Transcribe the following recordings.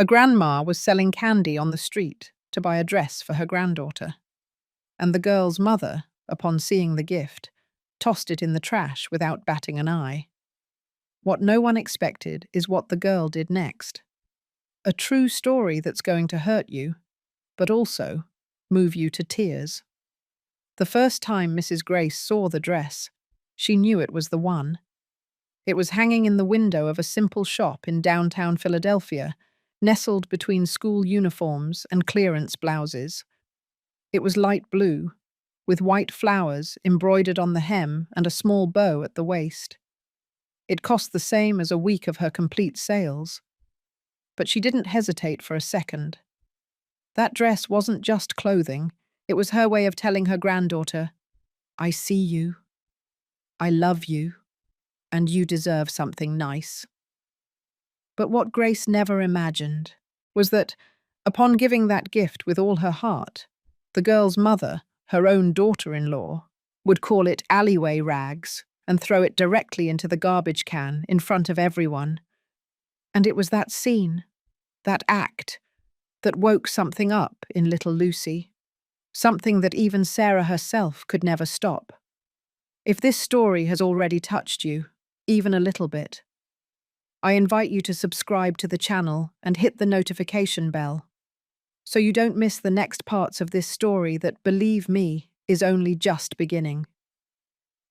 A grandma was selling candy on the street to buy a dress for her granddaughter, and the girl's mother, upon seeing the gift, tossed it in the trash without batting an eye. What no one expected is what the girl did next. A true story that's going to hurt you, but also move you to tears. The first time Mrs. Grace saw the dress, she knew it was the one. It was hanging in the window of a simple shop in downtown Philadelphia, nestled between school uniforms and clearance blouses. It was light blue, with white flowers embroidered on the hem and a small bow at the waist. It cost the same as a week of her complete sales. But she didn't hesitate for a second. That dress wasn't just clothing, it was her way of telling her granddaughter, "I see you, I love you, and you deserve something nice." But what Grace never imagined was that, upon giving that gift with all her heart, the girl's mother, her own daughter-in-law, would call it alleyway rags and throw it directly into the garbage can in front of everyone. And it was that scene, that act, that woke something up in little Lucy, something that even Sarah herself could never stop. If this story has already touched you, even a little bit, I invite you to subscribe to the channel and hit the notification bell, so you don't miss the next parts of this story that, believe me, is only just beginning.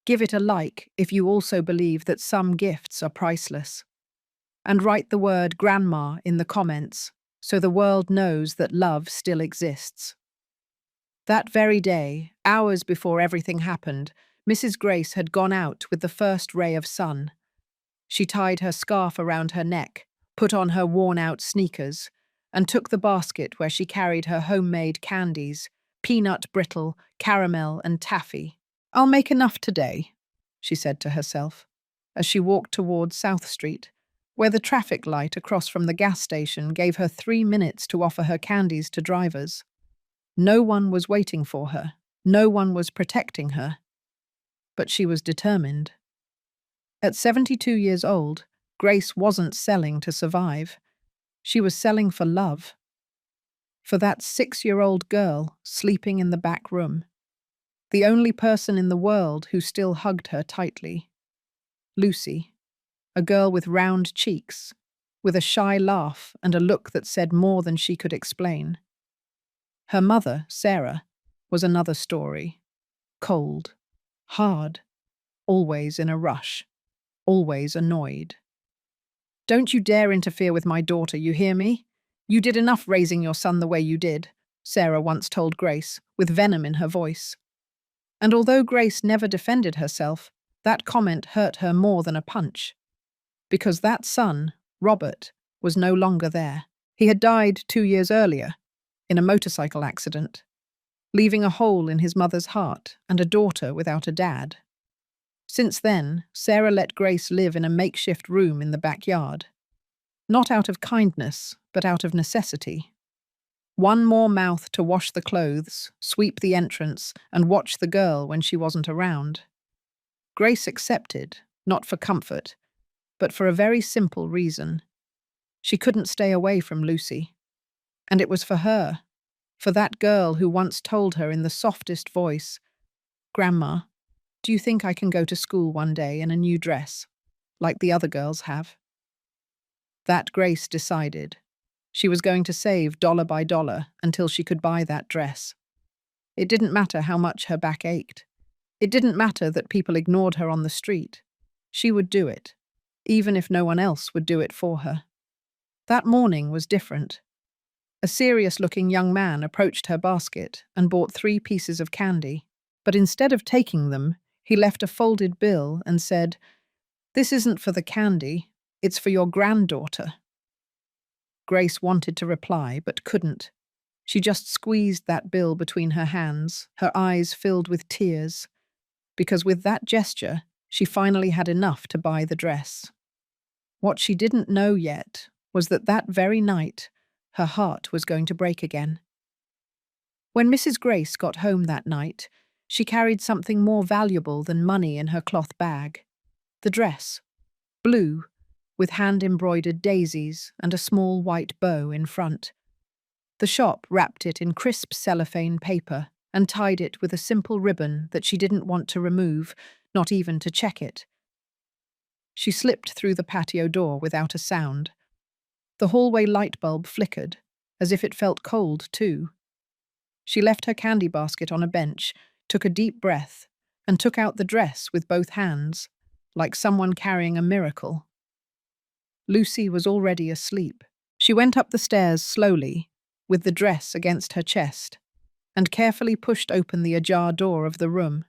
Give it a like if you also believe that some gifts are priceless. And write the word grandma in the comments so the world knows that love still exists. That very day, hours before everything happened, Mrs. Grace had gone out with the first ray of sun. She tied her scarf around her neck, put on her worn-out sneakers, and took the basket where she carried her homemade candies, peanut brittle, caramel, and taffy. "I'll make enough today," she said to herself, as she walked towards South Street, where the traffic light across from the gas station gave her 3 minutes to offer her candies to drivers. No one was waiting for her. No one was protecting her. But she was determined. At 72 years old, Grace wasn't selling to survive. She was selling for love. For that 6-year-old girl sleeping in the back room. The only person in the world who still hugged her tightly. Lucy, a girl with round cheeks, with a shy laugh and a look that said more than she could explain. Her mother, Sarah, was another story. Cold, hard, always in a rush, always annoyed. "Don't you dare interfere with my daughter, you hear me? You did enough raising your son the way you did," Sarah once told Grace, with venom in her voice. And although Grace never defended herself, that comment hurt her more than a punch. Because that son, Robert, was no longer there. He had died 2 years earlier, in a motorcycle accident, leaving a hole in his mother's heart and a daughter without a dad. Since then, Sarah let Grace live in a makeshift room in the backyard. Not out of kindness, but out of necessity. One more mouth to wash the clothes, sweep the entrance, and watch the girl when she wasn't around. Grace accepted, not for comfort, but for a very simple reason. She couldn't stay away from Lucy. And it was for her, for that girl who once told her in the softest voice, "Grandma, do you think I can go to school one day in a new dress, like the other girls have?" That Grace decided. She was going to save dollar by dollar until she could buy that dress. It didn't matter how much her back ached. It didn't matter that people ignored her on the street. She would do it, even if no one else would do it for her. That morning was different. A serious-looking young man approached her basket and bought 3 pieces of candy, but instead of taking them, he left a folded bill and said, "This isn't for the candy, it's for your granddaughter." Grace wanted to reply, but couldn't. She just squeezed that bill between her hands, her eyes filled with tears, because with that gesture, she finally had enough to buy the dress. What she didn't know yet was that that very night, her heart was going to break again. When Mrs. Grace got home that night, she carried something more valuable than money in her cloth bag. The dress, blue, with hand-embroidered daisies and a small white bow in front. The shop wrapped it in crisp cellophane paper and tied it with a simple ribbon that she didn't want to remove, not even to check it. She slipped through the patio door without a sound. The hallway light bulb flickered, as if it felt cold too. She left her candy basket on a bench, took a deep breath, and took out the dress with both hands, like someone carrying a miracle. Lucy was already asleep. She went up the stairs slowly, with the dress against her chest, and carefully pushed open the ajar door of the room.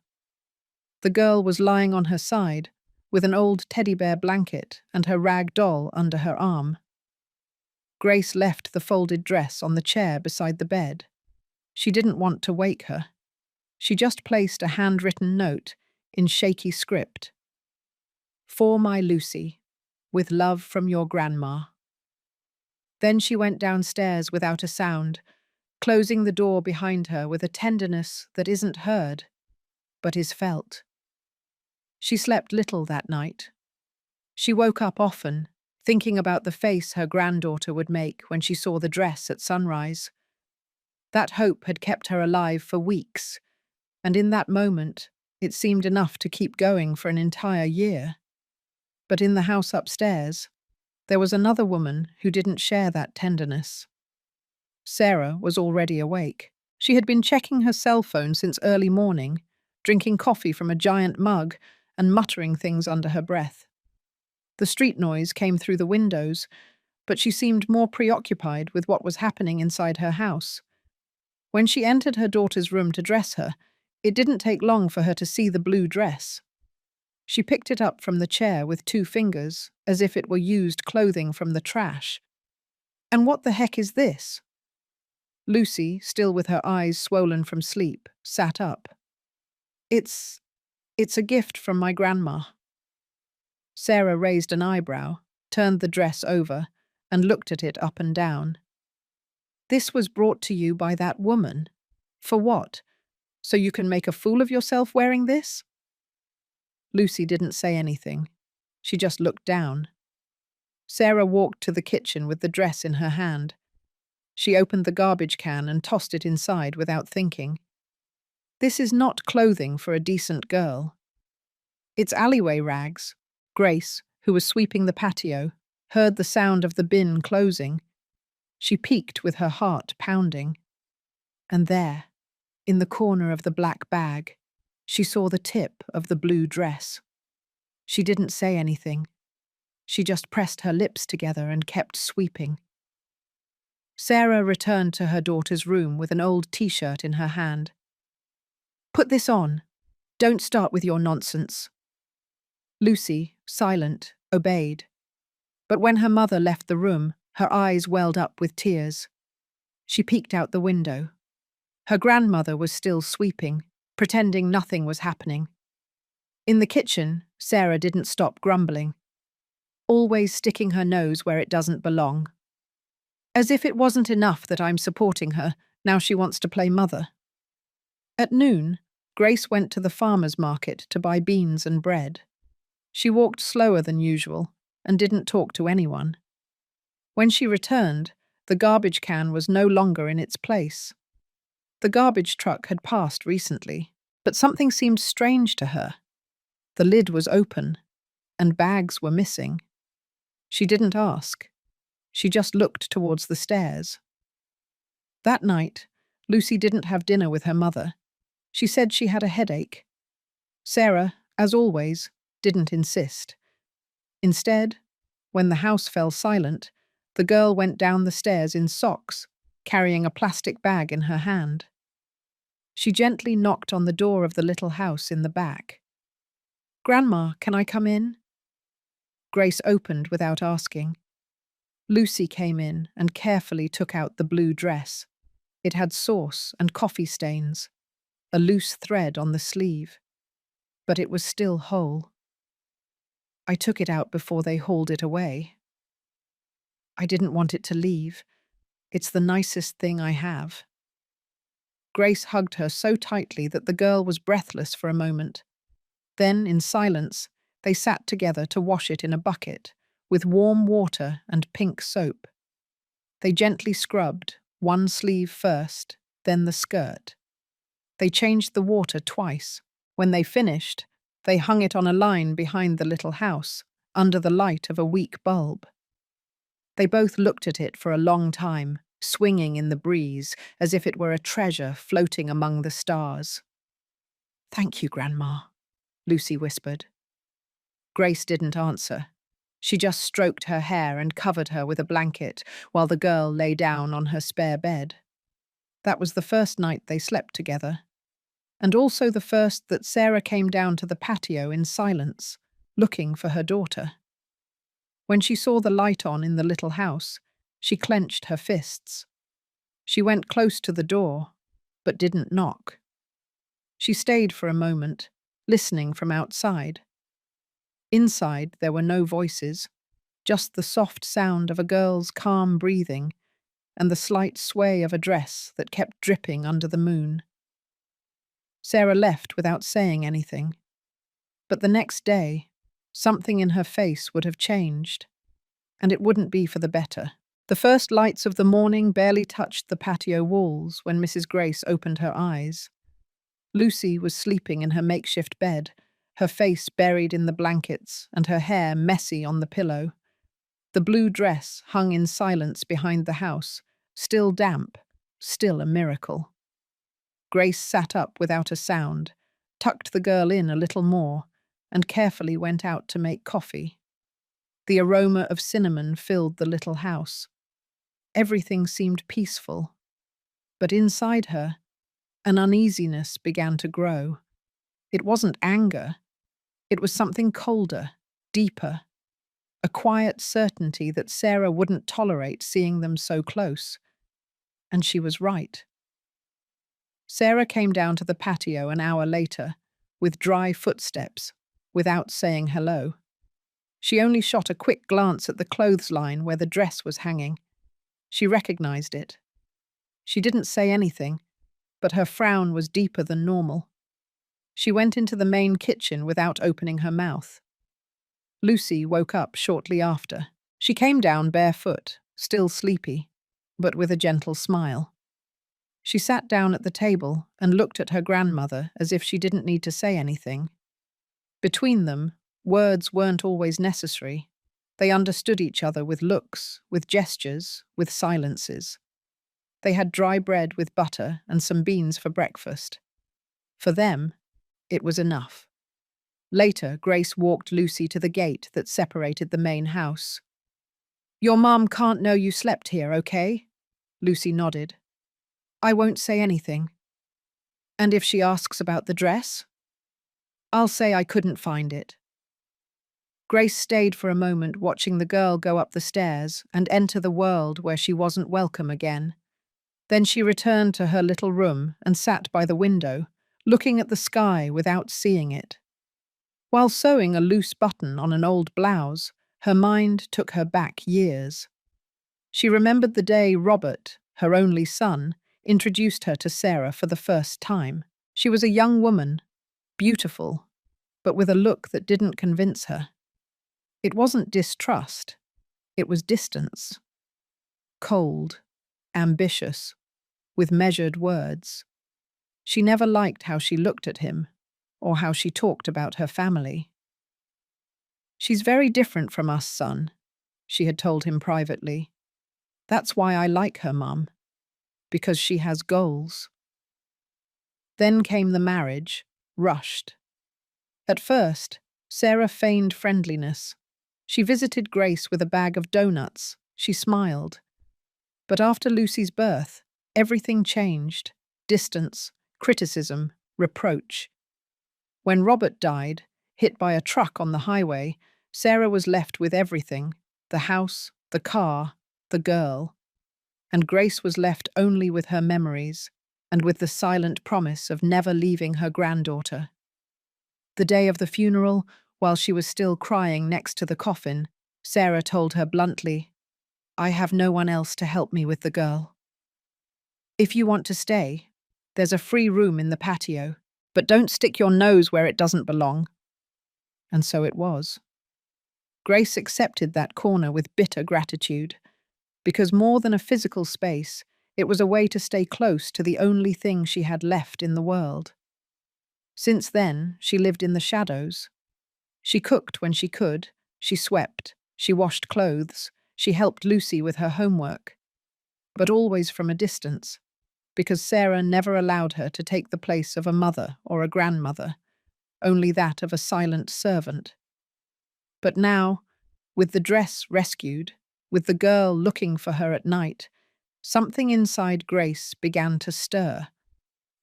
The girl was lying on her side, with an old teddy bear blanket and her rag doll under her arm. Grace left the folded dress on the chair beside the bed. She didn't want to wake her. She just placed a handwritten note in shaky script. "For my Lucy, with love from your grandma." Then she went downstairs without a sound, closing the door behind her with a tenderness that isn't heard, but is felt. She slept little that night. She woke up often, thinking about the face her granddaughter would make when she saw the dress at sunrise. That hope had kept her alive for weeks, and in that moment, it seemed enough to keep going for an entire year. But in the house upstairs, there was another woman who didn't share that tenderness. Sarah was already awake. She had been checking her cell phone since early morning, drinking coffee from a giant mug and muttering things under her breath. The street noise came through the windows, but she seemed more preoccupied with what was happening inside her house. When she entered her daughter's room to dress her, it didn't take long for her to see the blue dress. She picked it up from the chair with 2 fingers, as if it were used clothing from the trash. "And what the heck is this?" Lucy, still with her eyes swollen from sleep, sat up. It's a gift from my grandma." Sarah raised an eyebrow, turned the dress over, and looked at it up and down. "This was brought to you by that woman. For what? So you can make a fool of yourself wearing this?" Lucy didn't say anything. She just looked down. Sarah walked to the kitchen with the dress in her hand. She opened the garbage can and tossed it inside without thinking. "This is not clothing for a decent girl. It's alleyway rags." Grace, who was sweeping the patio, heard the sound of the bin closing. She peeked with her heart pounding. And there, in the corner of the black bag, she saw the tip of the blue dress. She didn't say anything. She just pressed her lips together and kept sweeping. Sarah returned to her daughter's room with an old t-shirt in her hand. "Put this on. Don't start with your nonsense." Lucy, silent, obeyed. But when her mother left the room, her eyes welled up with tears. She peeked out the window. Her grandmother was still sweeping, pretending nothing was happening. In the kitchen, Sarah didn't stop grumbling, always sticking her nose where it doesn't belong. As if it wasn't enough that I'm supporting her, now she wants to play mother. At noon, Grace went to the farmer's market to buy beans and bread. She walked slower than usual and didn't talk to anyone. When she returned, the garbage can was no longer in its place. The garbage truck had passed recently, but something seemed strange to her. The lid was open, and bags were missing. She didn't ask. She just looked towards the stairs. That night, Lucy didn't have dinner with her mother. She said she had a headache. Sarah, as always, didn't insist. Instead, when the house fell silent, the girl went down the stairs in socks, carrying a plastic bag in her hand. She gently knocked on the door of the little house in the back. "Grandma, can I come in?" Grace opened without asking. Lucy came in and carefully took out the blue dress. It had sauce and coffee stains, a loose thread on the sleeve, but it was still whole. "I took it out before they hauled it away. I didn't want it to leave. It's the nicest thing I have." Grace hugged her so tightly that the girl was breathless for a moment. Then, in silence, they sat together to wash it in a bucket, with warm water and pink soap. They gently scrubbed, one sleeve first, then the skirt. They changed the water twice. When they finished, they hung it on a line behind the little house, under the light of a weak bulb. They both looked at it for a long time, swinging in the breeze, as if it were a treasure floating among the stars. "Thank you, Grandma," Lucy whispered. Grace didn't answer. She just stroked her hair and covered her with a blanket while the girl lay down on her spare bed. That was the first night they slept together, and also the first that Sarah came down to the patio in silence, looking for her daughter. When she saw the light on in the little house, she clenched her fists. She went close to the door, but didn't knock. She stayed for a moment, listening from outside. Inside, there were no voices, just the soft sound of a girl's calm breathing and the slight sway of a dress that kept dripping under the moon. Sarah left without saying anything. But the next day, something in her face would have changed, and it wouldn't be for the better. The first lights of the morning barely touched the patio walls when Mrs. Grace opened her eyes. Lucy was sleeping in her makeshift bed, her face buried in the blankets and her hair messy on the pillow. The blue dress hung in silence behind the house, still damp, still a miracle. Grace sat up without a sound, tucked the girl in a little more, and carefully went out to make coffee. The aroma of cinnamon filled the little house. Everything seemed peaceful. But inside her, an uneasiness began to grow. It wasn't anger. It was something colder, deeper. A quiet certainty that Sarah wouldn't tolerate seeing them so close. And she was right. Sarah came down to the patio an hour later, with dry footsteps, without saying hello. She only shot a quick glance at the clothesline where the dress was hanging. She recognized it. She didn't say anything, but her frown was deeper than normal. She went into the main kitchen without opening her mouth. Lucy woke up shortly after. She came down barefoot, still sleepy, but with a gentle smile. She sat down at the table and looked at her grandmother as if she didn't need to say anything. Between them, words weren't always necessary. They understood each other with looks, with gestures, with silences. They had dry bread with butter and some beans for breakfast. For them, it was enough. Later, Grace walked Lucy to the gate that separated the main house. "Your mom can't know you slept here, okay?" Lucy nodded. "I won't say anything. And if she asks about the dress? I'll say I couldn't find it." Grace stayed for a moment watching the girl go up the stairs and enter the world where she wasn't welcome again. Then she returned to her little room and sat by the window, looking at the sky without seeing it. While sewing a loose button on an old blouse, her mind took her back years. She remembered the day Robert, her only son, introduced her to Sarah for the first time. She was a young woman, beautiful, but with a look that didn't convince her. It wasn't distrust, it was distance. Cold, ambitious, with measured words. She never liked how she looked at him, or how she talked about her family. "She's very different from us, son," she had told him privately. "That's why I like her, Mum. Because she has goals." Then came the marriage, rushed. At first, Sarah feigned friendliness. She visited Grace with a bag of donuts. She smiled. But after Lucy's birth, everything changed. Distance, criticism, reproach. When Robert died, hit by a truck on the highway, Sarah was left with everything: the house, the car, the girl. And Grace was left only with her memories, and with the silent promise of never leaving her granddaughter. The day of the funeral, while she was still crying next to the coffin, Sarah told her bluntly, "I have no one else to help me with the girl. If you want to stay, there's a free room in the patio, but don't stick your nose where it doesn't belong." And so it was. Grace accepted that corner with bitter gratitude, because more than a physical space, it was a way to stay close to the only thing she had left in the world. Since then, she lived in the shadows. She cooked when she could, she swept, she washed clothes, she helped Lucy with her homework, but always from a distance, because Sarah never allowed her to take the place of a mother or a grandmother, only that of a silent servant. But now, with the dress rescued, with the girl looking for her at night, something inside Grace began to stir.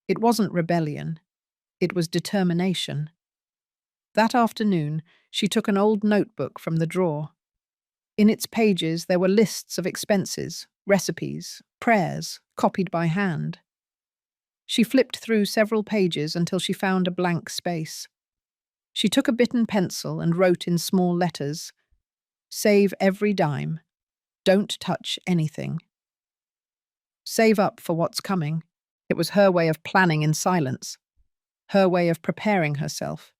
It wasn't rebellion, it was determination. That afternoon, she took an old notebook from the drawer. In its pages, there were lists of expenses, recipes, prayers, copied by hand. She flipped through several pages until she found a blank space. She took a bitten pencil and wrote in small letters, "Save every dime. Don't touch anything." Save up for what's coming. It was her way of planning in silence, her way of preparing herself.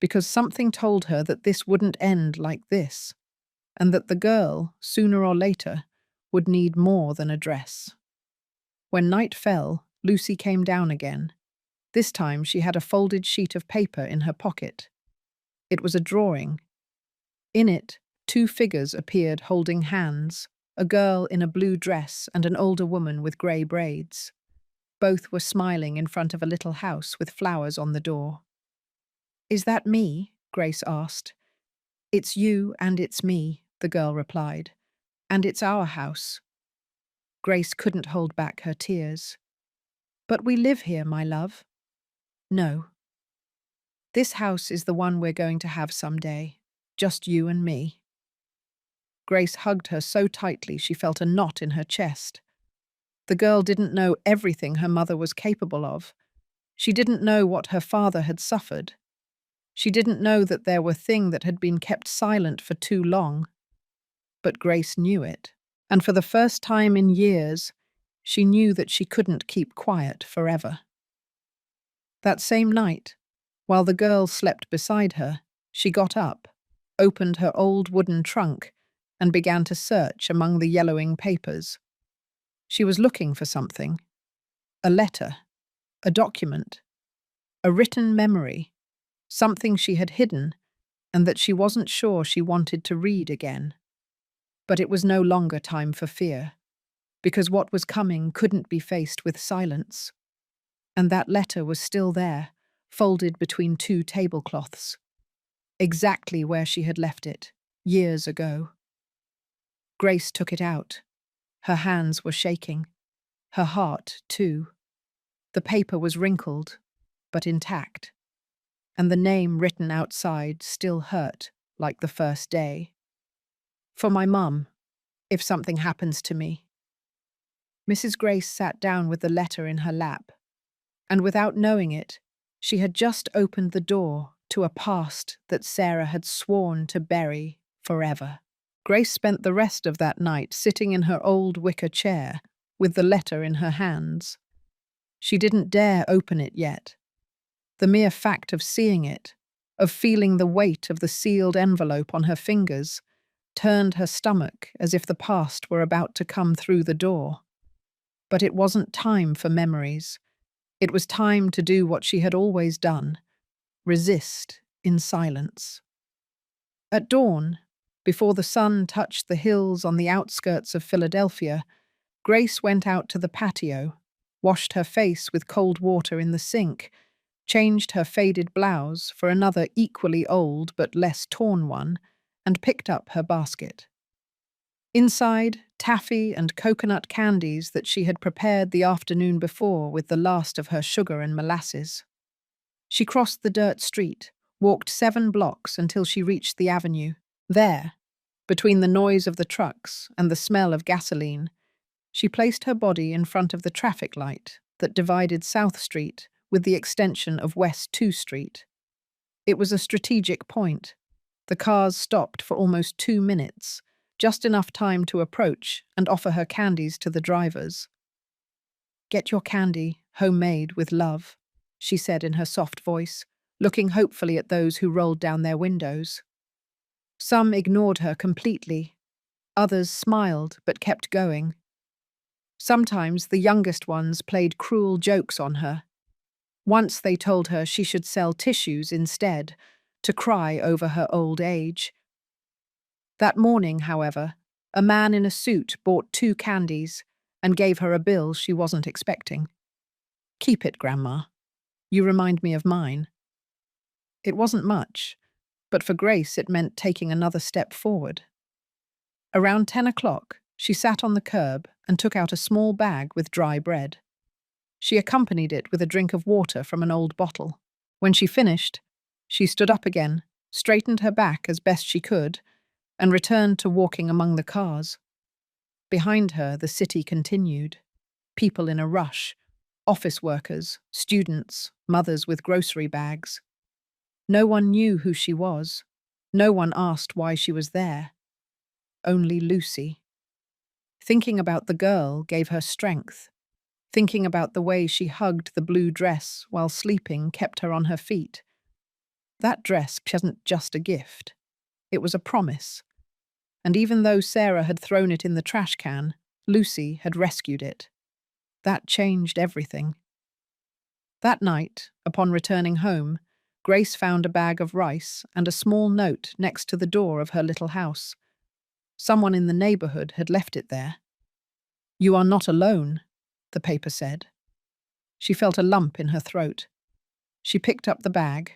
Because something told her that this wouldn't end like this, and that the girl, sooner or later, would need more than a dress. When night fell, Lucy came down again. This time she had a folded sheet of paper in her pocket. It was a drawing. In it, two figures appeared holding hands, a girl in a blue dress and an older woman with grey braids. Both were smiling in front of a little house with flowers on the door. "Is that me?" Grace asked. "It's you and it's me," the girl replied. "And it's our house." Grace couldn't hold back her tears. "But we live here, my love." "No. This house is the one we're going to have someday. Just you and me." Grace hugged her so tightly she felt a knot in her chest. The girl didn't know everything her mother was capable of. She didn't know what her father had suffered. She didn't know that there were things that had been kept silent for too long. But Grace knew it, and for the first time in years, she knew that she couldn't keep quiet forever. That same night, while the girl slept beside her, she got up, opened her old wooden trunk, and began to search among the yellowing papers. She was looking for something. A letter, a document, a written memory, something she had hidden and that she wasn't sure she wanted to read again. But it was no longer time for fear, because what was coming couldn't be faced with silence. And that letter was still there, folded between two tablecloths, exactly where she had left it, years ago. Grace took it out. Her hands were shaking. Her heart, too. The paper was wrinkled, but intact, and the name written outside still hurt like the first day. "For my mum, if something happens to me." Mrs. Grace sat down with the letter in her lap, and without knowing it, she had just opened the door to a past that Sarah had sworn to bury forever. Grace spent the rest of that night sitting in her old wicker chair with the letter in her hands. She didn't dare open it yet. The mere fact of seeing it, of feeling the weight of the sealed envelope on her fingers, turned her stomach as if the past were about to come through the door. But it wasn't time for memories. It was time to do what she had always done, resist in silence. At dawn, before the sun touched the hills on the outskirts of Philadelphia, Grace went out to the patio, washed her face with cold water in the sink, changed her faded blouse for another equally old but less torn one, and picked up her basket. Inside, taffy and coconut candies that she had prepared the afternoon before with the last of her sugar and molasses. She crossed the dirt street, walked 7 blocks until she reached the avenue. There, between the noise of the trucks and the smell of gasoline, she placed her body in front of the traffic light that divided South Street with the extension of West 2 Street. It was a strategic point. The cars stopped for almost 2 minutes, just enough time to approach and offer her candies to the drivers. "Get your candy, homemade with love," she said in her soft voice, looking hopefully at those who rolled down their windows. Some ignored her completely, others smiled but kept going. Sometimes the youngest ones played cruel jokes on her. Once they told her she should sell tissues instead, to cry over her old age. That morning, however, a man in a suit bought 2 candies and gave her a bill she wasn't expecting. "Keep it, Grandma. You remind me of mine." It wasn't much, but for Grace it meant taking another step forward. Around 10 o'clock, she sat on the curb and took out a small bag with dry bread. She accompanied it with a drink of water from an old bottle. When she finished, she stood up again, straightened her back as best she could, and returned to walking among the cars. Behind her, the city continued. People in a rush, office workers, students, mothers with grocery bags. No one knew who she was. No one asked why she was there. Only Lucy. Thinking about the girl gave her strength. Thinking about the way she hugged the blue dress while sleeping kept her on her feet. That dress wasn't just a gift. It was a promise. And even though Sarah had thrown it in the trash can, Lucy had rescued it. That changed everything. That night, upon returning home, Grace found a bag of rice and a small note next to the door of her little house. Someone in the neighborhood had left it there. "You are not alone," the paper said. She felt a lump in her throat. She picked up the bag,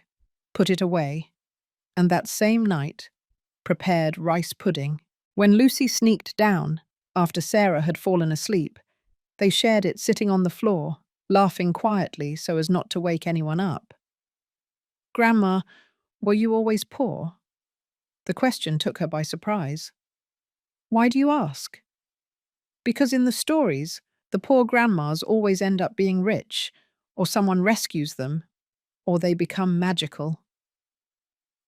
put it away, and that same night prepared rice pudding. When Lucy sneaked down, after Sarah had fallen asleep, they shared it sitting on the floor, laughing quietly so as not to wake anyone up. "Grandma, were you always poor?" The question took her by surprise. "Why do you ask?" "Because in the stories, the poor grandmas always end up being rich, or someone rescues them, or they become magical."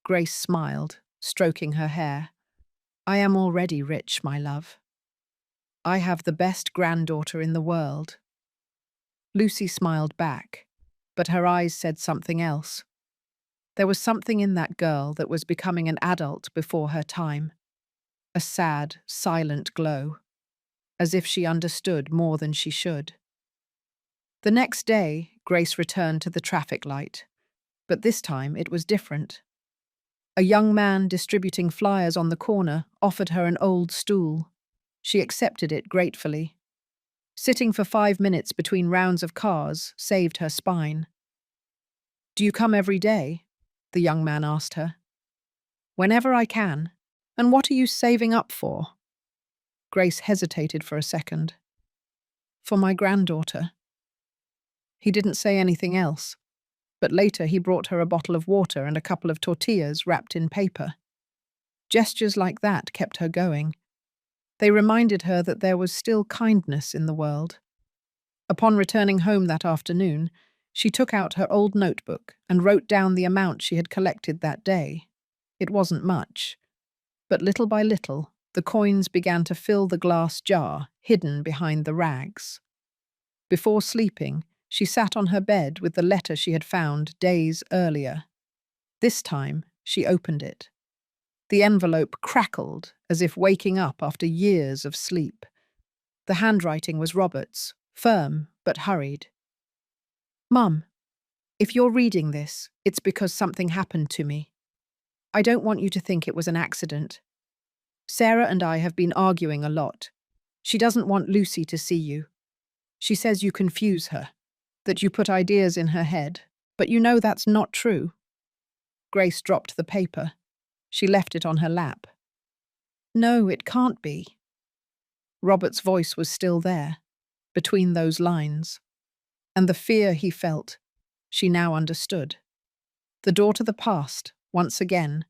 Grace smiled, stroking her hair. "I am already rich, my love. I have the best granddaughter in the world." Lucy smiled back, but her eyes said something else. There was something in that girl that was becoming an adult before her time. A sad, silent glow, as if she understood more than she should. The next day, Grace returned to the traffic light, but this time it was different. A young man distributing flyers on the corner offered her an old stool. She accepted it gratefully. Sitting for 5 minutes between rounds of cars saved her spine. "Do you come every day?" the young man asked her. "Whenever I can. And what are you saving up for?" Grace hesitated for a second. "For my granddaughter." He didn't say anything else, but later he brought her a bottle of water and a couple of tortillas wrapped in paper. Gestures like that kept her going. They reminded her that there was still kindness in the world. Upon returning home that afternoon, she took out her old notebook and wrote down the amount she had collected that day. It wasn't much, but little by little, the coins began to fill the glass jar hidden behind the rags. Before sleeping, she sat on her bed with the letter she had found days earlier. This time, she opened it. The envelope crackled as if waking up after years of sleep. The handwriting was Robert's, firm but hurried. "Mum, if you're reading this, it's because something happened to me. I don't want you to think it was an accident. Sarah and I have been arguing a lot. She doesn't want Lucy to see you. She says you confuse her, that you put ideas in her head, but you know that's not true." Grace dropped the paper. She left it on her lap. "No, it can't be." Robert's voice was still there, between those lines. And the fear he felt, she now understood. The door to the past, once again,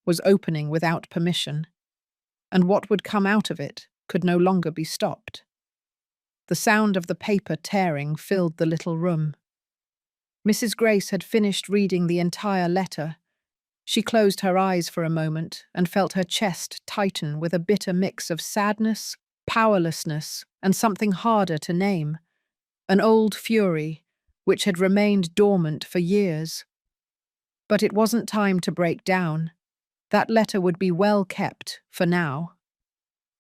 was opening without permission, and what would come out of it could no longer be stopped. The sound of the paper tearing filled the little room. Mrs. Grace had finished reading the entire letter. She closed her eyes for a moment and felt her chest tighten with a bitter mix of sadness, powerlessness, and something harder to name. An old fury, which had remained dormant for years. But it wasn't time to break down. That letter would be well kept, for now.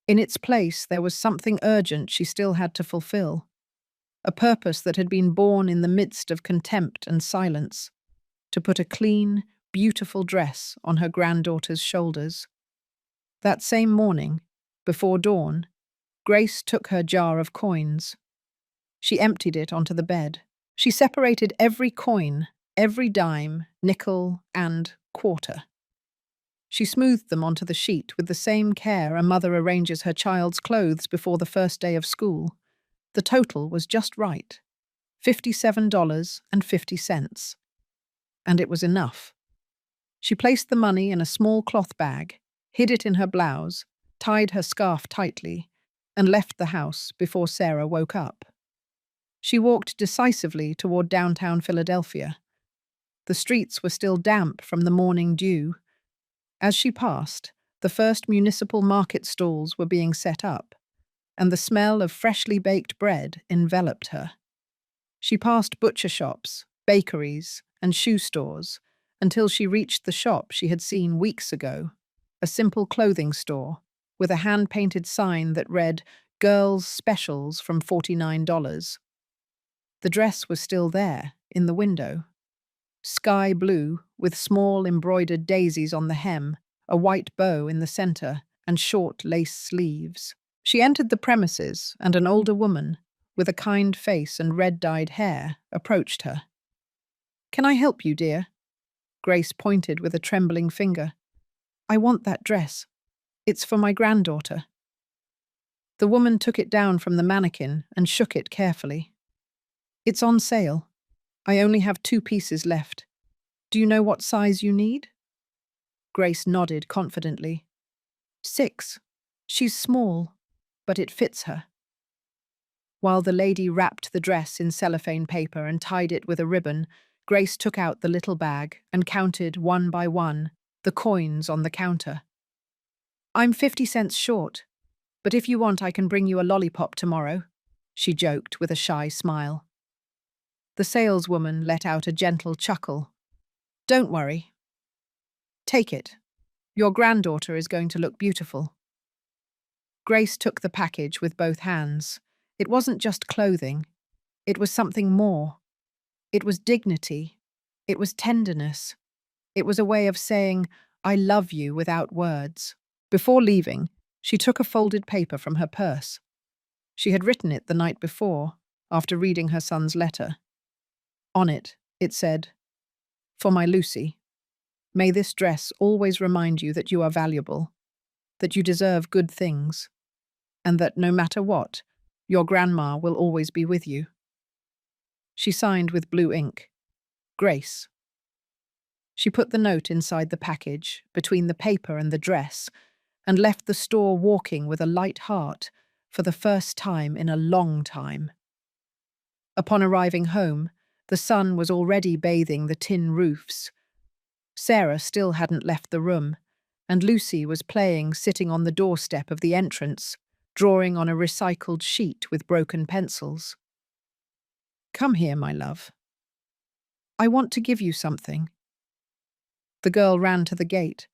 In its place, there was something urgent she still had to fulfill, a purpose that had been born in the midst of contempt and silence, to put a clean, beautiful dress on her granddaughter's shoulders. That same morning, before dawn, Grace took her jar of coins. She emptied it onto the bed. She separated every coin, every dime, nickel, and quarter. She smoothed them onto the sheet with the same care a mother arranges her child's clothes before the first day of school. The total was just right, $57.50. And it was enough. She placed the money in a small cloth bag, hid it in her blouse, tied her scarf tightly, and left the house before Sarah woke up. She walked decisively toward downtown Philadelphia. The streets were still damp from the morning dew. As she passed, the first municipal market stalls were being set up, and the smell of freshly baked bread enveloped her. She passed butcher shops, bakeries, and shoe stores until she reached the shop she had seen weeks ago, a simple clothing store with a hand-painted sign that read, "Girls Specials from $49. The dress was still there, in the window. Sky blue, with small embroidered daisies on the hem, a white bow in the center, and short lace sleeves. She entered the premises, and an older woman, with a kind face and red-dyed hair, approached her. "Can I help you, dear?" Grace pointed with a trembling finger. "I want that dress. It's for my granddaughter." The woman took it down from the mannequin and shook it carefully. "It's on sale. I only have 2 pieces left. Do you know what size you need?" Grace nodded confidently. 6. She's small, but it fits her. While the lady wrapped the dress in cellophane paper and tied it with a ribbon, Grace took out the little bag and counted one by one the coins on the counter. "I'm 50 cents short, but if you want I can bring you a lollipop tomorrow," she joked with a shy smile. The saleswoman let out a gentle chuckle. "Don't worry. Take it. Your granddaughter is going to look beautiful." Grace took the package with both hands. It wasn't just clothing. It was something more. It was dignity. It was tenderness. It was a way of saying, "I love you," without words. Before leaving, she took a folded paper from her purse. She had written it the night before, after reading her son's letter. On it, it said, "For my Lucy, may this dress always remind you that you are valuable, that you deserve good things, and that no matter what, your grandma will always be with you." She signed with blue ink, "Grace." She put the note inside the package, between the paper and the dress, and left the store walking with a light heart for the first time in a long time. Upon arriving home, the sun was already bathing the tin roofs. Sarah still hadn't left the room, and Lucy was playing sitting on the doorstep of the entrance, drawing on a recycled sheet with broken pencils. "Come here, my love. I want to give you something." The girl ran to the gate.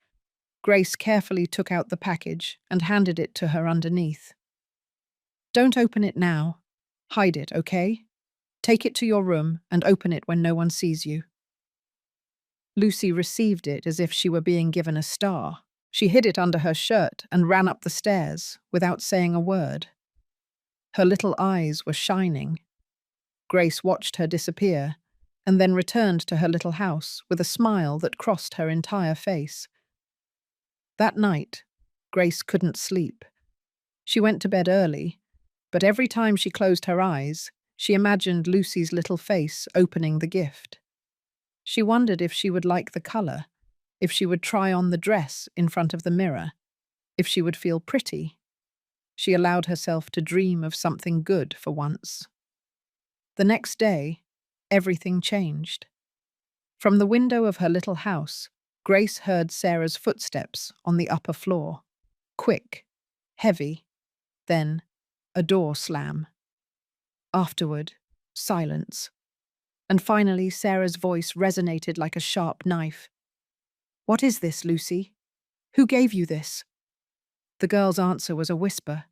Grace carefully took out the package and handed it to her underneath. "Don't open it now. Hide it, okay? Take it to your room and open it when no one sees you." Lucy received it as if she were being given a star. She hid it under her shirt and ran up the stairs without saying a word. Her little eyes were shining. Grace watched her disappear and then returned to her little house with a smile that crossed her entire face. That night, Grace couldn't sleep. She went to bed early, but every time she closed her eyes, she imagined Lucy's little face opening the gift. She wondered if she would like the color, if she would try on the dress in front of the mirror, if she would feel pretty. She allowed herself to dream of something good for once. The next day, everything changed. From the window of her little house, Grace heard Sarah's footsteps on the upper floor. Quick, heavy, then a door slam. Afterward, silence. And finally, Sarah's voice resonated like a sharp knife. "What is this, Lucy?" Who gave you this?" The girl's answer was a whisper.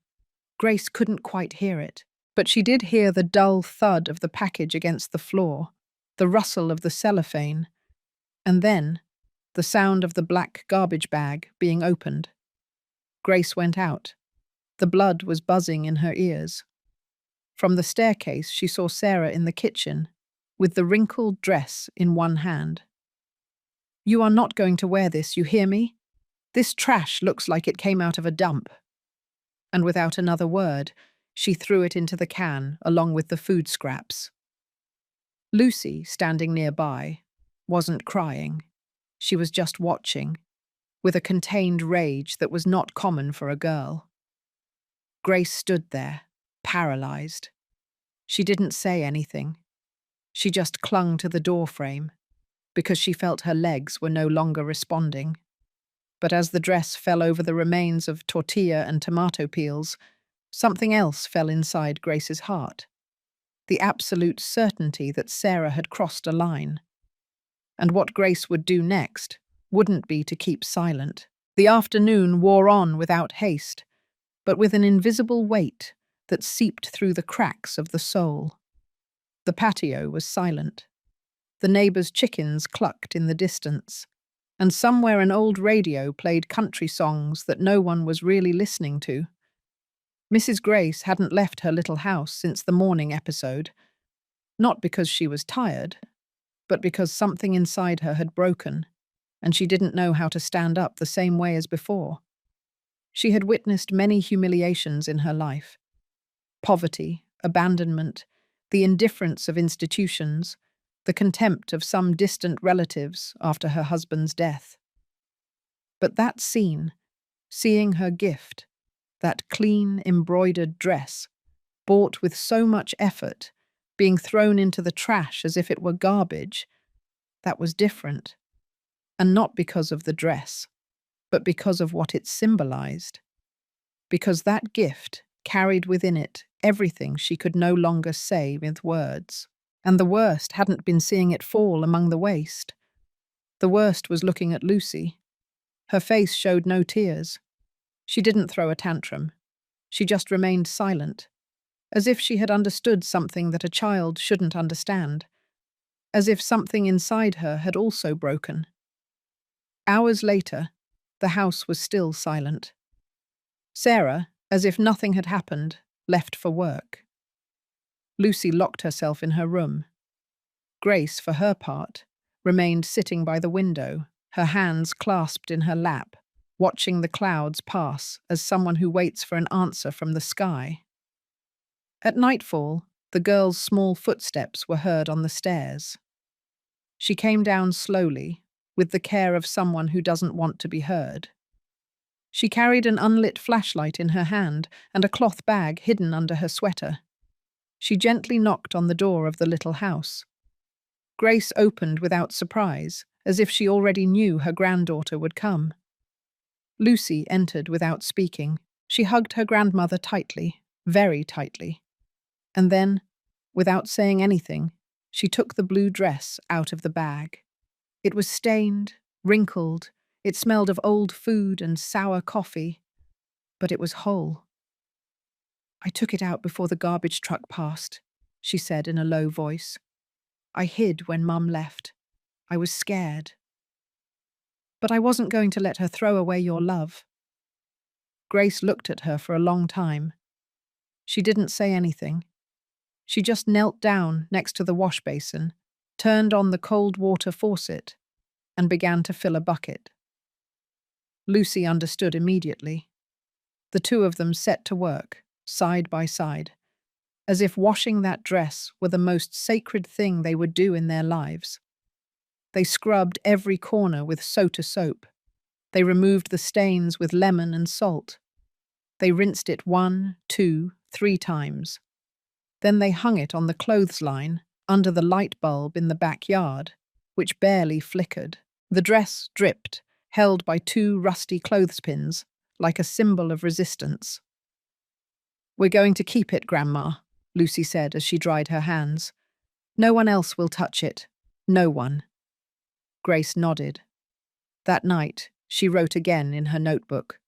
Grace couldn't quite hear it, but she did hear the dull thud of the package against the floor, the rustle of the cellophane, and then the sound of the black garbage bag being opened. Grace went out. The blood was buzzing in her ears. From the staircase, she saw Sarah in the kitchen, with the wrinkled dress in one hand. "You are not going to wear this, you hear me? This trash looks like it came out of a dump." And without another word, she threw it into the can along with the food scraps. Lucy, standing nearby, wasn't crying. She was just watching, with a contained rage that was not common for a girl. Grace stood there, paralyzed. She didn't say anything. She just clung to the doorframe, because she felt her legs were no longer responding. But as the dress fell over the remains of tortilla and tomato peels, something else fell inside Grace's heart. The absolute certainty that Sarah had crossed a line. And what Grace would do next wouldn't be to keep silent. The afternoon wore on without haste, but with an invisible weight that seeped through the cracks of the soul. The patio was silent. The neighbors' chickens clucked in the distance, and somewhere an old radio played country songs that no one was really listening to. Mrs. Grace hadn't left her little house since the morning episode, not because she was tired, but because something inside her had broken, and she didn't know how to stand up the same way as before. She had witnessed many humiliations in her life: poverty, abandonment, the indifference of institutions, the contempt of some distant relatives after her husband's death. But that scene, seeing her gift, that clean, embroidered dress, bought with so much effort, being thrown into the trash as if it were garbage, that was different. And not because of the dress, but because of what it symbolized. Because that gift carried within it everything she could no longer say with words. And the worst hadn't been seeing it fall among the waste. The worst was looking at Lucy. Her face showed no tears. She didn't throw a tantrum. She just remained silent, as if she had understood something that a child shouldn't understand, as if something inside her had also broken. Hours later, the house was still silent. Sarah, as if nothing had happened, left for work. Lucy locked herself in her room. Grace, for her part, remained sitting by the window, her hands clasped in her lap, watching the clouds pass as someone who waits for an answer from the sky. At nightfall, the girl's small footsteps were heard on the stairs. She came down slowly, with the care of someone who doesn't want to be heard. She carried an unlit flashlight in her hand and a cloth bag hidden under her sweater. She gently knocked on the door of the little house. Grace opened without surprise, as if she already knew her granddaughter would come. Lucy entered without speaking. She hugged her grandmother tightly, very tightly. And then, without saying anything, she took the blue dress out of the bag. It was stained, wrinkled, it smelled of old food and sour coffee, but it was whole. "I took it out before the garbage truck passed," she said in a low voice. "I hid when Mum left. I was scared. But I wasn't going to let her throw away your love." Grace looked at her for a long time. She didn't say anything. She just knelt down next to the wash basin, turned on the cold water faucet, and began to fill a bucket. Lucy understood immediately. The two of them set to work, side by side, as if washing that dress were the most sacred thing they would do in their lives. They scrubbed every corner with soda soap. They removed the stains with lemon and salt. They rinsed it 1, 2, 3 times. Then they hung it on the clothesline under the light bulb in the backyard, which barely flickered. The dress dripped, held by 2 rusty clothespins, like a symbol of resistance. "We're going to keep it, Grandma," Lucy said as she dried her hands. "No one else will touch it. No one." Grace nodded. That night, She wrote again in her notebook.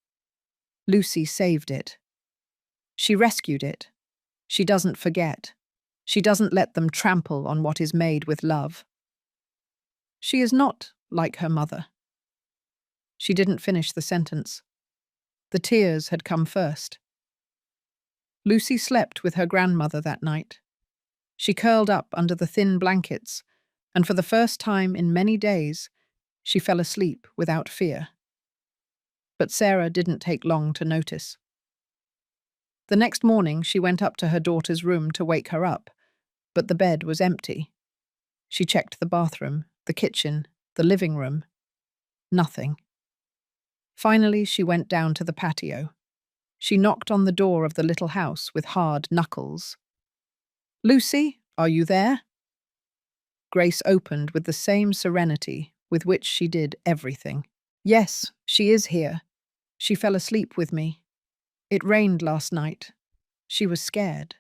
Lucy saved it. She rescued it. She doesn't forget. She doesn't let them trample on what is made with love. She is not like her mother. She didn't finish the sentence. The tears had come first. Lucy slept with her grandmother that night. She curled up under the thin blankets, and for the first time in many days, she fell asleep without fear. But Sarah didn't take long to notice. The next morning, she went up to her daughter's room to wake her up, but the bed was empty. She checked the bathroom, the kitchen, the living room. Nothing. Finally, she went down to the patio. She knocked on the door of the little house with hard knuckles. "Lucy, are you there?" Grace opened with the same serenity with which she did everything. "Yes, she is here. She fell asleep with me. It rained last night. She was scared."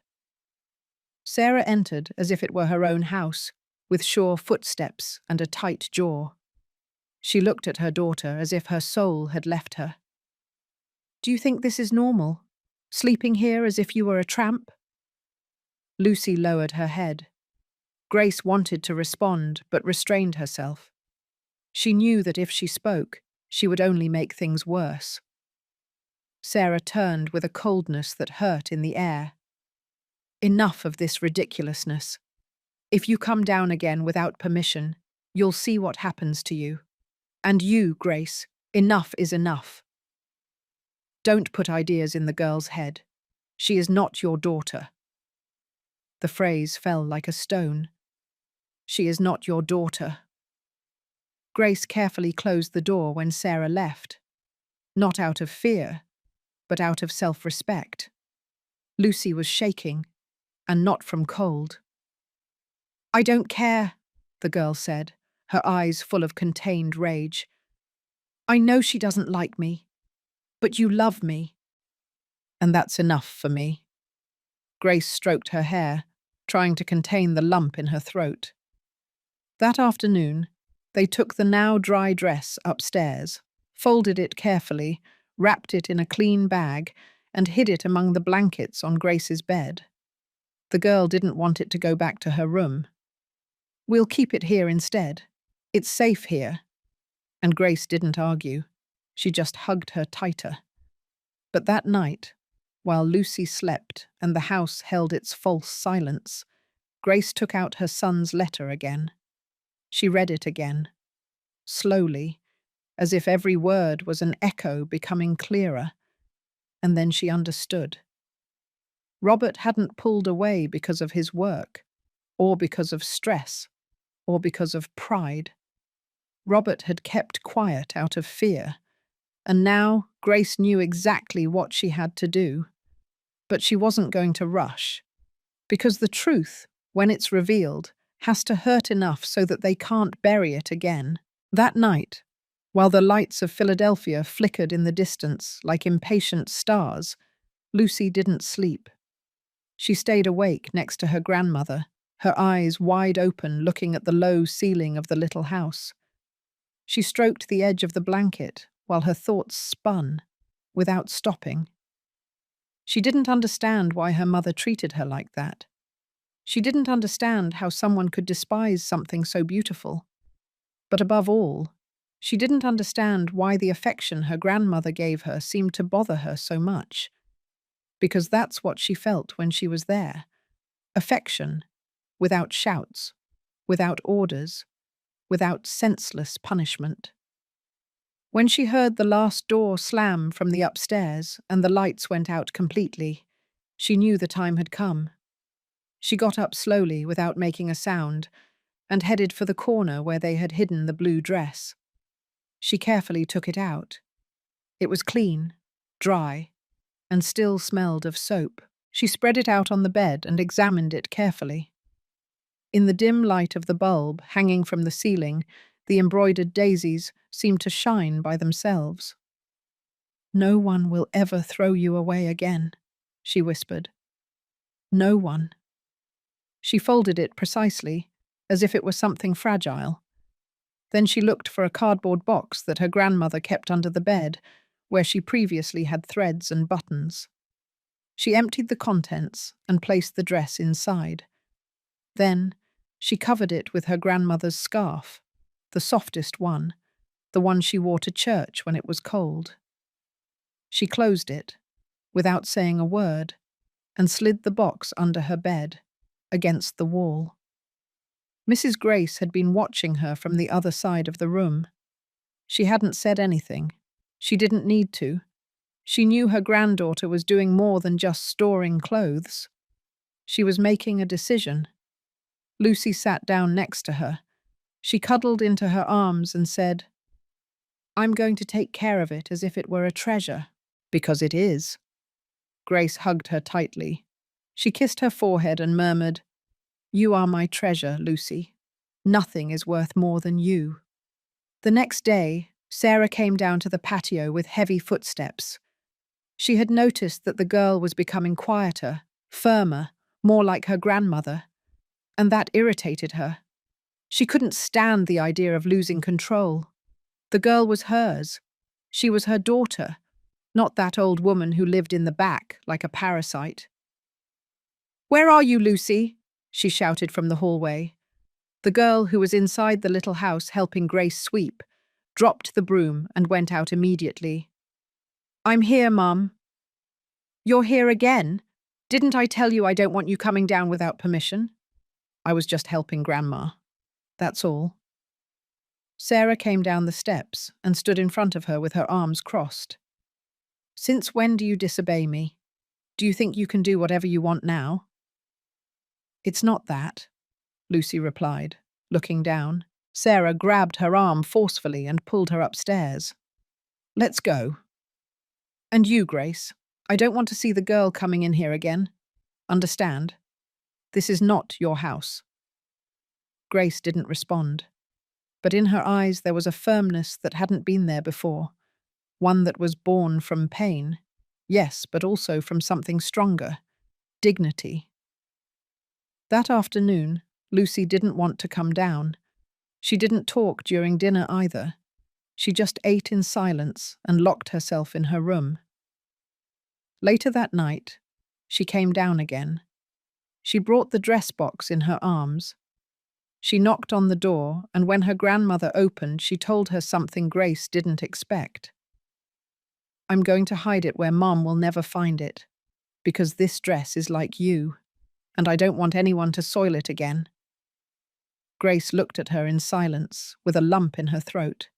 Sarah entered as if it were her own house, with sure footsteps and a tight jaw. She looked at her daughter as if her soul had left her. "Do you think this is normal? Sleeping here as if you were a tramp?" Lucy lowered her head. Grace wanted to respond, but restrained herself. She knew that if she spoke, she would only make things worse. Sarah turned with a coldness that hurt in the air. "Enough of this ridiculousness. If you come down again without permission, you'll see what happens to you. And you, Grace, enough is enough. Don't put ideas in the girl's head. She is not your daughter." The phrase fell like a stone. She is not your daughter. Grace carefully closed the door when Sarah left. Not out of fear, but out of self-respect. Lucy was shaking, and not from cold. "I don't care," the girl said, her eyes full of contained rage. "I know she doesn't like me, but you love me. And that's enough for me." Grace stroked her hair, trying to contain the lump in her throat. That afternoon, they took the now dry dress upstairs, folded it carefully, wrapped it in a clean bag, and hid it among the blankets on Grace's bed. The girl didn't want it to go back to her room. "We'll keep it here instead. It's safe here." And Grace didn't argue. She just hugged her tighter. But that night, while Lucy slept and the house held its false silence, Grace took out her son's letter again. She read it again, slowly, as if every word was an echo becoming clearer, and then she understood. Robert hadn't pulled away because of his work, or because of stress, or because of pride. Robert had kept quiet out of fear, and now Grace knew exactly what she had to do. But she wasn't going to rush, because the truth, when it's revealed, has to hurt enough so that they can't bury it again. That night, while the lights of Philadelphia flickered in the distance like impatient stars, Lucy didn't sleep. She stayed awake next to her grandmother, her eyes wide open looking at the low ceiling of the little house. She stroked the edge of the blanket while her thoughts spun, without stopping. She didn't understand why her mother treated her like that. She didn't understand how someone could despise something so beautiful. But above all, she didn't understand why the affection her grandmother gave her seemed to bother her so much. Because that's what she felt when she was there. Affection, without shouts, without orders, without senseless punishment. When she heard the last door slam from the upstairs and the lights went out completely, she knew the time had come. She got up slowly without making a sound and headed for the corner where they had hidden the blue dress. She carefully took it out. It was clean, dry, and still smelled of soap. She spread it out on the bed and examined it carefully. In the dim light of the bulb hanging from the ceiling, the embroidered daisies seemed to shine by themselves. "No one will ever throw you away again," she whispered. "No one." She folded it precisely, as if it were something fragile. Then she looked for a cardboard box that her grandmother kept under the bed, where she previously had threads and buttons. She emptied the contents and placed the dress inside. Then, she covered it with her grandmother's scarf, the softest one, the one she wore to church when it was cold. She closed it, without saying a word, and slid the box under her bed, against the wall. Mrs. Grace had been watching her from the other side of the room. She hadn't said anything. She didn't need to. She knew her granddaughter was doing more than just storing clothes. She was making a decision. Lucy sat down next to her. She cuddled into her arms and said, "I'm going to take care of it as if it were a treasure, because it is." Grace hugged her tightly. She kissed her forehead and murmured, "You are my treasure, Lucy. Nothing is worth more than you." The next day, Sarah came down to the patio with heavy footsteps. She had noticed that the girl was becoming quieter, firmer, more like her grandmother, and that irritated her. She couldn't stand the idea of losing control. The girl was hers. She was her daughter, not that old woman who lived in the back like a parasite. "Where are you, Lucy?" she shouted from the hallway. The girl, who was inside the little house helping Grace sweep, dropped the broom and went out immediately. "I'm here, Mum." "You're here again? Didn't I tell you I don't want you coming down without permission?" "I was just helping Grandma. That's all." Sarah came down the steps and stood in front of her with her arms crossed. "Since when do you disobey me? Do you think you can do whatever you want now?" "It's not that," Lucy replied, looking down. Sarah grabbed her arm forcefully and pulled her upstairs. "Let's go. And you, Grace, I don't want to see the girl coming in here again. Understand? This is not your house." Grace didn't respond, but in her eyes there was a firmness that hadn't been there before, one that was born from pain, yes, but also from something stronger, dignity. That afternoon, Lucy didn't want to come down. She didn't talk during dinner either. She just ate in silence and locked herself in her room. Later that night, she came down again. She brought the dress box in her arms. She knocked on the door, and when her grandmother opened, she told her something Grace didn't expect. "I'm going to hide it where Mom will never find it, because this dress is like you, and I don't want anyone to soil it again." Grace looked at her in silence, with a lump in her throat.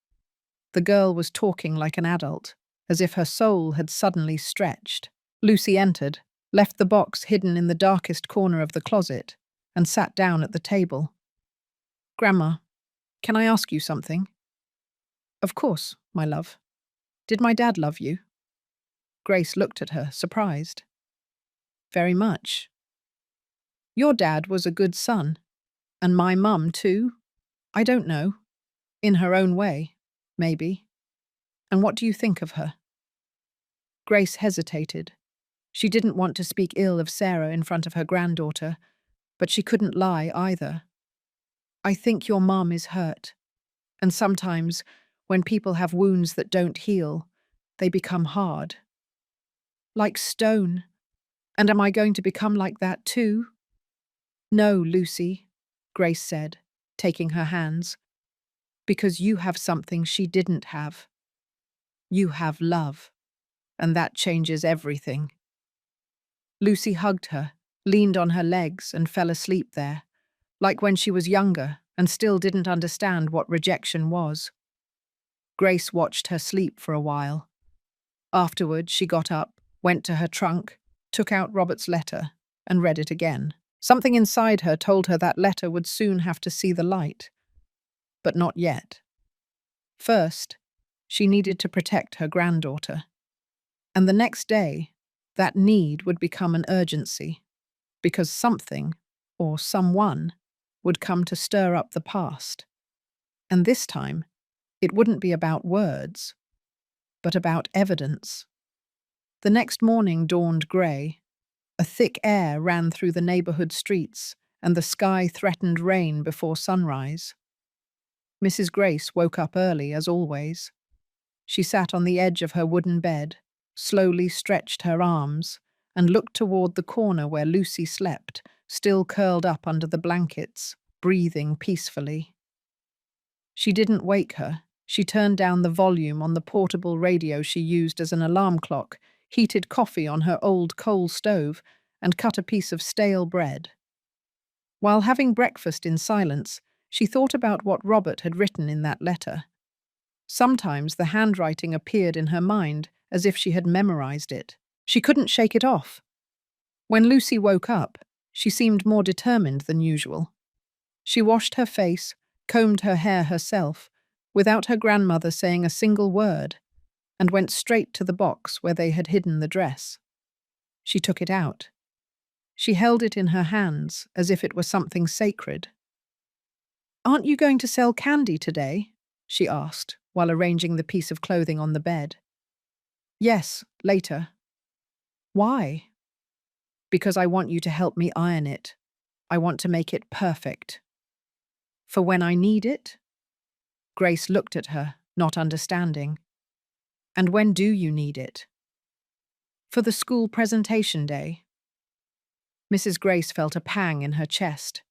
The girl was talking like an adult, as if her soul had suddenly stretched. Lucy entered, left the box hidden in the darkest corner of the closet, and sat down at the table. "Grandma, can I ask you something?" "Of course, my love. Did my dad love you?" Grace looked at her, surprised. "Very much." "Your dad was a good son. And my mum, too? I don't know. In her own way, maybe. And what do you think of her?" Grace hesitated. She didn't want to speak ill of Sarah in front of her granddaughter, but she couldn't lie either. "I think your mum is hurt. And sometimes, when people have wounds that don't heal, they become hard. Like stone. And am I going to become like that too?" "No, Lucy," Grace said, taking her hands, "because you have something she didn't have. You have love, and that changes everything." Lucy hugged her, leaned on her legs, and fell asleep there, like when she was younger and still didn't understand what rejection was. Grace watched her sleep for a while. Afterward, she got up, went to her trunk, took out Robert's letter, and read it again. Something inside her told her that letter would soon have to see the light. But not yet. First, she needed to protect her granddaughter. And the next day, that need would become an urgency, because something, or someone, would come to stir up the past. And this time, it wouldn't be about words, but about evidence. The next morning dawned grey. A thick air ran through the neighborhood streets, and the sky threatened rain before sunrise. Mrs. Grace woke up early, as always. She sat on the edge of her wooden bed, slowly stretched her arms, and looked toward the corner where Lucy slept, still curled up under the blankets, breathing peacefully. She didn't wake her. She turned down the volume on the portable radio she used as an alarm clock, heated coffee on her old coal stove, and cut a piece of stale bread. While having breakfast in silence, she thought about what Robert had written in that letter. Sometimes the handwriting appeared in her mind as if she had memorized it. She couldn't shake it off. When Lucy woke up, she seemed more determined than usual. She washed her face, combed her hair herself, without her grandmother saying a single word, and went straight to the box where they had hidden the dress. She took it out. She held it in her hands as if it were something sacred. "Aren't you going to sell candy today?" she asked, while arranging the piece of clothing on the bed. "Yes, later." "Why?" "Because I want you to help me iron it. I want to make it perfect." "For when I need it?" Grace looked at her, not understanding. "And when do you need it?" "For the school presentation day." Mrs. Grace felt a pang in her chest.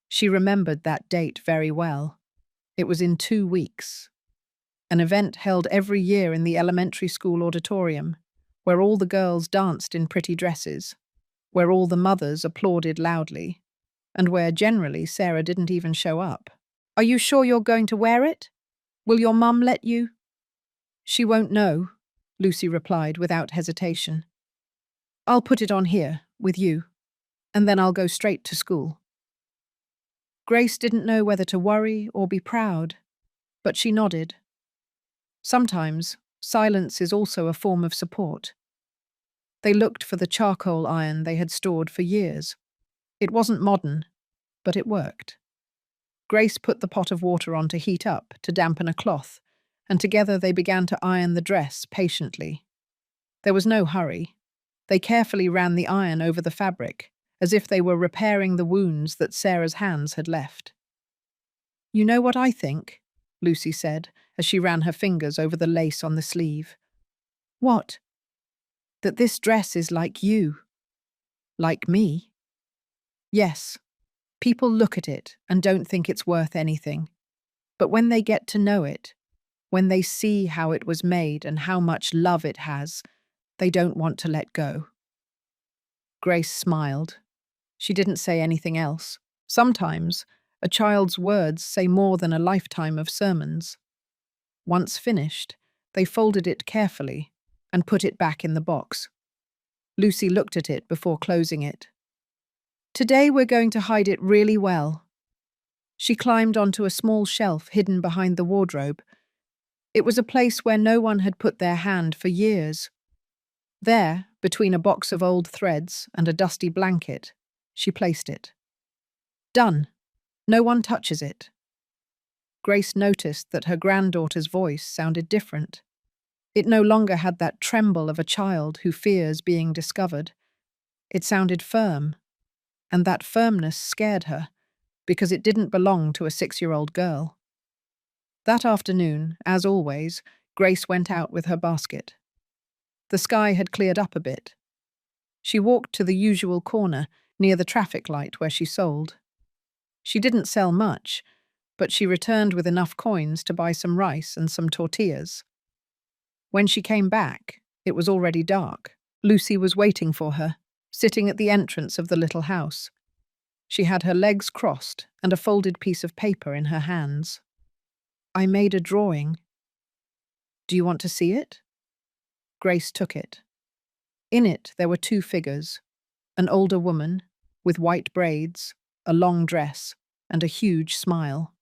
She remembered that date very well. It was in 2 weeks. An event held every year in the elementary school auditorium, where all the girls danced in pretty dresses, where all the mothers applauded loudly, and where generally Sarah didn't even show up. "Are you sure you're going to wear it? Will your mum let you?" "She won't know," Lucy replied without hesitation. "I'll put it on here, with you, and then I'll go straight to school." Grace didn't know whether to worry or be proud, but she nodded. Sometimes, silence is also a form of support. They looked for the charcoal iron they had stored for years. It wasn't modern, but it worked. Grace put the pot of water on to heat up, to dampen a cloth, and together they began to iron the dress patiently. There was no hurry. They carefully ran the iron over the fabric, as if they were repairing the wounds that Sarah's hands had left. "You know what I think?" Lucy said, as she ran her fingers over the lace on the sleeve. "What?" "That this dress is like you." "Like me?" "Yes. People look at it and don't think it's worth anything. But when they get to know it, when they see how it was made and how much love it has, they don't want to let go." Grace smiled. She didn't say anything else. Sometimes, a child's words say more than a lifetime of sermons. Once finished, they folded it carefully and put it back in the box. Lucy looked at it before closing it. "Today we're going to hide it really well." She climbed onto a small shelf hidden behind the wardrobe. It was a place where no one had put their hand for years. There, between a box of old threads and a dusty blanket, she placed it. "Done. No one touches it." Grace noticed that her granddaughter's voice sounded different. It no longer had that tremble of a child who fears being discovered. It sounded firm, and that firmness scared her, because it didn't belong to a 6-year-old girl. That afternoon, as always, Grace went out with her basket. The sky had cleared up a bit. She walked to the usual corner, near the traffic light where she sold. She didn't sell much, but she returned with enough coins to buy some rice and some tortillas. When she came back, it was already dark. Lucy was waiting for her, sitting at the entrance of the little house. She had her legs crossed and a folded piece of paper in her hands. "I made a drawing. Do you want to see it?" Grace took it. In it there were 2 figures, an older woman, with white braids, a long dress, and a huge smile,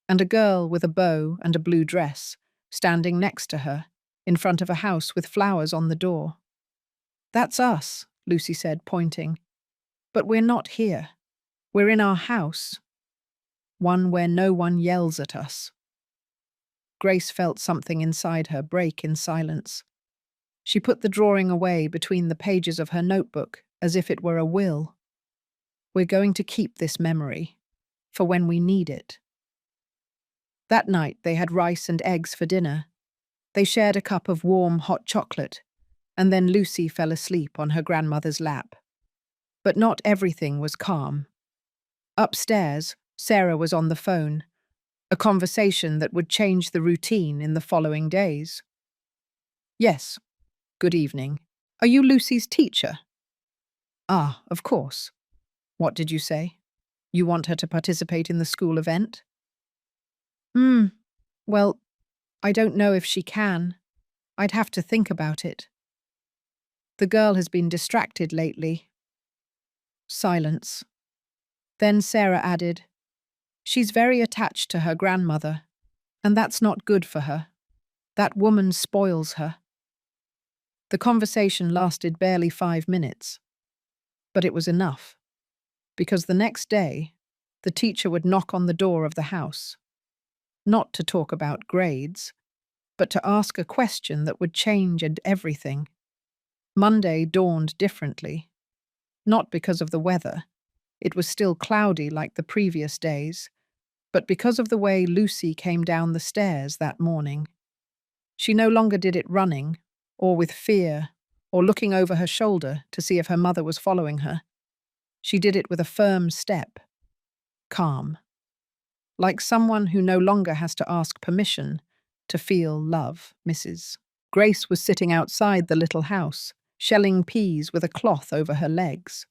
and a girl with a bow and a blue dress, standing next to her, in front of a house with flowers on the door. "That's us," Lucy said, pointing. "But we're not here. We're in our house. One where no one yells at us." Grace felt something inside her break in silence. She put the drawing away between the pages of her notebook as if it were a will. "We're going to keep this memory, for when we need it." That night they had rice and eggs for dinner. They shared a cup of warm, hot chocolate, and then Lucy fell asleep on her grandmother's lap. But not everything was calm. Upstairs, Sarah was on the phone, a conversation that would change the routine in the following days. Yes, good evening. Are you Lucy's teacher? Ah, of course. What did you say? You want her to participate in the school event? Well, I don't know if she can. I'd have to think about it. The girl has been distracted lately. Silence. Then Sarah added, She's very attached to her grandmother, and that's not good for her. That woman spoils her. The conversation lasted barely 5 minutes, but it was enough, because the next day, the teacher would knock on the door of the house, not to talk about grades, but to ask a question that would change everything. Monday dawned differently, not because of the weather. It was still cloudy like the previous days, but because of the way Lucy came down the stairs that morning. She no longer did it running, or with fear, or looking over her shoulder to see if her mother was following her. She did it with a firm step, calm, like someone who no longer has to ask permission to feel love, Mrs. Grace was sitting outside the little house, shelling peas with a cloth over her legs.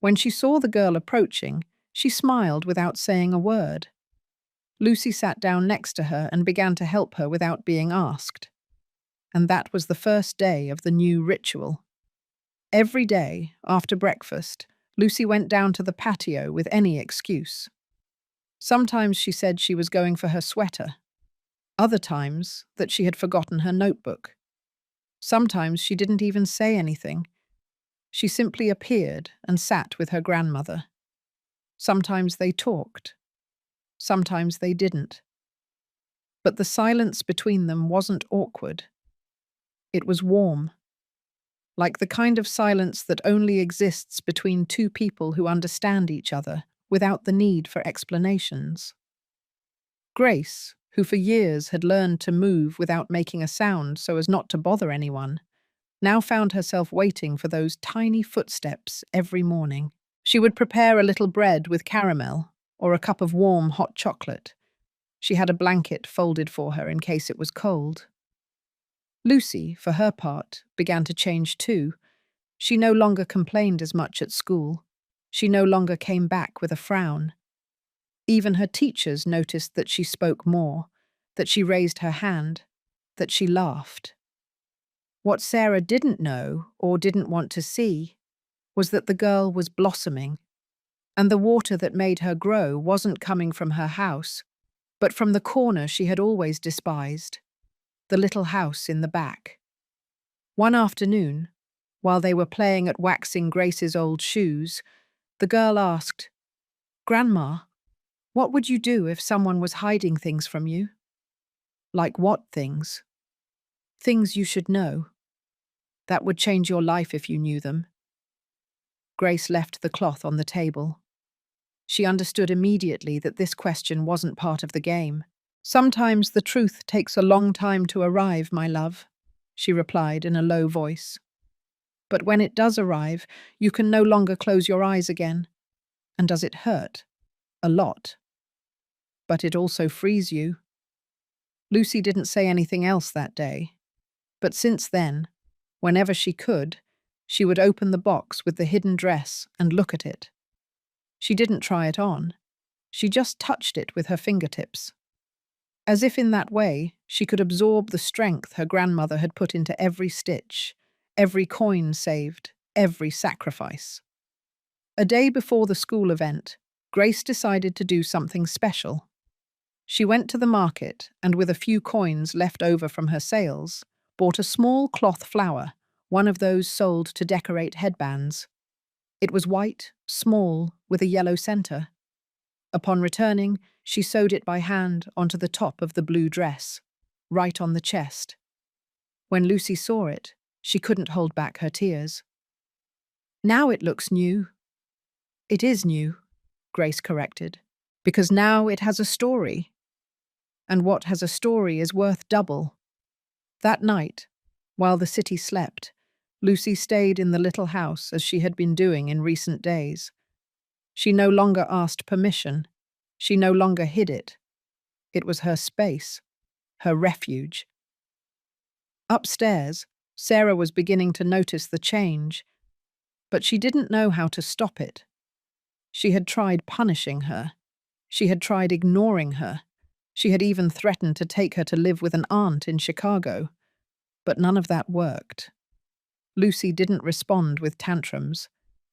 When she saw the girl approaching, she smiled without saying a word. Lucy sat down next to her and began to help her without being asked. And that was the first day of the new ritual. Every day, after breakfast, Lucy went down to the patio with any excuse. Sometimes she said she was going for her sweater. Other times, that she had forgotten her notebook. Sometimes she didn't even say anything. She simply appeared and sat with her grandmother. Sometimes they talked. Sometimes they didn't. But the silence between them wasn't awkward. It was warm. Like the kind of silence that only exists between two people who understand each other without the need for explanations. Grace, who for years had learned to move without making a sound so as not to bother anyone, now found herself waiting for those tiny footsteps every morning. She would prepare a little bread with caramel or a cup of warm hot chocolate. She had a blanket folded for her in case it was cold. Lucy, for her part, began to change too. She no longer complained as much at school. She no longer came back with a frown. Even her teachers noticed that she spoke more, that she raised her hand, that she laughed. What Sarah didn't know or didn't want to see was that the girl was blossoming, and the water that made her grow wasn't coming from her house, but from the corner she had always despised, the little house in the back. One afternoon, while they were playing at waxing Grace's old shoes, the girl asked, "Grandma, what would you do if someone was hiding things from you?" "Like what things?" "Things you should know. That would change your life if you knew them." Grace left the cloth on the table. She understood immediately that this question wasn't part of the game. "Sometimes the truth takes a long time to arrive, my love," she replied in a low voice. "But when it does arrive, you can no longer close your eyes again. And does it hurt? A lot. But it also frees you." Lucy didn't say anything else that day. But since then, whenever she could, she would open the box with the hidden dress and look at it. She didn't try it on. She just touched it with her fingertips. As if in that way, she could absorb the strength her grandmother had put into every stitch, every coin saved, every sacrifice. A day before the school event, Grace decided to do something special. She went to the market and, with a few coins left over from her sales, bought a small cloth flower, one of those sold to decorate headbands. It was white, small, with a yellow center. Upon returning, she sewed it by hand onto the top of the blue dress, right on the chest. When Lucy saw it, she couldn't hold back her tears. "Now it looks new." "It is new," Grace corrected, "because now it has a story." and what has a story is worth double. That night, while the city slept, Lucy stayed in the little house as she had been doing in recent days. She no longer asked permission. She no longer hid it. It was her space, her refuge. Upstairs, Sarah was beginning to notice the change, but she didn't know how to stop it. She had tried punishing her. She had tried ignoring her. She had even threatened to take her to live with an aunt in Chicago. But none of that worked. Lucy didn't respond with tantrums.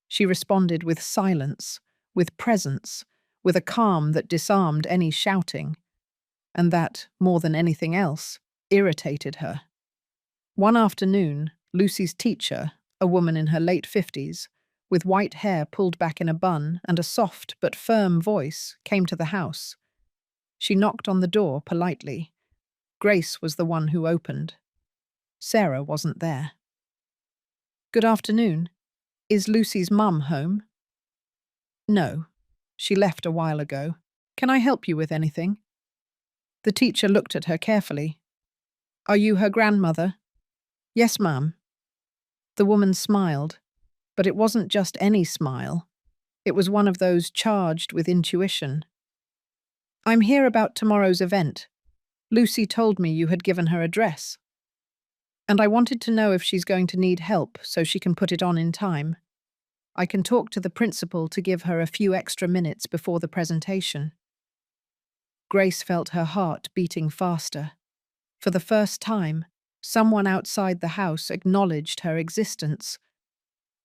She responded with silence, with presence, with a calm that disarmed any shouting, and that, more than anything else, irritated her. One afternoon, Lucy's teacher, a woman in her late 50s, with white hair pulled back in a bun and a soft but firm voice, came to the house. She knocked on the door politely. Grace was the one who opened. Sarah wasn't there. "Good afternoon. Is Lucy's mum home?" "No. She left a while ago. Can I help you with anything?" The teacher looked at her carefully. "Are you her grandmother?" "Yes, ma'am." The woman smiled, but it wasn't just any smile. It was one of those charged with intuition. "I'm here about tomorrow's event. Lucy told me you had given her a dress. And I wanted to know if she's going to need help so she can put it on in time. I can talk to the principal to give her a few extra minutes before the presentation." Grace felt her heart beating faster. For the first time, someone outside the house acknowledged her existence,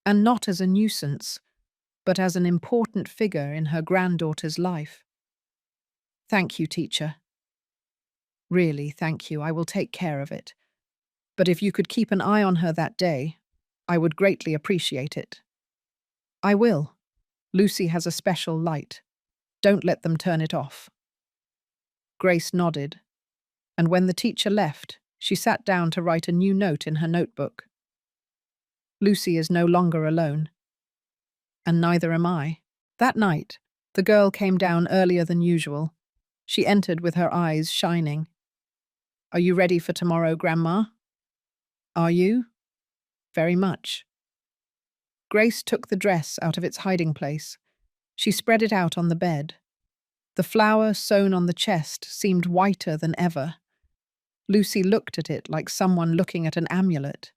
and not as a nuisance, but as an important figure in her granddaughter's life. "Thank you, teacher." "Really, thank you. I will take care of it. But if you could keep an eye on her that day, I would greatly appreciate it." "I will. Lucy has a special light. Don't let them turn it off." Grace nodded, and when the teacher left, she sat down to write a new note in her notebook. Lucy is no longer alone. And neither am I. That night, the girl came down earlier than usual. She entered with her eyes shining. "Are you ready for tomorrow, Grandma?" "Are you?" "Very much." Grace took the dress out of its hiding place. She spread it out on the bed. The flower sewn on the chest seemed whiter than ever. Lucy looked at it like someone looking at an amulet.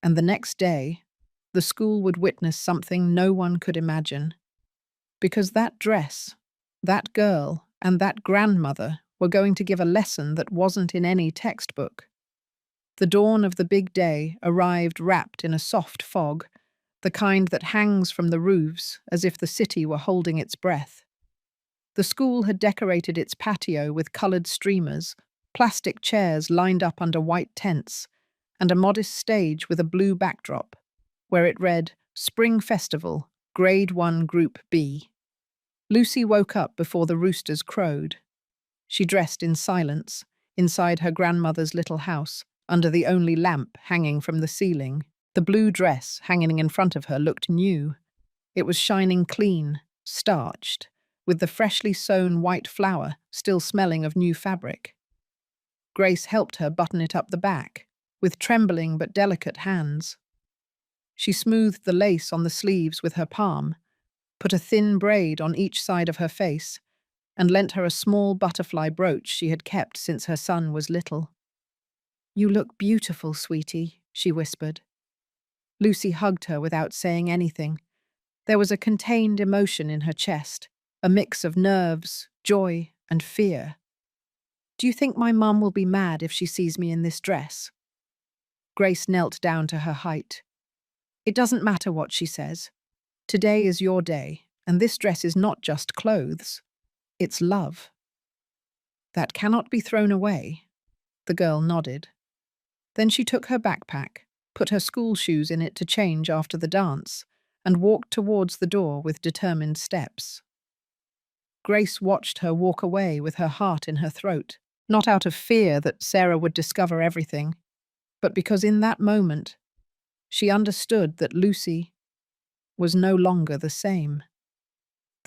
And the next day, the school would witness something no one could imagine. Because that dress, that girl, and that grandmother were going to give a lesson that wasn't in any textbook. The dawn of the big day arrived wrapped in a soft fog, the kind that hangs from the roofs as if the city were holding its breath. The school had decorated its patio with coloured streamers, plastic chairs lined up under white tents, and a modest stage with a blue backdrop, where it read, "Spring Festival, Grade 1 Group B." Lucy woke up before the roosters crowed. She dressed in silence, inside her grandmother's little house, under the only lamp hanging from the ceiling. The blue dress hanging in front of her looked new. It was shining clean, starched, with the freshly sewn white flower still smelling of new fabric. Grace helped her button it up the back, with trembling but delicate hands. She smoothed the lace on the sleeves with her palm, put a thin braid on each side of her face, and lent her a small butterfly brooch she had kept since her son was little. "You look beautiful, sweetie," she whispered. Lucy hugged her without saying anything. There was a contained emotion in her chest, a mix of nerves, joy, and fear. "Do you think my mum will be mad if she sees me in this dress?" Grace knelt down to her height. "It doesn't matter what she says. Today is your day, and this dress is not just clothes. It's love." "That cannot be thrown away." The girl nodded. Then she took her backpack, put her school shoes in it to change after the dance, and walked towards the door with determined steps. Grace watched her walk away with her heart in her throat, not out of fear that Sarah would discover everything, but because in that moment she understood that Lucy was no longer the same.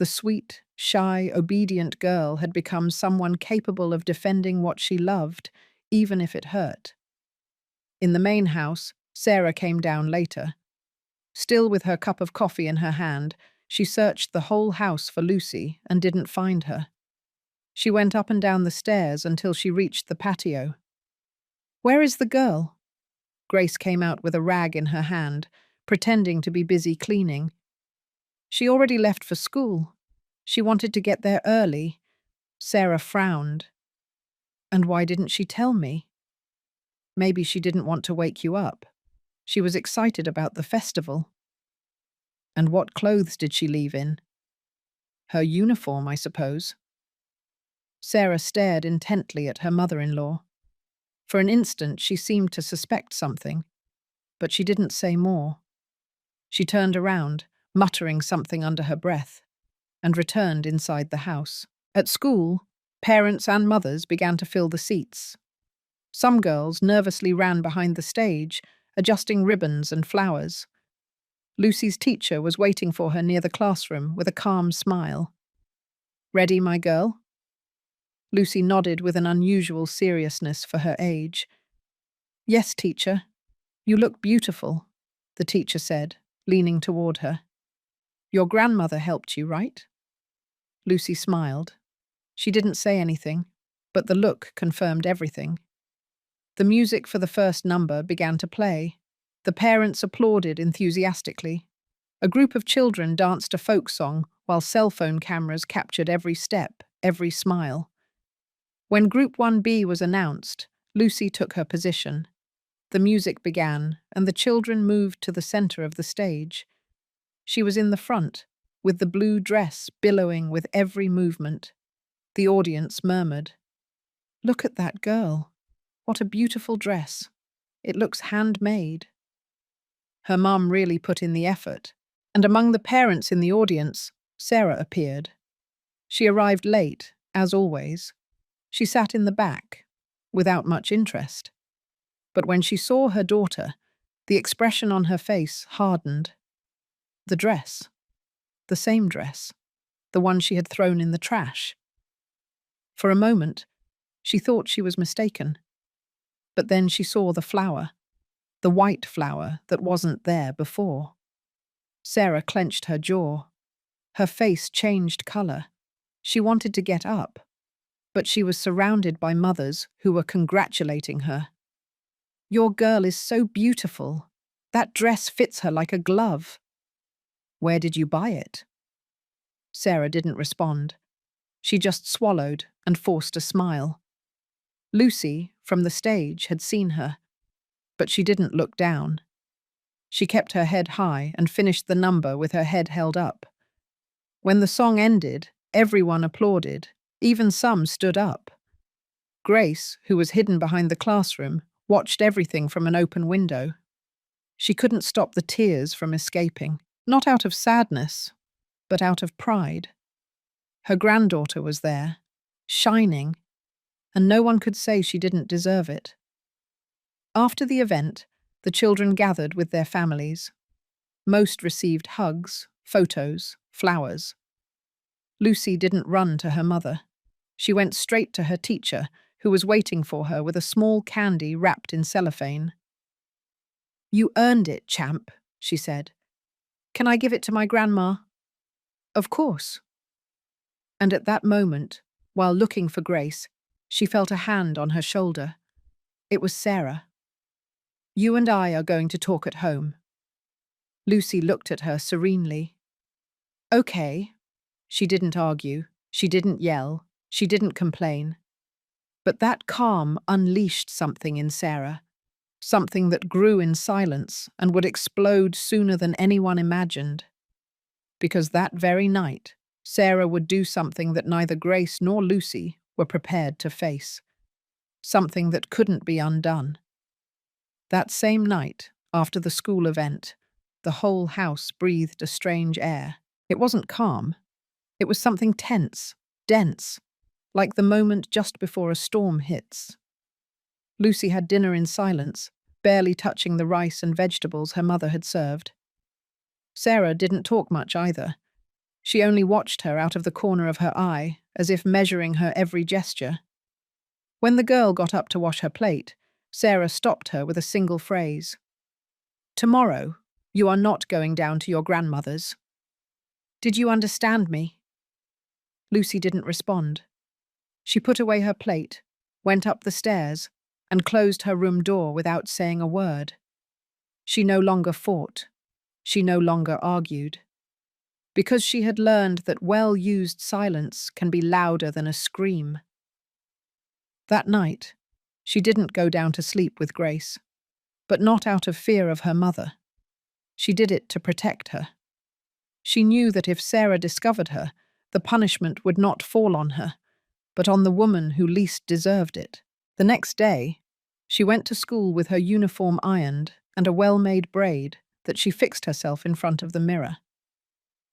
The sweet, shy, obedient girl had become someone capable of defending what she loved, even if it hurt. In the main house, Sarah came down later. Still with her cup of coffee in her hand, she searched the whole house for Lucy and didn't find her. She went up and down the stairs until she reached the patio. "Where is the girl?" Grace came out with a rag in her hand, pretending to be busy cleaning. "She already left for school. She wanted to get there early." Sarah frowned. "And why didn't she tell me?" "Maybe she didn't want to wake you up. She was excited about the festival." "And what clothes did she leave in?" "Her uniform, I suppose." Sarah stared intently at her mother-in-law. For an instant she seemed to suspect something, but she didn't say more. She turned around, muttering something under her breath, and returned inside the house. At school, parents and mothers began to fill the seats. Some girls nervously ran behind the stage, adjusting ribbons and flowers. Lucy's teacher was waiting for her near the classroom with a calm smile. "Ready, my girl?" Lucy nodded with an unusual seriousness for her age. "Yes, teacher. You look beautiful," the teacher said, leaning toward her. "Your grandmother helped you, right?" Lucy smiled. She didn't say anything, but the look confirmed everything. The music for the first number began to play. The parents applauded enthusiastically. A group of children danced a folk song while cell phone cameras captured every step, every smile. When Group 1B was announced, Lucy took her position. The music began, and the children moved to the center of the stage. She was in the front, with the blue dress billowing with every movement. The audience murmured, "Look at that girl. What a beautiful dress. It looks handmade." Her mum really put in the effort, and among the parents in the audience, Sarah appeared. She arrived late, as always. She sat in the back, without much interest. But when she saw her daughter, the expression on her face hardened. The dress. The same dress. The one she had thrown in the trash. For a moment, she thought she was mistaken. But then she saw the flower. The white flower that wasn't there before. Sarah clenched her jaw. Her face changed color. She wanted to get up, but she was surrounded by mothers who were congratulating her. "Your girl is so beautiful. That dress fits her like a glove." "Where did you buy it?" Sarah didn't respond. She just swallowed and forced a smile. Lucy, from the stage, had seen her, but she didn't look down. She kept her head high and finished the number with her head held up. When the song ended, everyone applauded. Even some stood up. Grace, who was hidden behind the classroom, watched everything from an open window. She couldn't stop the tears from escaping, not out of sadness, but out of pride. Her granddaughter was there, shining, and no one could say she didn't deserve it. After the event, the children gathered with their families. Most received hugs, photos, flowers. Lucy didn't run to her mother. She went straight to her teacher, who was waiting for her with a small candy wrapped in cellophane. "You earned it, champ," she said. "Can I give it to my grandma?" "Of course." And at that moment, while looking for Grace, she felt a hand on her shoulder. It was Sarah. "You and I are going to talk at home." Lucy looked at her serenely. "Okay." She didn't argue. She didn't yell. She didn't complain. But that calm unleashed something in Sarah, something that grew in silence and would explode sooner than anyone imagined. Because that very night, Sarah would do something that neither Grace nor Lucy were prepared to face. Something that couldn't be undone. That same night, after the school event, the whole house breathed a strange air. It wasn't calm. It was something tense, dense, like the moment just before a storm hits. Lucy had dinner in silence, barely touching the rice and vegetables her mother had served. Sarah didn't talk much either. She only watched her out of the corner of her eye, as if measuring her every gesture. When the girl got up to wash her plate, Sarah stopped her with a single phrase. "Tomorrow, you are not going down to your grandmother's. Did you understand me?" Lucy didn't respond. She put away her plate, went up the stairs, and closed her room door without saying a word. She no longer fought. She no longer argued. Because she had learned that well-used silence can be louder than a scream. That night, she didn't go down to sleep with Grace, but not out of fear of her mother. She did it to protect her. She knew that if Sarah discovered her, the punishment would not fall on her, but on the woman who least deserved it. The next day, she went to school with her uniform ironed and a well-made braid that she fixed herself in front of the mirror.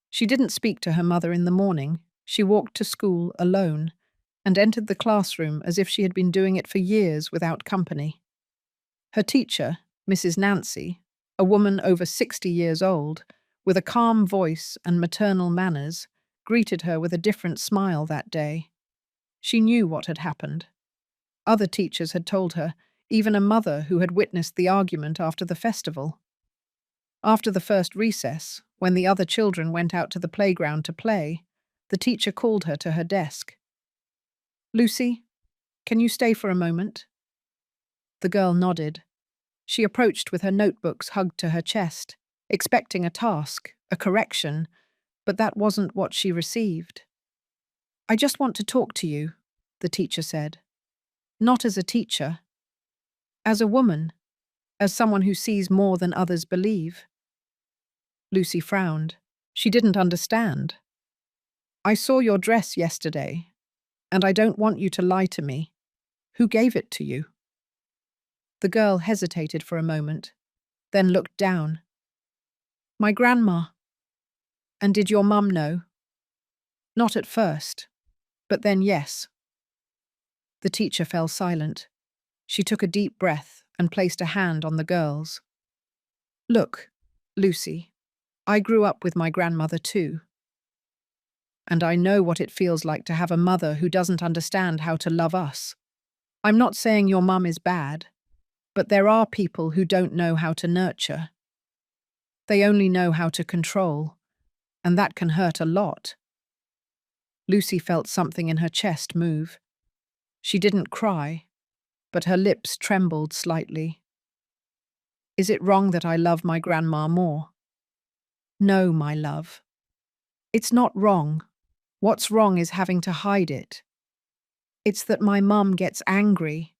She didn't speak to her mother in the morning. She walked to school alone and entered the classroom as if she had been doing it for years without company. Her teacher, Mrs. Nancy, a woman over 60 years old, with a calm voice and maternal manners, greeted her with a different smile that day. She knew what had happened. Other teachers had told her, even a mother who had witnessed the argument after the festival. After the first recess, when the other children went out to the playground to play, the teacher called her to her desk. "Lucy, can you stay for a moment?" The girl nodded. She approached with her notebooks hugged to her chest, expecting a task, a correction, but that wasn't what she received. "I just want to talk to you," the teacher said. "Not as a teacher. As a woman. As someone who sees more than others believe." Lucy frowned. She didn't understand. "I saw your dress yesterday, and I don't want you to lie to me. Who gave it to you?" The girl hesitated for a moment, then looked down. "My grandma." "And did your mum know?" "Not at first, but then yes." The teacher fell silent. She took a deep breath and placed a hand on the girl's. "Look, Lucy, I grew up with my grandmother too. And I know what it feels like to have a mother who doesn't understand how to love us. I'm not saying your mum is bad, but there are people who don't know how to nurture. They only know how to control, and that can hurt a lot." Lucy felt something in her chest move. She didn't cry, but her lips trembled slightly. "Is it wrong that I love my grandma more?" "No, my love. It's not wrong. What's wrong is having to hide it. It's that my mum gets angry.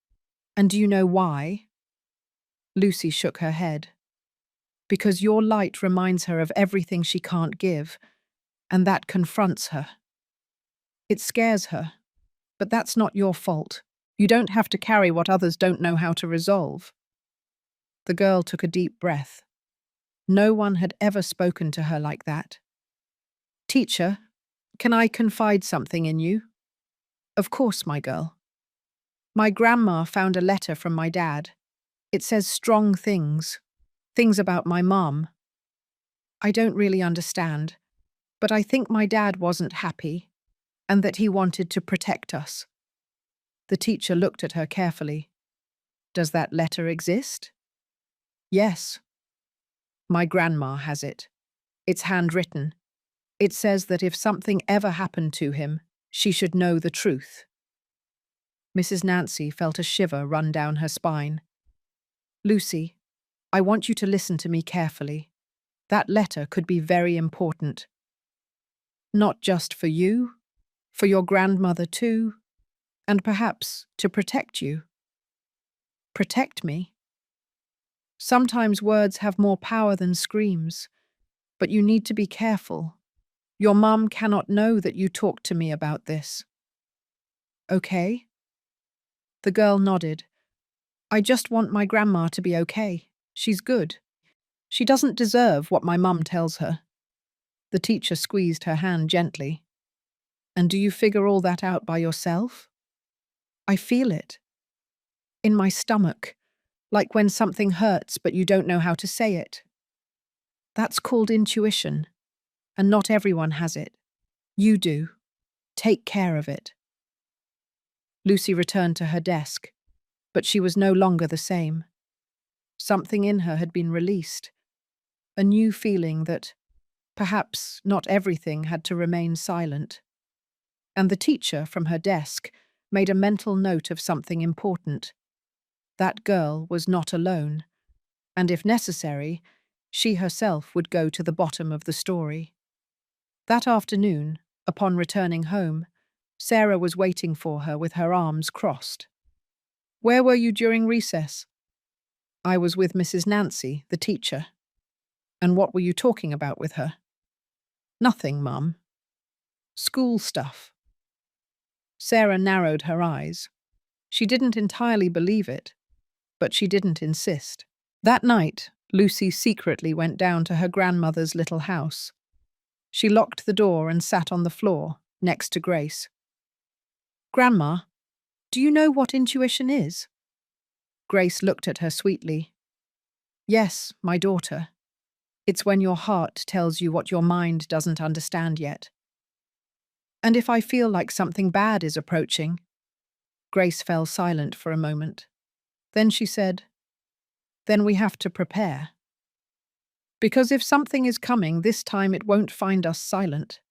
And do you know why?" Lucy shook her head. "Because your light reminds her of everything she can't give, and that confronts her. It scares her, but that's not your fault. You don't have to carry what others don't know how to resolve." The girl took a deep breath. No one had ever spoken to her like that. "Teacher, can I confide something in you?" "Of course, my girl." "My grandma found a letter from my dad. It says strong things. Things about my mom. I don't really understand, but I think my dad wasn't happy, and that he wanted to protect us." The teacher looked at her carefully. "Does that letter exist?" "Yes. My grandma has it. It's handwritten. It says that if something ever happened to him, she should know the truth." Mrs. Nancy felt a shiver run down her spine. "Lucy, I want you to listen to me carefully. That letter could be very important. Not just for you, for your grandmother too, and perhaps to protect you." "Protect me?" "Sometimes words have more power than screams, but you need to be careful. Your mum cannot know that you talked to me about this." "Okay?" The girl nodded. "I just want my grandma to be okay. She's good. She doesn't deserve what my mum tells her." The teacher squeezed her hand gently. "And do you figure all that out by yourself?" "I feel it. In my stomach, like when something hurts but you don't know how to say it. That's called intuition, and not everyone has it. You do. Take care of it. Lucy returned to her desk, but she was no longer the same. Something in her had been released, a new feeling that perhaps not everything had to remain silent. And the teacher, from her desk, made a mental note of something important. That girl was not alone, and if necessary, she herself would go to the bottom of the story. That afternoon, upon returning home, Sarah was waiting for her with her arms crossed. "Where were you during recess?" "I was with Mrs. Nancy, the teacher." "And what were you talking about with her?" "Nothing, Mum. School stuff." Sarah narrowed her eyes. She didn't entirely believe it, but she didn't insist. That night, Lucy secretly went down to her grandmother's little house. She locked the door and sat on the floor, next to Grace. "Grandma, do you know what intuition is?" Grace looked at her sweetly. "Yes, my daughter. It's when your heart tells you what your mind doesn't understand yet." "And if I feel like something bad is approaching?" Grace fell silent for a moment. Then she said, "Then we have to prepare. Because if something is coming, this time it won't find us silent."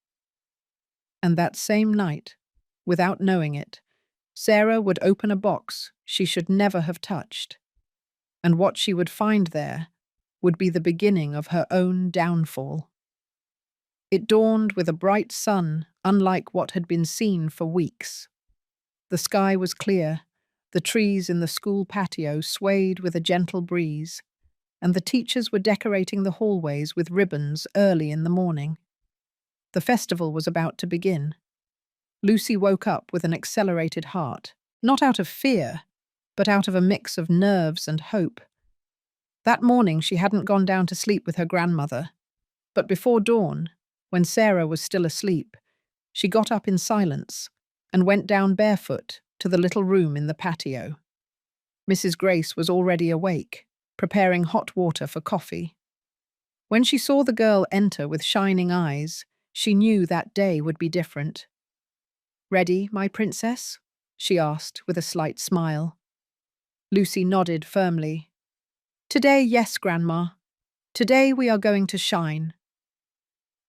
And that same night, without knowing it, Sarah would open a box she should never have touched. And what she would find there would be the beginning of her own downfall. It dawned with a bright sun, unlike what had been seen for weeks. The sky was clear, the trees in the school patio swayed with a gentle breeze, and the teachers were decorating the hallways with ribbons early in the morning. The festival was about to begin. Lucy woke up with an accelerated heart, not out of fear, but out of a mix of nerves and hope. That morning she hadn't gone down to sleep with her grandmother, but before dawn, when Sarah was still asleep, she got up in silence and went down barefoot to the little room in the patio. Mrs. Grace was already awake, preparing hot water for coffee. When she saw the girl enter with shining eyes, she knew that day would be different. "Ready, my princess?" she asked with a slight smile. Lucy nodded firmly. "Today, yes, Grandma. Today we are going to shine."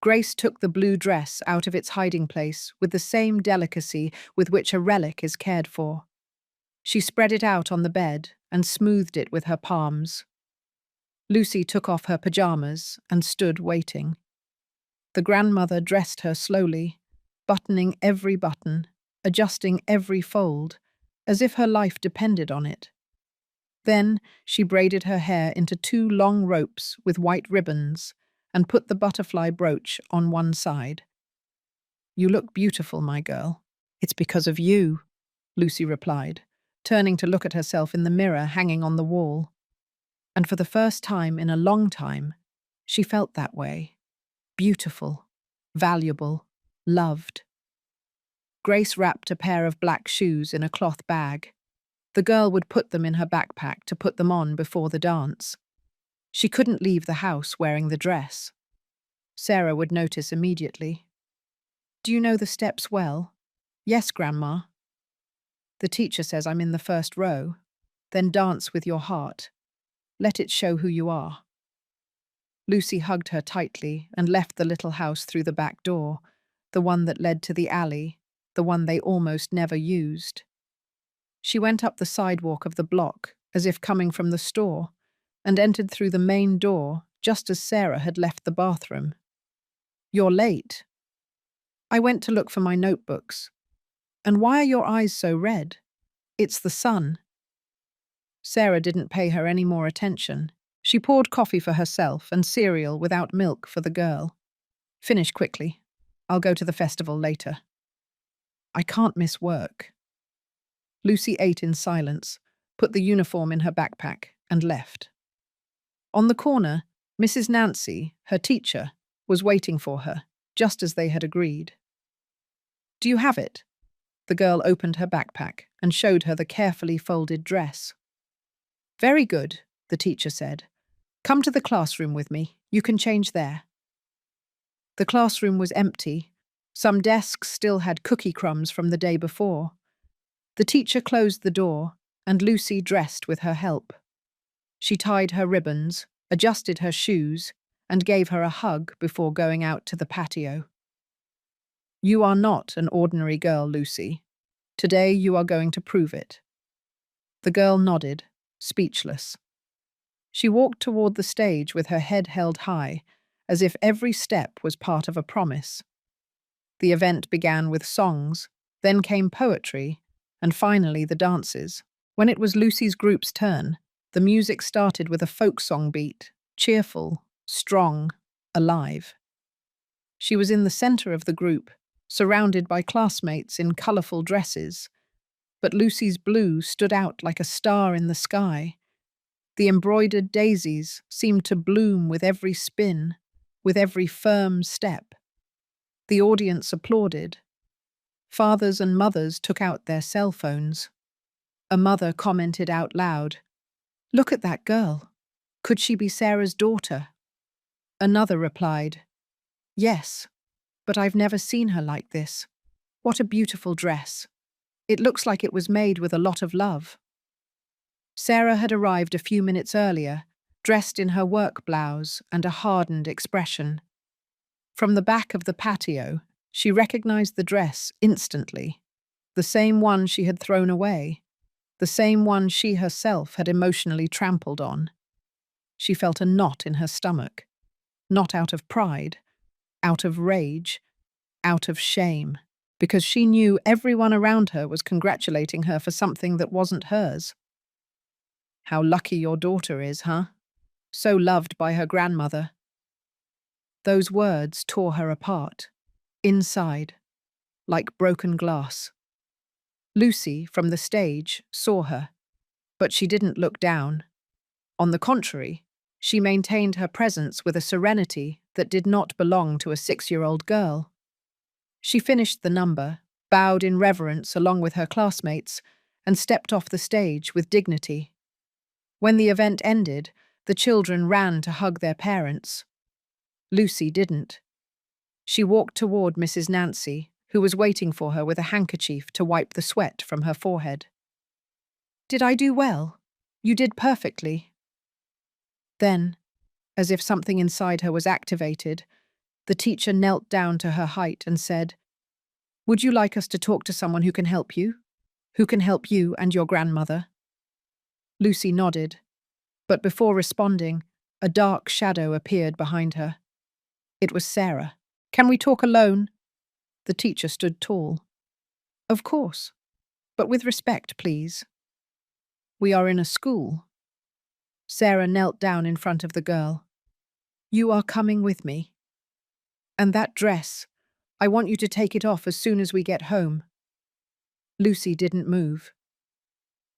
Grace took the blue dress out of its hiding place with the same delicacy with which a relic is cared for. She spread it out on the bed and smoothed it with her palms. Lucy took off her pajamas and stood waiting. The grandmother dressed her slowly, buttoning every button, adjusting every fold, as if her life depended on it. Then she braided her hair into 2 long ropes with white ribbons and put the butterfly brooch on one side. "You look beautiful, my girl. It's because of you," Lucy replied, turning to look at herself in the mirror hanging on the wall. And for the first time in a long time, she felt that way. Beautiful, valuable, loved. Grace wrapped a pair of black shoes in a cloth bag. The girl would put them in her backpack to put them on before the dance. She couldn't leave the house wearing the dress. Sarah would notice immediately. "Do you know the steps well?" "Yes, Grandma." "The teacher says I'm in the first row. Then dance with your heart. Let it show who you are." Lucy hugged her tightly and left the little house through the back door, the one that led to the alley, the one they almost never used. She went up the sidewalk of the block, as if coming from the store, and entered through the main door just as Sarah had left the bathroom. "You're late." "I went to look for my notebooks." "And why are your eyes so red?" "It's the sun." Sarah didn't pay her any more attention. She poured coffee for herself and cereal without milk for the girl. "Finish quickly. I'll go to the festival later." "I can't miss work." Lucy ate in silence, put the uniform in her backpack, and left. On the corner, Mrs. Nancy, her teacher, was waiting for her, just as they had agreed. "Do you have it?" The girl opened her backpack and showed her the carefully folded dress. "Very good," the teacher said. "Come to the classroom with me. You can change there." The classroom was empty, Some desks still had cookie crumbs from the day before. The teacher closed the door, and Lucy dressed with her help. She tied her ribbons, adjusted her shoes, and gave her a hug before going out to the patio. "You are not an ordinary girl, Lucy. Today you are going to prove it." The girl nodded, speechless. She walked toward the stage with her head held high, as if every step was part of a promise. The event began with songs, then came poetry, and finally the dances. When it was Lucy's group's turn, the music started with a folk song beat, cheerful, strong, alive. She was in the center of the group, surrounded by classmates in colorful dresses, but Lucy's blue stood out like a star in the sky. The embroidered daisies seemed to bloom with every spin, with every firm step. The audience applauded. Fathers and mothers took out their cell phones. A mother commented out loud, "Look at that girl. Could she be Sarah's daughter?" Another replied, "Yes, but I've never seen her like this. What a beautiful dress. It looks like it was made with a lot of love." Sarah had arrived a few minutes earlier, dressed in her work blouse and a hardened expression. From the back of the patio, she recognized the dress instantly, the same one she had thrown away, the same one she herself had emotionally trampled on. She felt a knot in her stomach, not out of pride, out of rage, out of shame, because she knew everyone around her was congratulating her for something that wasn't hers. "How lucky your daughter is, huh? So loved by her grandmother." Those words tore her apart, inside, like broken glass. Lucy, from the stage, saw her, but she didn't look down. On the contrary, she maintained her presence with a serenity that did not belong to a 6-year-old girl. She finished the number, bowed in reverence along with her classmates, and stepped off the stage with dignity. When the event ended, the children ran to hug their parents. Lucy didn't. She walked toward Mrs. Nancy, who was waiting for her with a handkerchief to wipe the sweat from her forehead. "Did I do well? You did perfectly." Then, as if something inside her was activated, the teacher knelt down to her height and said, "Would you like us to talk to someone who can help you? Who can help you and your grandmother?" Lucy nodded, but before responding, a dark shadow appeared behind her. It was Sarah. "Can we talk alone?" The teacher stood tall. "Of course, but with respect, please. We are in a school." Sarah knelt down in front of the girl. "You are coming with me. And that dress, I want you to take it off as soon as we get home." Lucy didn't move.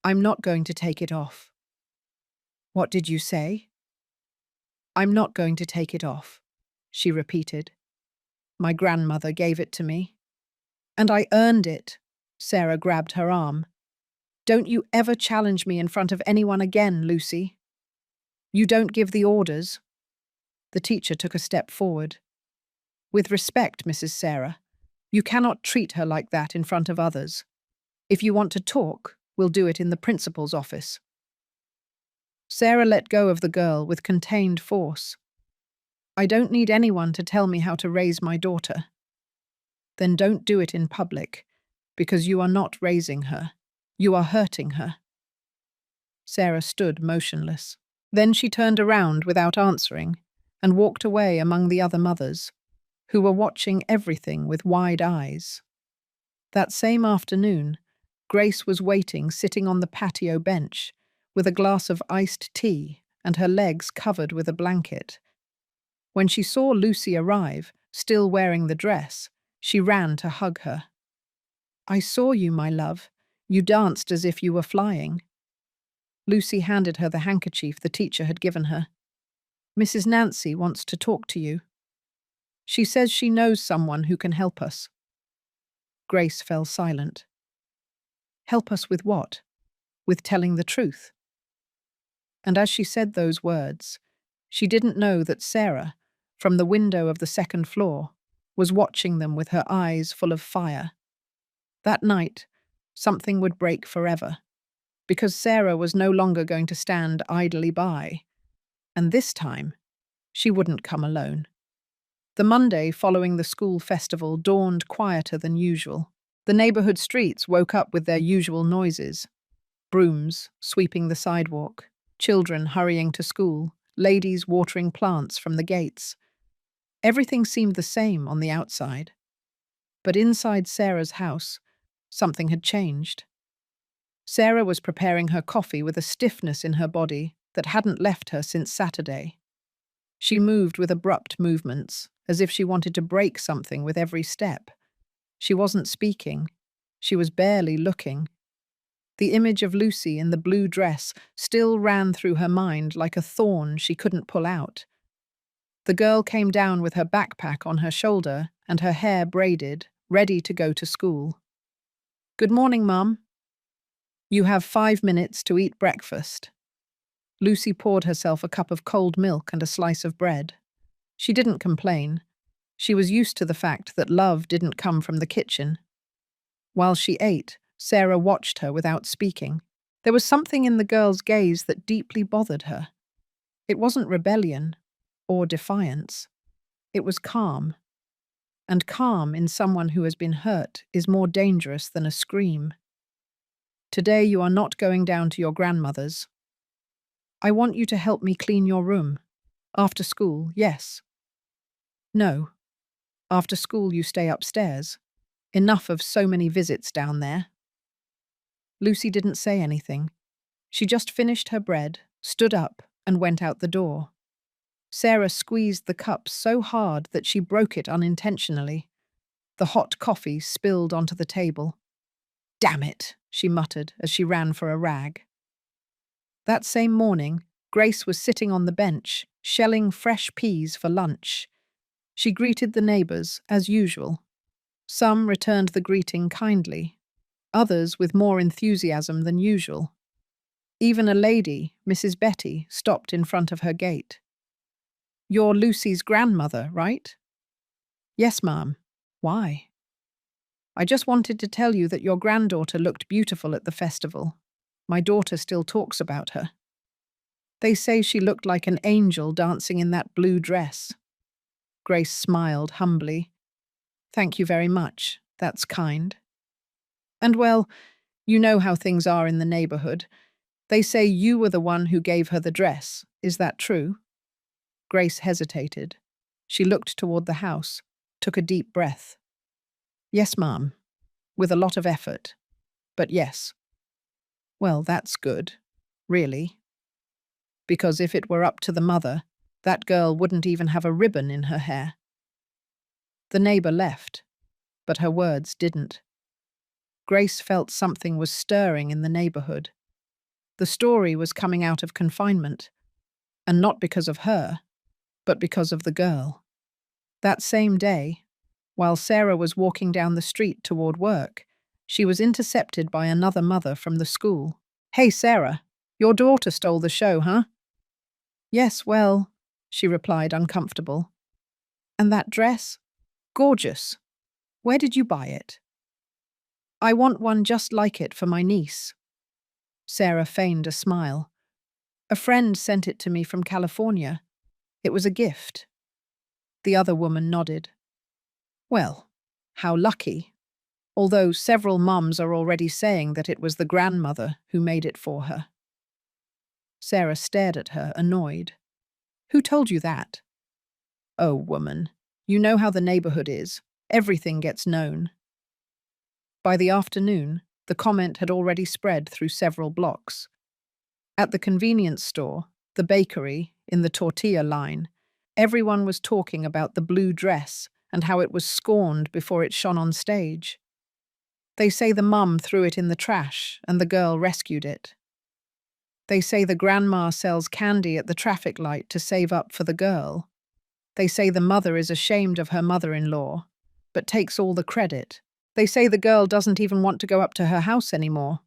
"I'm not going to take it off." "What did you say?" "I'm not going to take it off," she repeated. "My grandmother gave it to me. And I earned it." Sarah grabbed her arm. "Don't you ever challenge me in front of anyone again, Lucy. You don't give the orders." The teacher took a step forward. "With respect, Mrs. Sarah, you cannot treat her like that in front of others. If you want to talk, we'll do it in the principal's office." Sarah let go of the girl with contained force. "I don't need anyone to tell me how to raise my daughter." "Then don't do it in public, because you are not raising her. You are hurting her." Sarah stood motionless. Then she turned around without answering and walked away among the other mothers, who were watching everything with wide eyes. That same afternoon, Grace was waiting sitting on the patio bench with a glass of iced tea and her legs covered with a blanket. When she saw Lucy arrive, still wearing the dress, she ran to hug her. "I saw you, my love. You danced as if you were flying." Lucy handed her the handkerchief the teacher had given her. "Mrs. Nancy wants to talk to you. She says she knows someone who can help us." Grace fell silent. "Help us with what? With telling the truth?" And as she said those words, she didn't know that Sarah, from the window of the second floor, was watching them with her eyes full of fire. That night, something would break forever, because Sarah was no longer going to stand idly by. And this time, she wouldn't come alone. The Monday following the school festival dawned quieter than usual. The neighborhood streets woke up with their usual noises: brooms sweeping the sidewalk, children hurrying to school, ladies watering plants from the gates. Everything seemed the same on the outside. But inside Sarah's house, something had changed. Sarah was preparing her coffee with a stiffness in her body that hadn't left her since Saturday. She moved with abrupt movements, as if she wanted to break something with every step. She wasn't speaking. She was barely looking. The image of Lucy in the blue dress still ran through her mind like a thorn she couldn't pull out. The girl came down with her backpack on her shoulder and her hair braided, ready to go to school. "Good morning, Mum." "You have 5 minutes to eat breakfast." Lucy poured herself a cup of cold milk and a slice of bread. She didn't complain. She was used to the fact that love didn't come from the kitchen. While she ate, Sarah watched her without speaking. There was something in the girl's gaze that deeply bothered her. It wasn't rebellion or defiance. It was calm. And calm in someone who has been hurt is more dangerous than a scream. "Today you are not going down to your grandmother's. I want you to help me clean your room. After school, yes." "No. After school you stay upstairs. Enough of so many visits down there." Lucy didn't say anything. She just finished her bread, stood up, and went out the door. Sarah squeezed the cup so hard that she broke it unintentionally. The hot coffee spilled onto the table. "Damn it," she muttered as she ran for a rag. That same morning, Grace was sitting on the bench, shelling fresh peas for lunch. She greeted the neighbors, as usual. Some returned the greeting kindly, others with more enthusiasm than usual. Even a lady, Mrs. Betty, stopped in front of her gate. "You're Lucy's grandmother, right?" "Yes, ma'am." "Why?" "I just wanted to tell you that your granddaughter looked beautiful at the festival. My daughter still talks about her. They say she looked like an angel dancing in that blue dress." Grace smiled humbly. "Thank you very much. That's kind. And well, you know how things are in the neighborhood. They say you were the one who gave her the dress. Is that true?" Grace hesitated. She looked toward the house, took a deep breath. "Yes, ma'am. With a lot of effort. But yes." "Well, that's good. Really. Because if it were up to the mother, that girl wouldn't even have a ribbon in her hair." The neighbor left, but her words didn't. Grace felt something was stirring in the neighborhood. The story was coming out of confinement, and not because of her, but because of the girl. That same day, while Sarah was walking down the street toward work, she was intercepted by another mother from the school. "Hey, Sarah, your daughter stole the show, huh?" "Yes, well," she replied, uncomfortable. "And that dress? Gorgeous. Where did you buy it?" "I want one just like it for my niece." Sarah feigned a smile. "A friend sent it to me from California. It was a gift." The other woman nodded. "Well, how lucky. Although several mums are already saying that it was the grandmother who made it for her." Sarah stared at her, annoyed. "Who told you that?" "Oh, woman, you know how the neighborhood is. Everything gets known." By the afternoon, the comment had already spread through several blocks. At the convenience store, the bakery, in the tortilla line, everyone was talking about the blue dress and how it was scorned before it shone on stage. They say the mum threw it in the trash and the girl rescued it. They say the grandma sells candy at the traffic light to save up for the girl. They say the mother is ashamed of her mother-in-law, but takes all the credit. They say the girl doesn't even want to go up to her house anymore.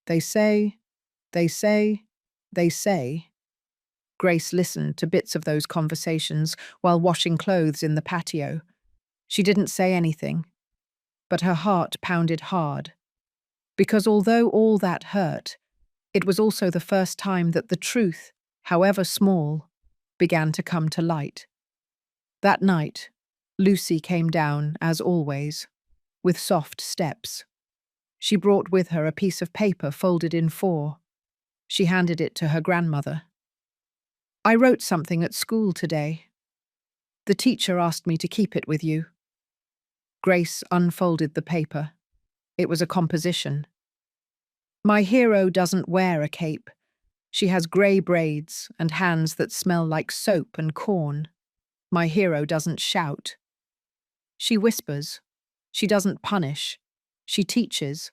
They say, they say, they say. Grace listened to bits of those conversations while washing clothes in the patio. She didn't say anything, but her heart pounded hard, because although all that hurt, it was also the first time that the truth, however small, began to come to light. That night, Lucy came down, as always, with soft steps. She brought with her a piece of paper folded in four. She handed it to her grandmother. "I wrote something at school today. The teacher asked me to keep it with you." Grace unfolded the paper. It was a composition. "My hero doesn't wear a cape. She has grey braids and hands that smell like soap and corn. My hero doesn't shout. She whispers. She doesn't punish. She teaches.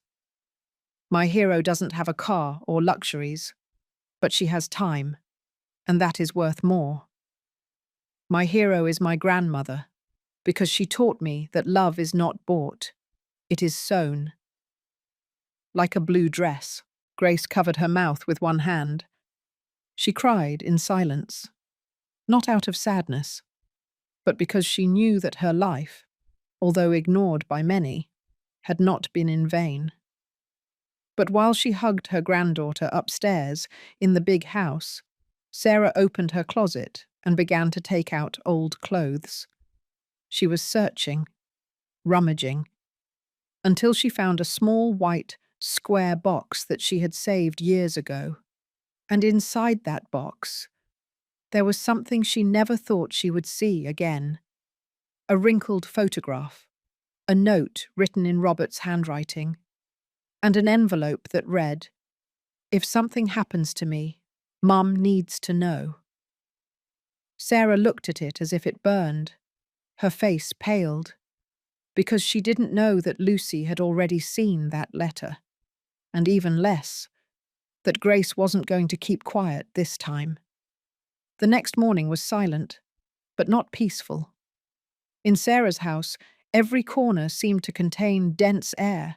My hero doesn't have a car or luxuries, but she has time, and that is worth more. My hero is my grandmother, because she taught me that love is not bought, it is sown." Like a blue dress, Grace covered her mouth with one hand. She cried in silence, not out of sadness, but because she knew that her life, although ignored by many, had not been in vain. But while she hugged her granddaughter upstairs in the big house, Sarah opened her closet and began to take out old clothes. She was searching, rummaging, until she found a small white, square box that she had saved years ago. And inside that box, there was something she never thought she would see again. A wrinkled photograph, a note written in Robert's handwriting, and an envelope that read, "If something happens to me, Mum needs to know." Sarah looked at it as if it burned. Her face paled, because she didn't know that Lucy had already seen that letter, and even less, that Grace wasn't going to keep quiet this time. The next morning was silent, but not peaceful. In Sarah's house, every corner seemed to contain dense air,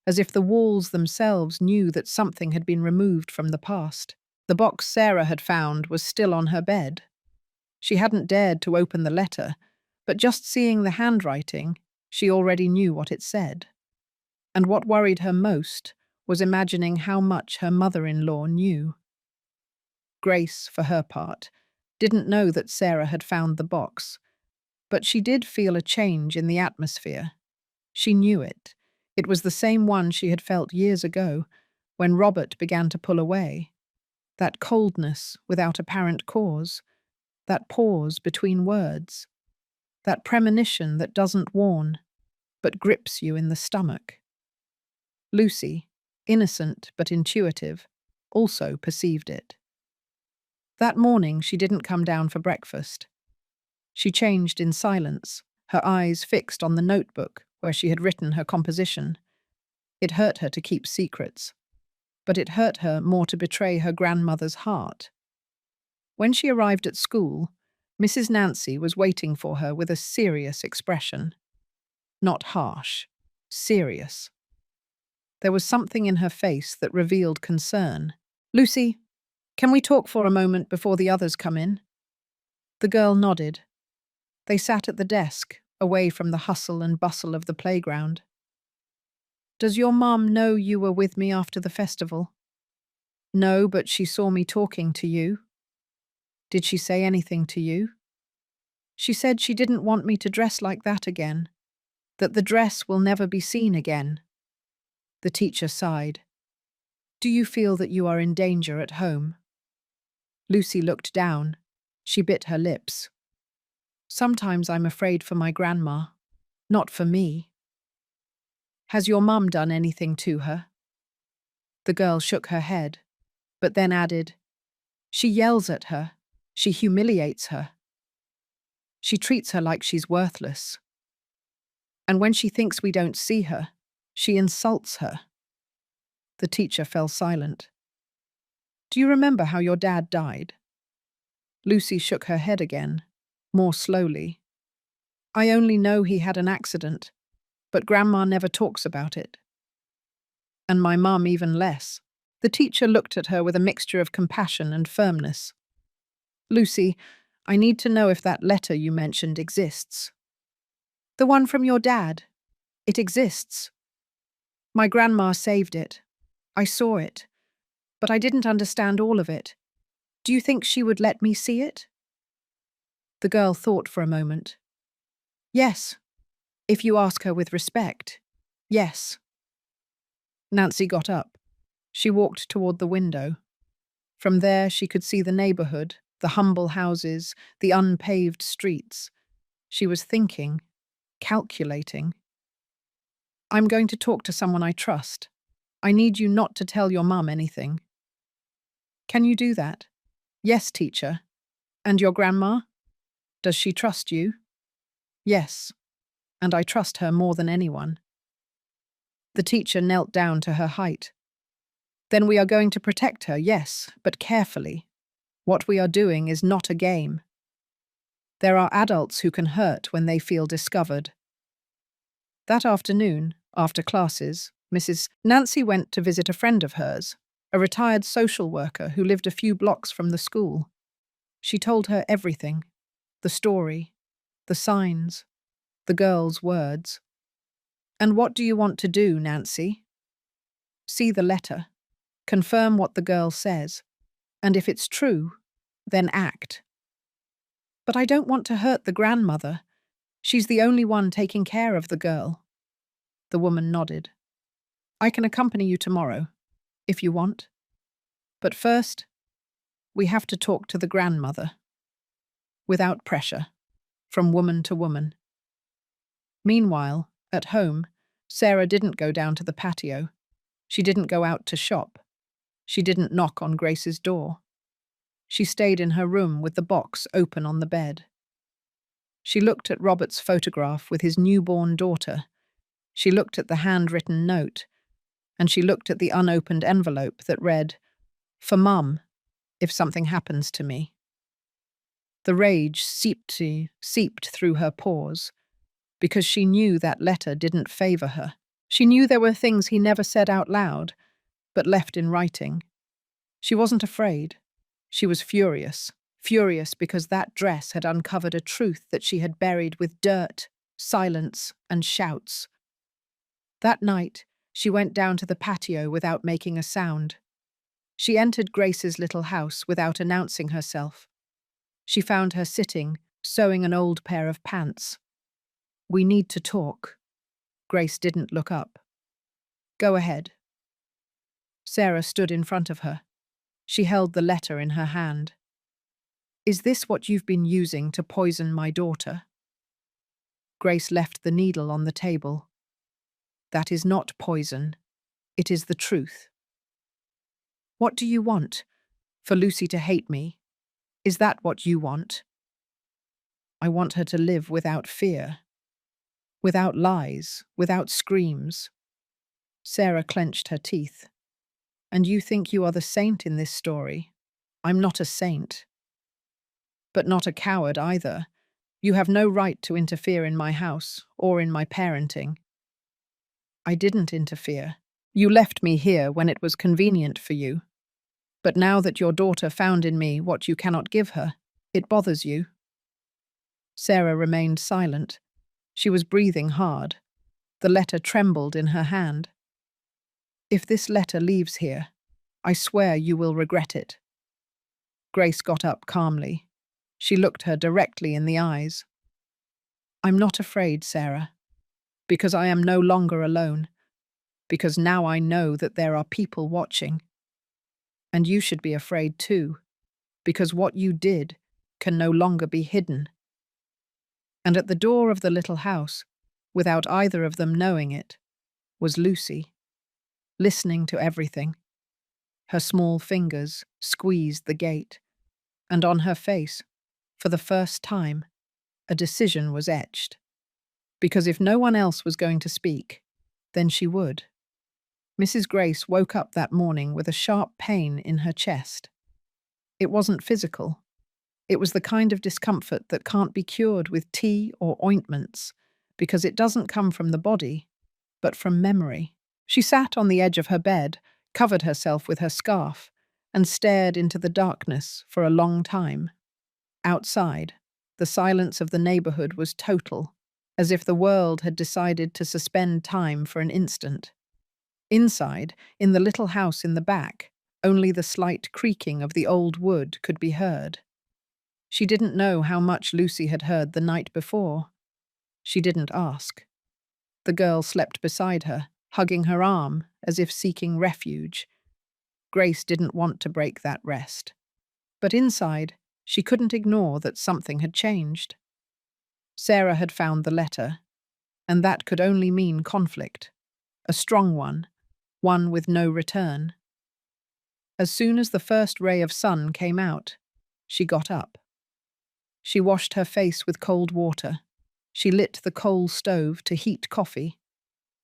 as if the walls themselves knew that something had been removed from the past. The box Sarah had found was still on her bed. She hadn't dared to open the letter, but just seeing the handwriting, she already knew what it said. And what worried her most was imagining how much her mother-in-law knew. Grace, for her part, didn't know that Sarah had found the box, but she did feel a change in the atmosphere. She knew it. It was the same one she had felt years ago, when Robert began to pull away. That coldness without apparent cause, that pause between words, that premonition that doesn't warn, but grips you in the stomach. Lucy, innocent but intuitive, also perceived it. That morning she didn't come down for breakfast. She changed in silence, her eyes fixed on the notebook where she had written her composition. It hurt her to keep secrets, but it hurt her more to betray her grandmother's heart. When she arrived at school, Mrs. Nancy was waiting for her with a serious expression. Not harsh, serious. There was something in her face that revealed concern. "Lucy, can we talk for a moment before the others come in?" The girl nodded. They sat at the desk, away from the hustle and bustle of the playground. "Does your mum know you were with me after the festival?" "No, but she saw me talking to you." "Did she say anything to you?" "She said she didn't want me to dress like that again, that the dress will never be seen again." The teacher sighed. "Do you feel that you are in danger at home?" Lucy looked down. She bit her lips. "Sometimes I'm afraid for my grandma, not for me." "Has your mum done anything to her?" The girl shook her head, but then added, "She yells at her. She humiliates her. She treats her like she's worthless. And when she thinks we don't see her, she insults her." The teacher fell silent. "Do you remember how your dad died?" Lucy shook her head again, more slowly. "I only know he had an accident, but Grandma never talks about it. And my mum even less." The teacher looked at her with a mixture of compassion and firmness. "Lucy, I need to know if that letter you mentioned exists." The one from your dad. It exists. My grandma saved it. I saw it, but I didn't understand all of it. Do you think she would let me see it? The girl thought for a moment. Yes, if you ask her with respect. Yes. Nancy got up. She walked toward the window. From there she could see the neighborhood, the humble houses, the unpaved streets. She was thinking, calculating. I'm going to talk to someone I trust. I need you not to tell your mum anything. Can you do that? Yes, teacher. And your grandma? Does she trust you? Yes, and I trust her more than anyone. The teacher knelt down to her height. Then we are going to protect her, yes, but carefully. What we are doing is not a game. There are adults who can hurt when they feel discovered. That afternoon, after classes, Mrs. Nancy went to visit a friend of hers, a retired social worker who lived a few blocks from the school. She told her everything, the story, the signs, the girl's words. And what do you want to do, Nancy? See the letter, confirm what the girl says, and if it's true, then act. But I don't want to hurt the grandmother. She's the only one taking care of the girl. The woman nodded. I can accompany you tomorrow, if you want. But first, we have to talk to the grandmother. Without pressure, from woman to woman. Meanwhile, at home, Sarah didn't go down to the patio. She didn't go out to shop. She didn't knock on Grace's door. She stayed in her room with the box open on the bed. She looked at Robert's photograph with his newborn daughter. She looked at the handwritten note, and she looked at the unopened envelope that read, "For Mum, if something happens to me." The rage seeped through her pores, because she knew that letter didn't favor her. She knew there were things he never said out loud, but left in writing. She wasn't afraid. She was furious. Furious because that dress had uncovered a truth that she had buried with dirt, silence, and shouts. That night, she went down to the patio without making a sound. She entered Grace's little house without announcing herself. She found her sitting, sewing an old pair of pants. We need to talk. Grace didn't look up. Go ahead. Sarah stood in front of her. She held the letter in her hand. Is this what you've been using to poison my daughter? Grace left the needle on the table. That is not poison. It is the truth. What do you want? For Lucy to hate me? Is that what you want? I want her to live without fear. Without lies, without screams. Sarah clenched her teeth. And you think you are the saint in this story? I'm not a saint. But not a coward either. You have no right to interfere in my house or in my parenting. I didn't interfere. You left me here when it was convenient for you. But now that your daughter found in me what you cannot give her, it bothers you. Sarah remained silent. She was breathing hard. The letter trembled in her hand. If this letter leaves here, I swear you will regret it. Grace got up calmly. She looked her directly in the eyes. I'm not afraid, Sarah, because I am no longer alone, because now I know that there are people watching. And you should be afraid too, because what you did can no longer be hidden. And at the door of the little house, without either of them knowing it, was Lucy, listening to everything. Her small fingers squeezed the gate, and on her face, for the first time, a decision was etched. Because if no one else was going to speak, then she would. Mrs. Grace woke up that morning with a sharp pain in her chest. It wasn't physical. It was the kind of discomfort that can't be cured with tea or ointments, because it doesn't come from the body, but from memory. She sat on the edge of her bed, covered herself with her scarf, and stared into the darkness for a long time. Outside, the silence of the neighborhood was total. as if the world had decided to suspend time for an instant. Inside, in the little house in the back, only the slight creaking of the old wood could be heard. She didn't know how much Lucy had heard the night before. She didn't ask. The girl slept beside her, hugging her arm as if seeking refuge. Grace didn't want to break that rest. But inside, she couldn't ignore that something had changed. Sarah had found the letter, and that could only mean conflict. A strong one with no return. As soon as the first ray of sun came out, she got up. She washed her face with cold water. She lit the coal stove to heat coffee,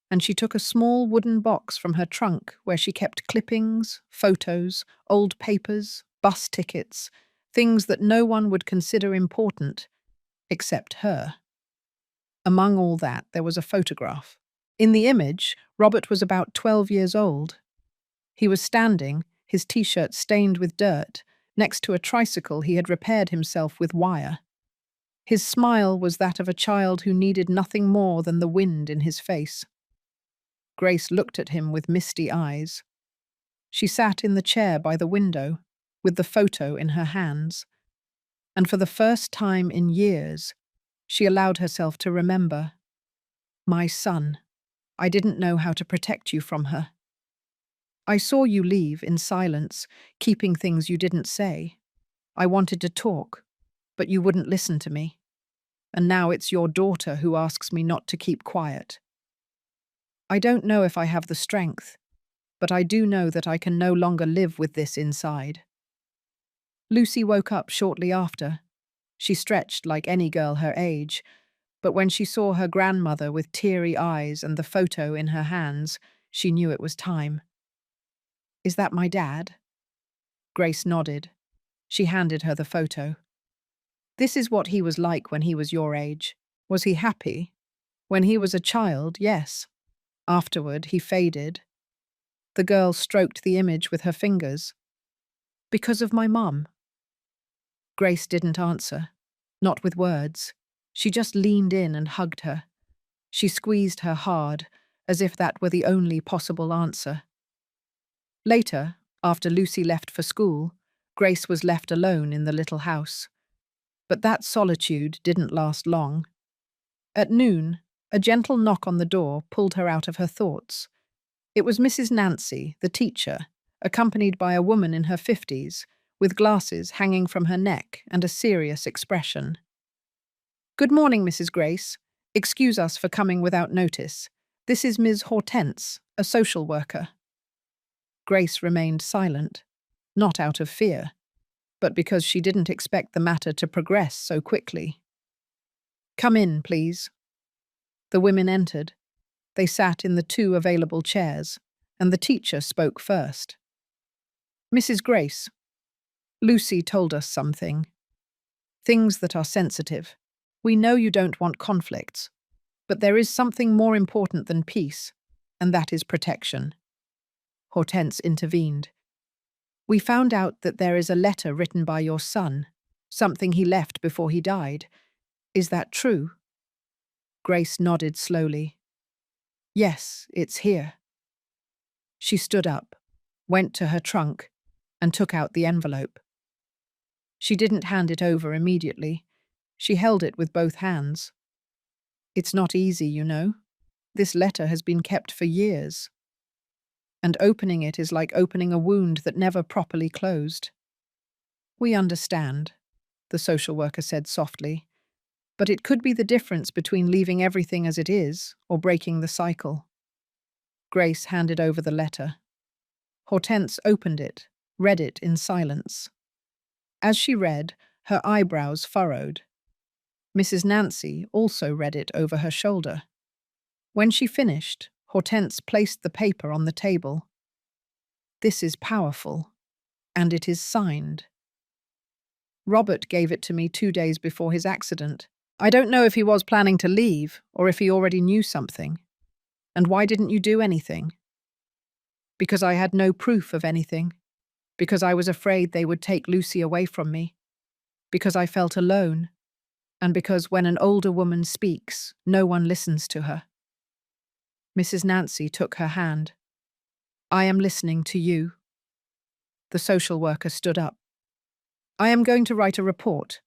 and she took a small wooden box from her trunk where she kept clippings, photos, old papers, bus tickets, things that no one would consider important, except her. Among all that, there was a photograph. In the image, Robert was about 12 years old. He was standing, his t-shirt stained with dirt, next to a tricycle he had repaired himself with wire. His smile was that of a child who needed nothing more than the wind in his face. Grace looked at him with misty eyes. She sat in the chair by the window, with the photo in her hands, and for the first time in years, she allowed herself to remember. My son, I didn't know how to protect you from her. I saw you leave in silence, keeping things you didn't say. I wanted to talk, but you wouldn't listen to me. And now it's your daughter who asks me not to keep quiet. I don't know if I have the strength, but I do know that I can no longer live with this inside. Lucy woke up shortly after. She stretched like any girl her age, but when she saw her grandmother with teary eyes and the photo in her hands, she knew it was time. Is that my dad? Grace nodded. She handed her the photo. This is what he was like when he was your age. Was he happy? When he was a child, yes. Afterward, he faded. The girl stroked the image with her fingers. Because of my mum. Grace didn't answer, not with words. She just leaned in and hugged her. She squeezed her hard, as if that were the only possible answer. Later, after Lucy left for school, Grace was left alone in the little house. But that solitude didn't last long. At noon, a gentle knock on the door pulled her out of her thoughts. It was Mrs. Nancy, the teacher, accompanied by a woman in her 50s, with glasses hanging from her neck and a serious expression. Good morning, Mrs. Grace. Excuse us for coming without notice. This is Ms. Hortense, a social worker. Grace remained silent, not out of fear, but because she didn't expect the matter to progress so quickly. Come in, please. The women entered. They sat in the 2 available chairs, and the teacher spoke first. Mrs. Grace, Lucy told us something. Things that are sensitive. We know you don't want conflicts, but there is something more important than peace, and that is protection. Hortense intervened. We found out that there is a letter written by your son, something he left before he died. Is that true? Grace nodded slowly. Yes, it's here. She stood up, went to her trunk, and took out the envelope. She didn't hand it over immediately. She held it with both hands. It's not easy, you know. This letter has been kept for years. And opening it is like opening a wound that never properly closed. We understand, the social worker said softly, but it could be the difference between leaving everything as it is or breaking the cycle. Grace handed over the letter. Hortense opened it, read it in silence. As she read, her eyebrows furrowed. Mrs. Nancy also read it over her shoulder. When she finished, Hortense placed the paper on the table. This is powerful, and it is signed. Robert gave it to me 2 days before his accident. I don't know if he was planning to leave or if he already knew something. And why didn't you do anything? Because I had no proof of anything. Because I was afraid they would take Lucy away from me. Because I felt alone. and because when an older woman speaks, no one listens to her. Mrs. Nancy took her hand. I am listening to you. The social worker stood up. I am going to write a report,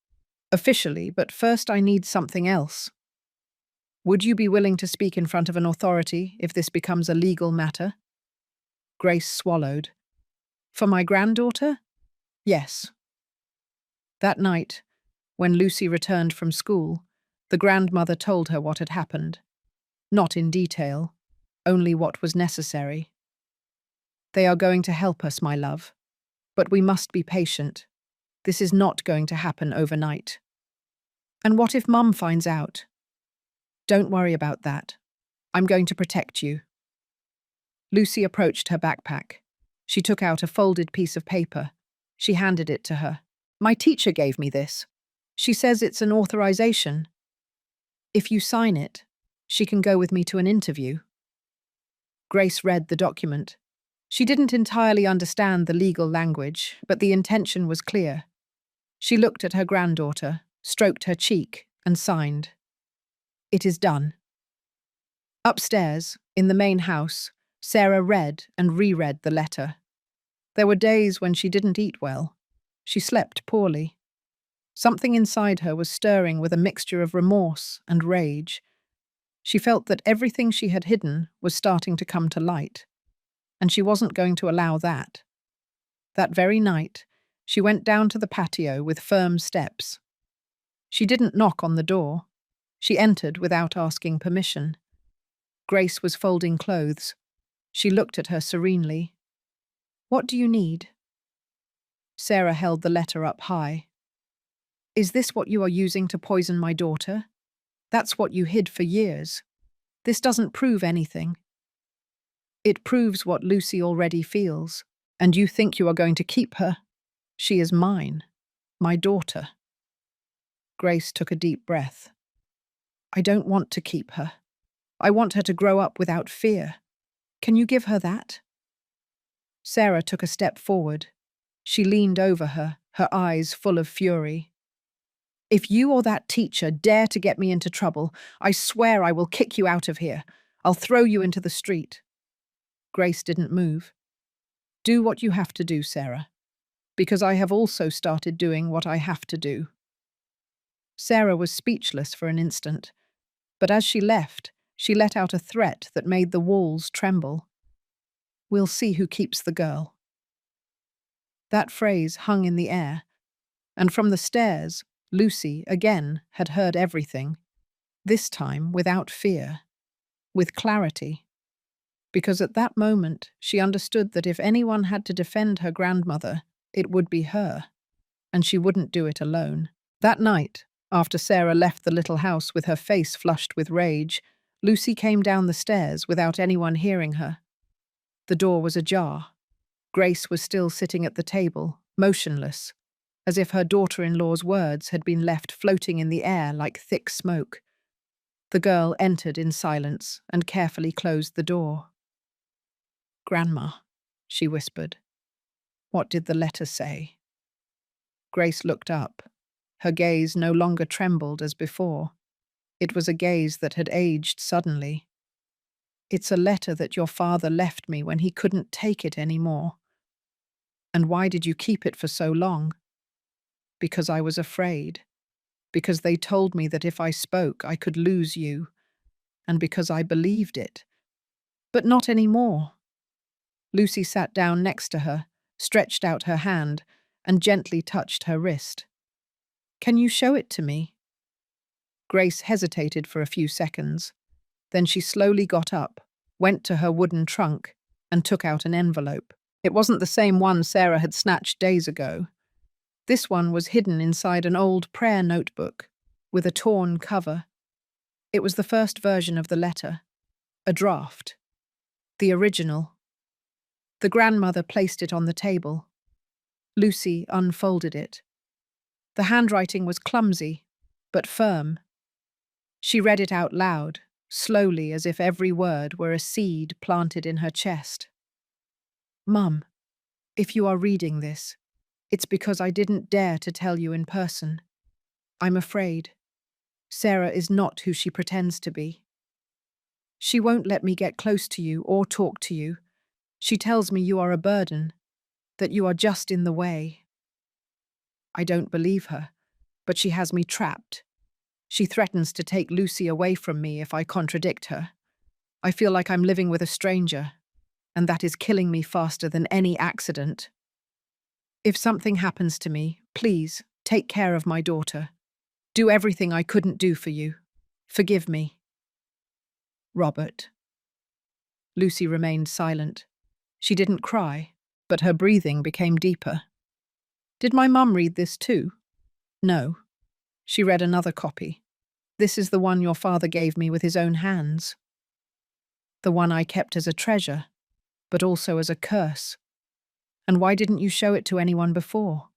officially, but first I need something else. Would you be willing to speak in front of an authority if this becomes a legal matter? Grace swallowed. For my granddaughter? Yes. That night, when Lucy returned from school, the grandmother told her what had happened. Not in detail, only what was necessary. They are going to help us, my love. But we must be patient. This is not going to happen overnight. And what if Mum finds out? Don't worry about that. I'm going to protect you. Lucy approached her backpack. She took out a folded piece of paper. She handed it to her. My teacher gave me this. She says it's an authorization. If you sign it, she can go with me to an interview. Grace read the document. She didn't entirely understand the legal language, but the intention was clear. She looked at her granddaughter, stroked her cheek, and signed. It is done. Upstairs, in the main house, Sarah read and reread the letter. There were days when she didn't eat well. She slept poorly. Something inside her was stirring with a mixture of remorse and rage. She felt that everything she had hidden was starting to come to light, and she wasn't going to allow that. That very night, she went down to the patio with firm steps. She didn't knock on the door. She entered without asking permission. Grace was folding clothes. She looked at her serenely. What do you need? Sarah held the letter up high. Is this what you are using to poison my daughter? That's what you hid for years. This doesn't prove anything. It proves what Lucy already feels, and you think you are going to keep her. She is mine, my daughter. Grace took a deep breath. I don't want to keep her. I want her to grow up without fear. Can you give her that? Sarah took a step forward. She leaned over her, her eyes full of fury. If you or that teacher dare to get me into trouble, I swear I will kick you out of here. I'll throw you into the street. Grace didn't move. Do what you have to do, Sarah, because I have also started doing what I have to do. Sarah was speechless for an instant, but as she left, she let out a threat that made the walls tremble. We'll see who keeps the girl. That phrase hung in the air, and from the stairs, Lucy, again, had heard everything, this time without fear, with clarity, because at that moment she understood that if anyone had to defend her grandmother, it would be her, and she wouldn't do it alone. That night, after Sarah left the little house with her face flushed with rage, Lucy came down the stairs without anyone hearing her. The door was ajar. Grace was still sitting at the table, motionless, as if her daughter-in-law's words had been left floating in the air like thick smoke. The girl entered in silence and carefully closed the door. Grandma, she whispered. What did the letter say? Grace looked up. Her gaze no longer trembled as before. It was a gaze that had aged suddenly. It's a letter that your father left me when he couldn't take it anymore. And why did you keep it for so long? Because I was afraid. Because they told me that if I spoke, I could lose you. And because I believed it. But not anymore. Lucy sat down next to her, stretched out her hand, and gently touched her wrist. Can you show it to me? Grace hesitated for a few seconds. Then she slowly got up, went to her wooden trunk, and took out an envelope. It wasn't the same one Sarah had snatched days ago. This one was hidden inside an old prayer notebook, with a torn cover. It was the first version of the letter, a draft, the original. The grandmother placed it on the table. Lucy unfolded it. The handwriting was clumsy, but firm. She read it out loud, slowly as if every word were a seed planted in her chest. Mum, if you are reading this, it's because I didn't dare to tell you in person. I'm afraid. Sarah is not who she pretends to be. She won't let me get close to you or talk to you. She tells me you are a burden, that you are just in the way. I don't believe her, but she has me trapped. She threatens to take Lucy away from me if I contradict her. I feel like I'm living with a stranger, and that is killing me faster than any accident. If something happens to me, please take care of my daughter. Do everything I couldn't do for you. Forgive me. Robert. Lucy remained silent. She didn't cry, but her breathing became deeper. Did my mum read this too? No. She read another copy. This is the one your father gave me with his own hands. The one I kept as a treasure, but also as a curse. And why didn't you show it to anyone before?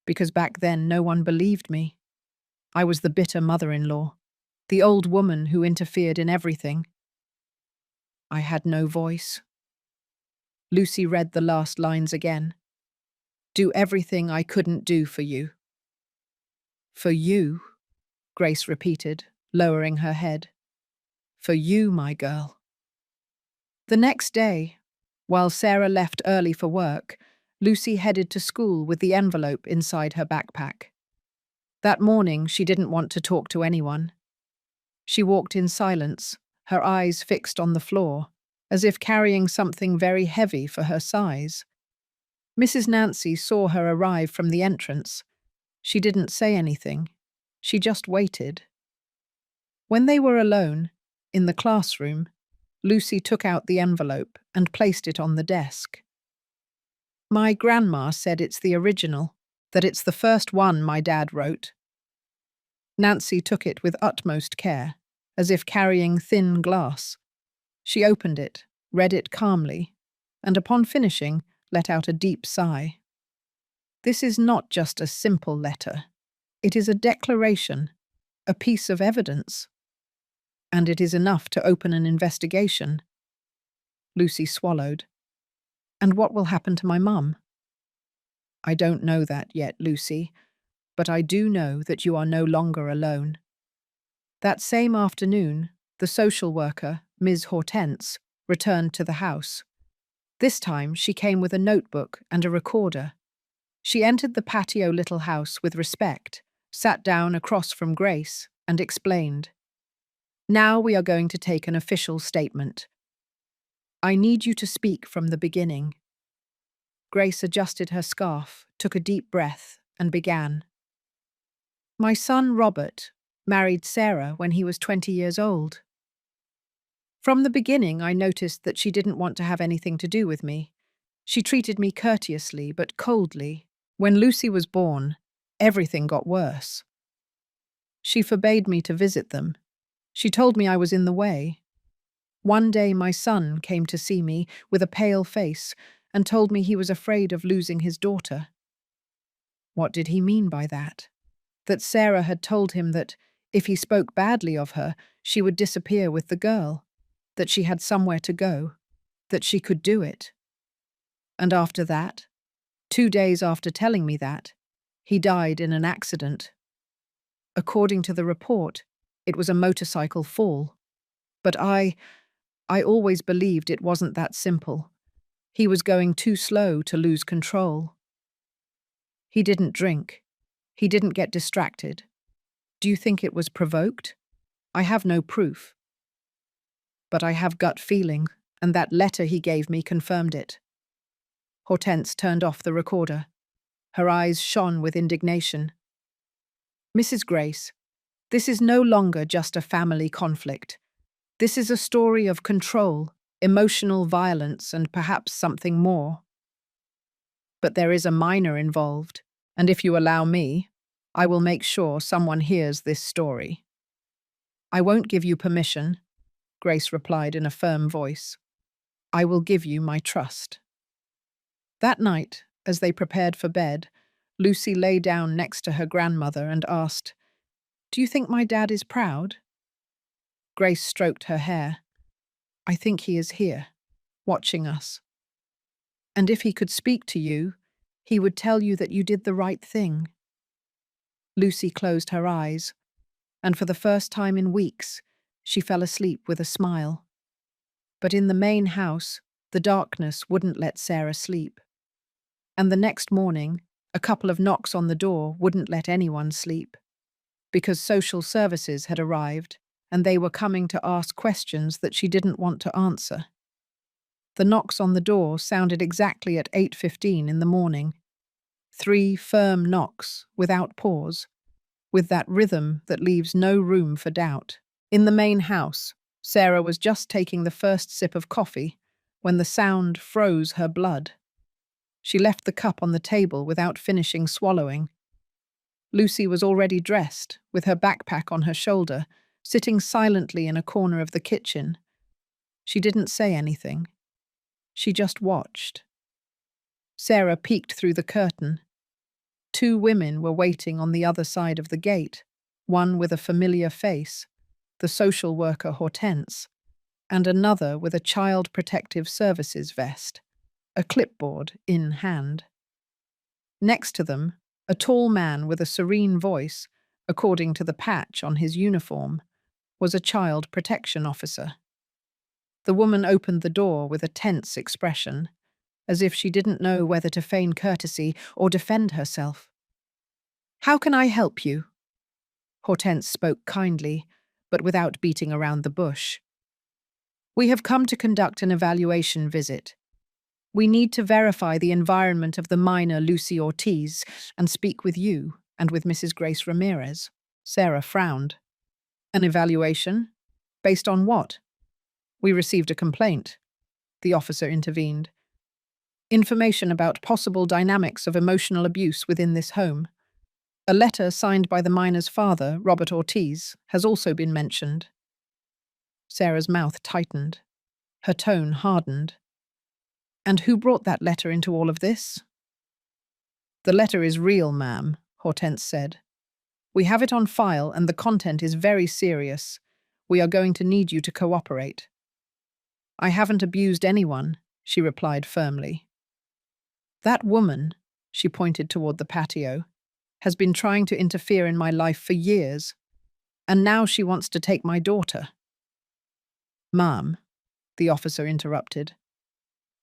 Because back then no one believed me. I was the bitter mother-in-law, the old woman who interfered in everything. I had no voice. Lucy read the last lines again. Do everything I couldn't do for you. For you, Grace repeated, lowering her head. For you, my girl. The next day, while Sarah left early for work, Lucy headed to school with the envelope inside her backpack. That morning, she didn't want to talk to anyone. She walked in silence, her eyes fixed on the floor, as if carrying something very heavy for her size. Mrs. Nancy saw her arrive from the entrance. She didn't say anything. She just waited. When they were alone, in the classroom, Lucy took out the envelope and placed it on the desk. My grandma said it's the original, that it's the first one my dad wrote. Nancy took it with utmost care, as if carrying thin glass. She opened it, read it calmly, and upon finishing, let out a deep sigh. This is not just a simple letter. It is a declaration, a piece of evidence. And it is enough to open an investigation. Lucy swallowed. And what will happen to my mum? I don't know that yet, Lucy, but I do know that you are no longer alone. That same afternoon, the social worker, Ms. Hortense, returned to the house. This time she came with a notebook and a recorder. She entered the patio little house with respect, sat down across from Grace, and explained. Now we are going to take an official statement. I need you to speak from the beginning. Grace adjusted her scarf, took a deep breath, and began. My son Robert married Sarah when he was 20 years old. From the beginning, I noticed that she didn't want to have anything to do with me. She treated me courteously but coldly. When Lucy was born, everything got worse. She forbade me to visit them. She told me I was in the way. One day my son came to see me with a pale face and told me he was afraid of losing his daughter. What did he mean by that? That Sarah had told him that, if he spoke badly of her, she would disappear with the girl, that she had somewhere to go, that she could do it. And after that, 2 days after telling me that, he died in an accident. According to the report, it was a motorcycle fall. But I always believed it wasn't that simple. He was going too slow to lose control. He didn't drink. He didn't get distracted. Do you think it was provoked? I have no proof. But I have gut feeling, and that letter he gave me confirmed it. Hortense turned off the recorder. Her eyes shone with indignation. Mrs. Grace, this is no longer just a family conflict. This is a story of control, emotional violence, and perhaps something more. But there is a minor involved, and if you allow me, I will make sure someone hears this story. I won't give you permission, Grace replied in a firm voice. I will give you my trust. That night, as they prepared for bed, Lucy lay down next to her grandmother and asked, Do you think my dad is proud? Grace stroked her hair. I think he is here, watching us. And if he could speak to you, he would tell you that you did the right thing. Lucy closed her eyes. and for the first time in weeks, she fell asleep with a smile. But in the main house, the darkness wouldn't let Sarah sleep. And the next morning, a couple of knocks on the door wouldn't let anyone sleep, because social services had arrived and they were coming to ask questions that she didn't want to answer. The knocks on the door sounded exactly at 8:15 in the morning. 3 firm knocks, without pause, with that rhythm that leaves no room for doubt. In the main house, Sarah was just taking the first sip of coffee when the sound froze her blood. She left the cup on the table without finishing swallowing. Lucy was already dressed, with her backpack on her shoulder, sitting silently in a corner of the kitchen. She didn't say anything. She just watched. Sarah peeked through the curtain. 2 women were waiting on the other side of the gate, one with a familiar face, the social worker Hortense, and another with a Child Protective Services vest, a clipboard in hand. Next to them, a tall man with a serene voice, according to the patch on his uniform, was a child protection officer. The woman opened the door with a tense expression, as if she didn't know whether to feign courtesy or defend herself. "How can I help you?" Hortense spoke kindly, but without beating around the bush. "We have come to conduct an evaluation visit. We need to verify the environment of the minor Lucy Ortiz and speak with you and with Mrs. Grace Ramirez." Sarah frowned. "An evaluation? Based on what?" "We received a complaint," the officer intervened. "Information about possible dynamics of emotional abuse within this home. A letter signed by the minor's father, Robert Ortiz, has also been mentioned." Sarah's mouth tightened. Her tone hardened. "And who brought that letter into all of this?" "The letter is real, ma'am," Hortense said. "We have it on file and the content is very serious. We are going to need you to cooperate." "I haven't abused anyone," she replied firmly. "That woman," she pointed toward the patio, "has been trying to interfere in my life for years, and now she wants to take my daughter." "Ma'am," the officer interrupted,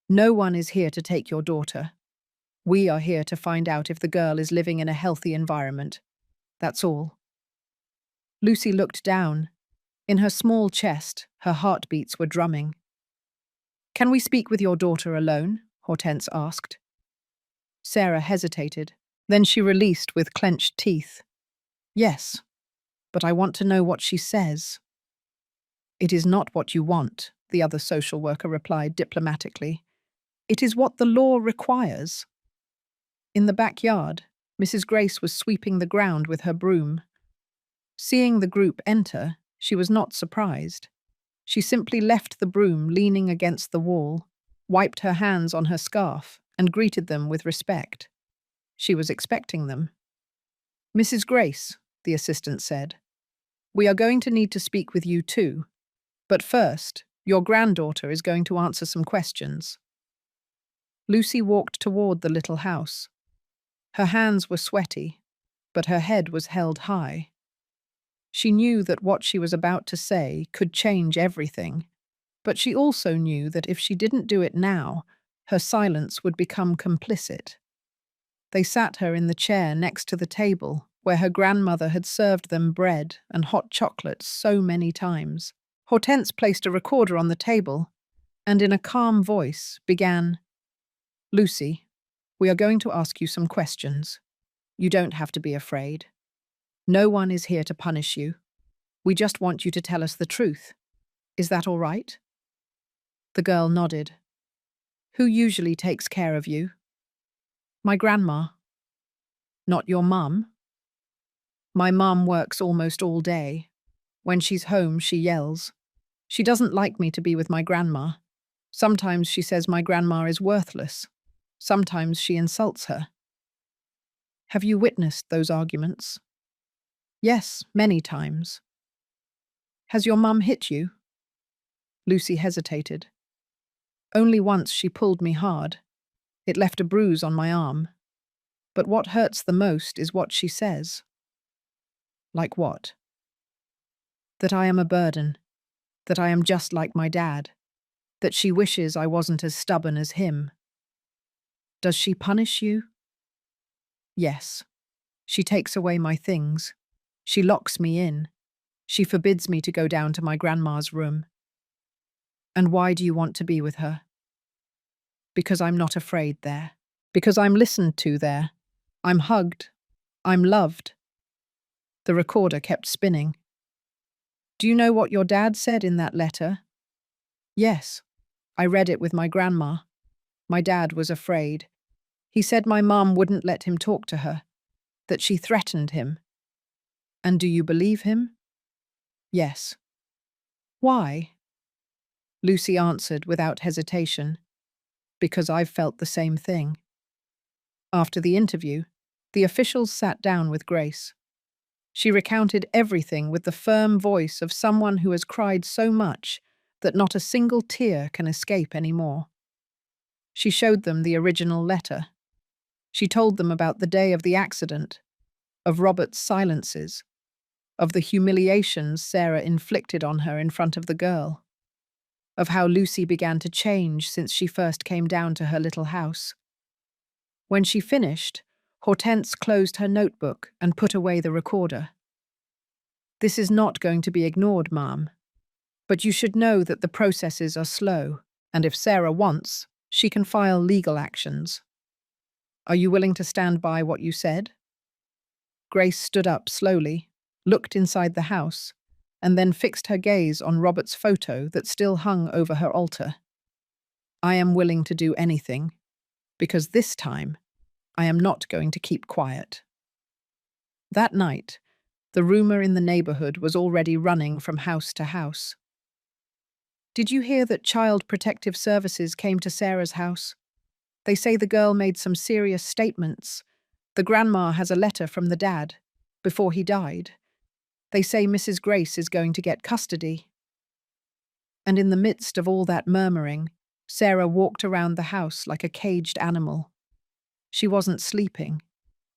"no one is here to take your daughter. We are here to find out if the girl is living in a healthy environment. That's all." Lucy looked down. In her small chest, her heartbeats were drumming. "Can we speak with your daughter alone?" Hortense asked. Sarah hesitated. Then she released with clenched teeth. "Yes, but I want to know what she says." "It is not what you want," the other social worker replied diplomatically. "It is what the law requires." In the backyard, Mrs. Grace was sweeping the ground with her broom. Seeing the group enter, she was not surprised. She simply left the broom leaning against the wall, wiped her hands on her scarf, and greeted them with respect. She was expecting them. "Mrs. Grace," the assistant said, "we are going to need to speak with you too. But first, your granddaughter is going to answer some questions." Lucy walked toward the little house. Her hands were sweaty, but her head was held high. She knew that what she was about to say could change everything, but she also knew that if she didn't do it now, her silence would become complicit. They sat her in the chair next to the table, where her grandmother had served them bread and hot chocolate so many times. Hortense placed a recorder on the table, and in a calm voice began, "Lucy, we are going to ask you some questions. You don't have to be afraid. No one is here to punish you. We just want you to tell us the truth. Is that all right?" The girl nodded. "Who usually takes care of you?" "My grandma." "Not your mum?" "My mum works almost all day. When she's home, she yells. She doesn't like me to be with my grandma. Sometimes she says my grandma is worthless. Sometimes she insults her." "Have you witnessed those arguments?" "Yes, many times." "Has your mum hit you?" Lucy hesitated. "Only once she pulled me hard. It left a bruise on my arm. But what hurts the most is what she says." "Like what?" That I am a burden, that I am just like my dad, that she wishes I wasn't as stubborn as him. Does she punish you? Yes. She takes away my things. She locks me in. She forbids me to go down to my grandma's room. And why do you want to be with her? Because I'm not afraid there. Because I'm listened to there. I'm hugged. I'm loved. The recorder kept spinning. Do you know what your dad said in that letter? Yes. I read it with my grandma. My dad was afraid. He said my mum wouldn't let him talk to her, that she threatened him. And do you believe him? Yes. Why? Lucy answered without hesitation. Because I've felt the same thing. After the interview, the officials sat down with Grace. She recounted everything with the firm voice of someone who has cried so much that not a single tear can escape anymore. She showed them the original letter. She told them about the day of the accident, of Robert's silences, of the humiliations Sarah inflicted on her in front of the girl, of how Lucy began to change since she first came down to her little house. When she finished, Hortense closed her notebook and put away the recorder. This is not going to be ignored, Ma'am. But you should know that the processes are slow, and if Sarah wants, she can file legal actions. Are you willing to stand by what you said? Grace stood up slowly, looked inside the house, and then fixed her gaze on Robert's photo that still hung over her altar. I am willing to do anything, because this time, I am not going to keep quiet. That night, the rumor in the neighborhood was already running from house to house. Did you hear that Child Protective Services came to Sarah's house? They say the girl made some serious statements. The grandma has a letter from the dad, before he died. They say Mrs. Grace is going to get custody. And in the midst of all that murmuring, Sarah walked around the house like a caged animal. She wasn't sleeping.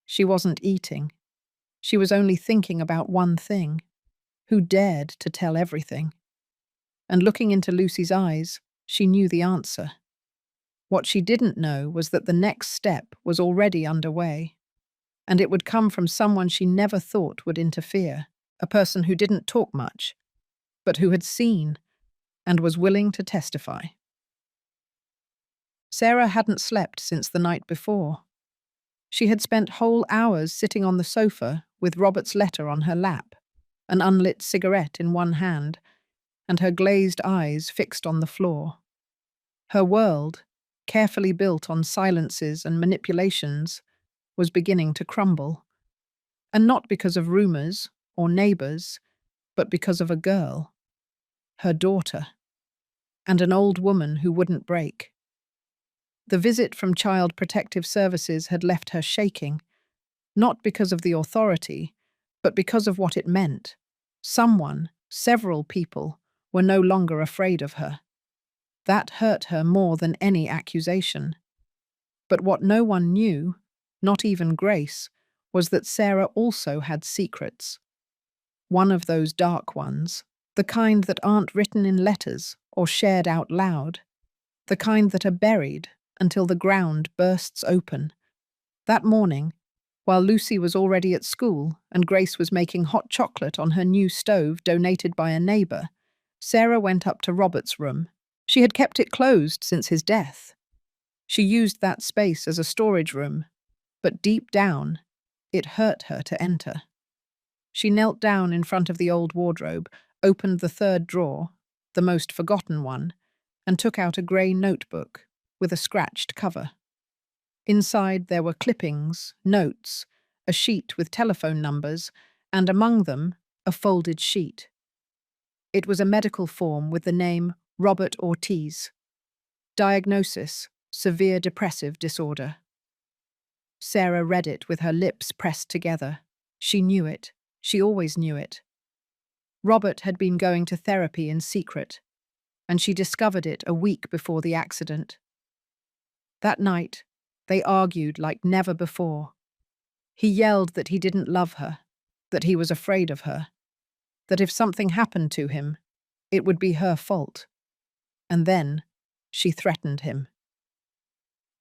She wasn't eating. She was only thinking about one thing. Who dared to tell everything? And looking into Lucy's eyes, she knew the answer. What she didn't know was that the next step was already underway, and it would come from someone she never thought would interfere, a person who didn't talk much, but who had seen and was willing to testify. Sarah hadn't slept since the night before. She had spent whole hours sitting on the sofa with Robert's letter on her lap, an unlit cigarette in one hand, and her glazed eyes fixed on the floor. Her world, carefully built on silences and manipulations, was beginning to crumble. And not because of rumors or neighbors, but because of a girl, her daughter, and an old woman who wouldn't break. The visit from Child Protective Services had left her shaking, not because of the authority, but because of what it meant. Someone, several people, were no longer afraid of her. That hurt her more than any accusation. But what no one knew, not even Grace, was that Sarah also had secrets. One of those dark ones, the kind that aren't written in letters or shared out loud, the kind that are buried until the ground bursts open. That morning, while Lucy was already at school and Grace was making hot chocolate on her new stove donated by a neighbor, Sarah went up to Robert's room. She had kept it closed since his death. She used that space as a storage room, but deep down, it hurt her to enter. She knelt down in front of the old wardrobe, opened the third drawer, the most forgotten one, and took out a grey notebook with a scratched cover. Inside there were clippings, notes, a sheet with telephone numbers, and among them, a folded sheet. It was a medical form with the name Robert Ortiz. Diagnosis: severe depressive disorder. Sarah read it with her lips pressed together. She knew it. She always knew it. Robert had been going to therapy in secret, and she discovered it a week before the accident. That night, they argued like never before. He yelled that he didn't love her, that he was afraid of her, that if something happened to him, it would be her fault. And then she threatened him.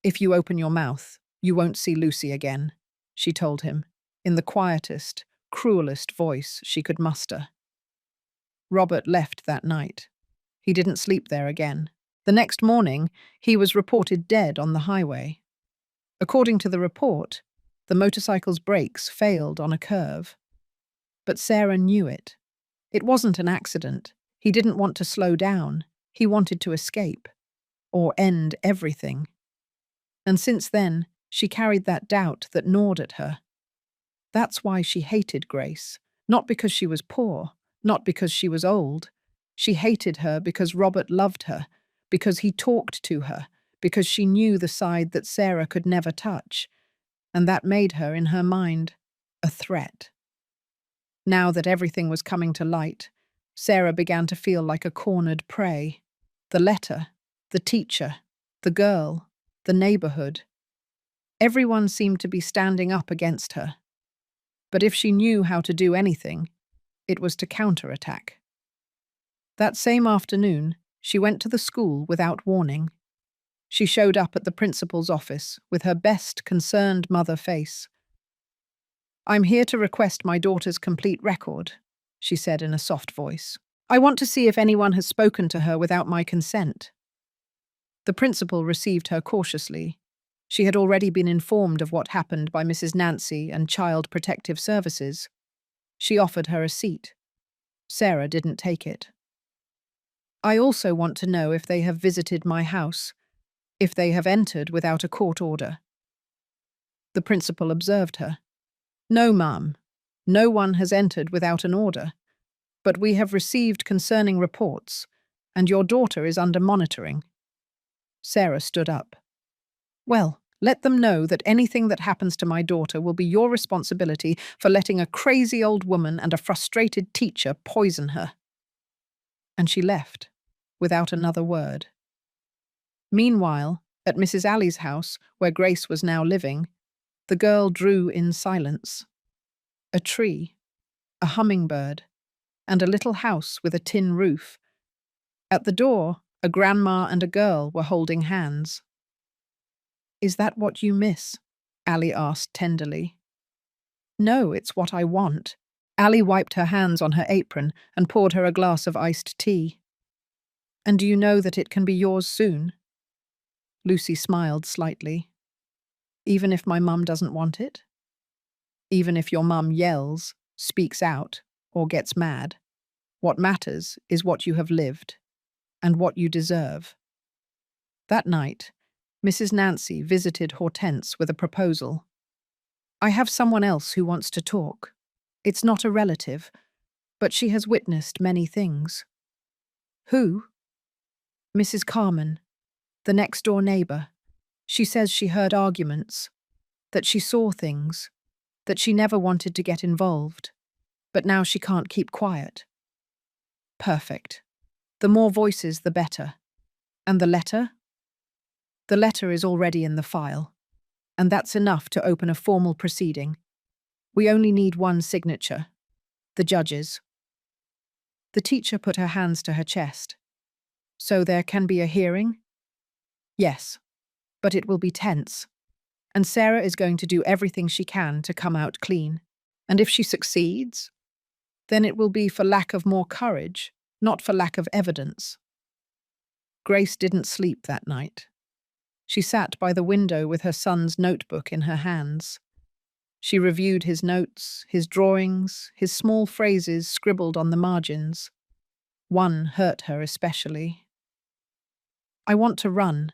"If you open your mouth, you won't see Lucy again," she told him, in the quietest, cruelest voice she could muster. Robert left that night. He didn't sleep there again. The next morning, he was reported dead on the highway. According to the report, the motorcycle's brakes failed on a curve. But Sarah knew it. It wasn't an accident. He didn't want to slow down. He wanted to escape, or end everything. And since then, she carried that doubt that gnawed at her. That's why she hated Grace, not because she was poor, not because she was old. She hated her because Robert loved her, because he talked to her, because she knew the side that Sarah could never touch, and that made her, in her mind, a threat. Now that everything was coming to light, Sarah began to feel like a cornered prey. The letter, the teacher, the girl, the neighborhood. Everyone seemed to be standing up against her. But if she knew how to do anything, it was to counterattack. That same afternoon, she went to the school without warning. She showed up at the principal's office with her best concerned mother face. "I'm here to request my daughter's complete record," she said in a soft voice. "I want to see if anyone has spoken to her without my consent." The principal received her cautiously. She had already been informed of what happened by Mrs. Nancy and Child Protective Services. She offered her a seat. Sarah didn't take it. "I also want to know if they have visited my house, if they have entered without a court order." The principal observed her. "No, ma'am. No one has entered without an order. But we have received concerning reports, and your daughter is under monitoring." Sarah stood up. "Well, let them know that anything that happens to my daughter will be your responsibility for letting a crazy old woman and a frustrated teacher poison her." And she left, without another word. Meanwhile, at Mrs. Alley's house, where Grace was now living, the girl drew in silence. A tree, a hummingbird, and a little house with a tin roof. At the door, a grandma and a girl were holding hands. "Is that what you miss?" Allie asked tenderly. "No, it's what I want." Allie wiped her hands on her apron and poured her a glass of iced tea. "And do you know that it can be yours soon?" Lucy smiled slightly. "Even if my mum doesn't want it? Even if your mum yells, speaks out, or gets mad? What matters is what you have lived, and what you deserve." That night, Mrs. Nancy visited Hortense with a proposal. "I have someone else who wants to talk. It's not a relative, but she has witnessed many things." "Who?" "Mrs. Carmen, the next-door neighbor. She says she heard arguments, that she saw things, that she never wanted to get involved, but now she can't keep quiet." "Perfect. The more voices, the better. And the letter?" "The letter is already in the file, and that's enough to open a formal proceeding. We only need one signature, the judge's." The teacher put her hands to her chest. "So there can be a hearing?" "Yes, but it will be tense. And Sarah is going to do everything she can to come out clean. And if she succeeds, then it will be for lack of more courage, not for lack of evidence." Grace didn't sleep that night. She sat by the window with her son's notebook in her hands. She reviewed his notes, his drawings, his small phrases scribbled on the margins. One hurt her especially. "I want to run,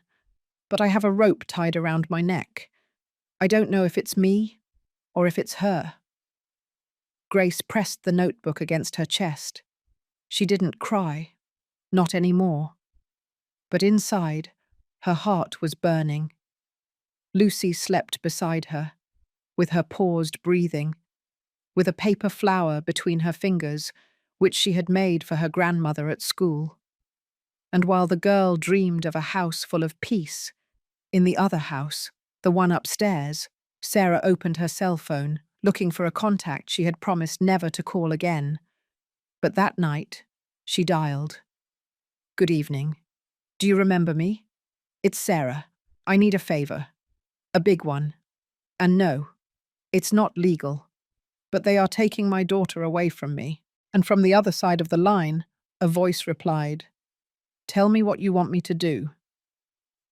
but I have a rope tied around my neck. I don't know if it's me or if it's her." Grace pressed the notebook against her chest. She didn't cry, not anymore. But inside, her heart was burning. Lucy slept beside her, with her paused breathing, with a paper flower between her fingers, which she had made for her grandmother at school. And while the girl dreamed of a house full of peace, in the other house, the one upstairs, Sarah opened her cell phone, looking for a contact she had promised never to call again. But that night, she dialed. "Good evening. Do you remember me? It's Sarah. I need a favor. A big one. And no, it's not legal. But they are taking my daughter away from me." And from the other side of the line, a voice replied, "Tell me what you want me to do."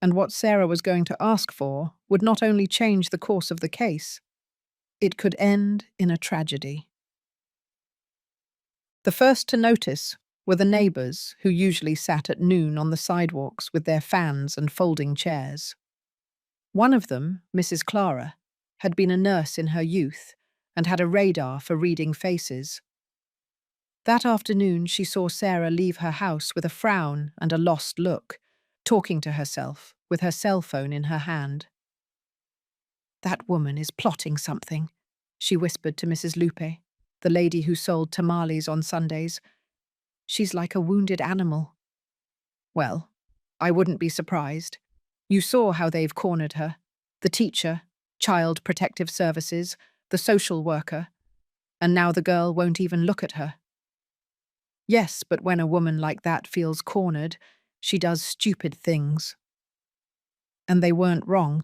And what Sarah was going to ask for would not only change the course of the case, it could end in a tragedy. The first to notice were the neighbours who usually sat at noon on the sidewalks with their fans and folding chairs. One of them, Mrs. Clara, had been a nurse in her youth and had a radar for reading faces. That afternoon she saw Sarah leave her house with a frown and a lost look, talking to herself with her cell phone in her hand. "That woman is plotting something," she whispered to Mrs. Lupe, the lady who sold tamales on Sundays. "She's like a wounded animal." "Well, I wouldn't be surprised. You saw how they've cornered her. The teacher, Child Protective Services, the social worker, and now the girl won't even look at her." "Yes, but when a woman like that feels cornered, she does stupid things." And they weren't wrong.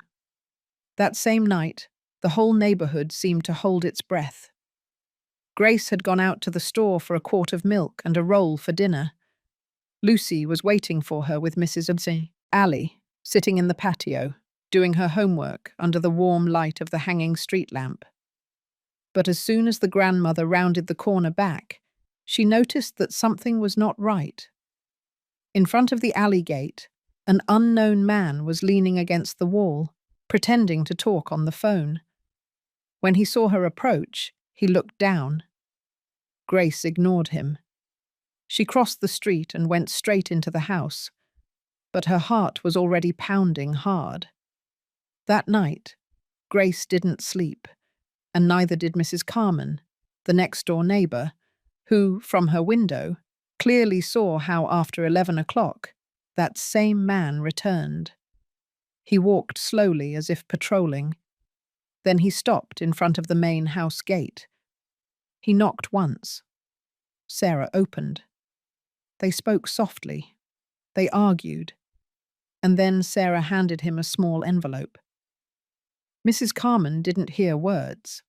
That same night, the whole neighborhood seemed to hold its breath. Grace had gone out to the store for a quart of milk and a roll for dinner. Lucy was waiting for her with Mrs. Obsey. Allie, sitting in the patio, doing her homework under the warm light of the hanging street lamp. But as soon as the grandmother rounded the corner back, she noticed that something was not right. In front of the alley gate, an unknown man was leaning against the wall, pretending to talk on the phone. When he saw her approach, he looked down. Grace ignored him. She crossed the street and went straight into the house, but her heart was already pounding hard. That night, Grace didn't sleep, and neither did Mrs. Carmen, the next-door neighbor, who, from her window, clearly saw how after 11 o'clock, that same man returned. He walked slowly as if patrolling. Then he stopped in front of the main house gate. He knocked once. Sarah opened. They spoke softly. They argued. And then Sarah handed him a small envelope. Mrs. Carmen didn't hear words,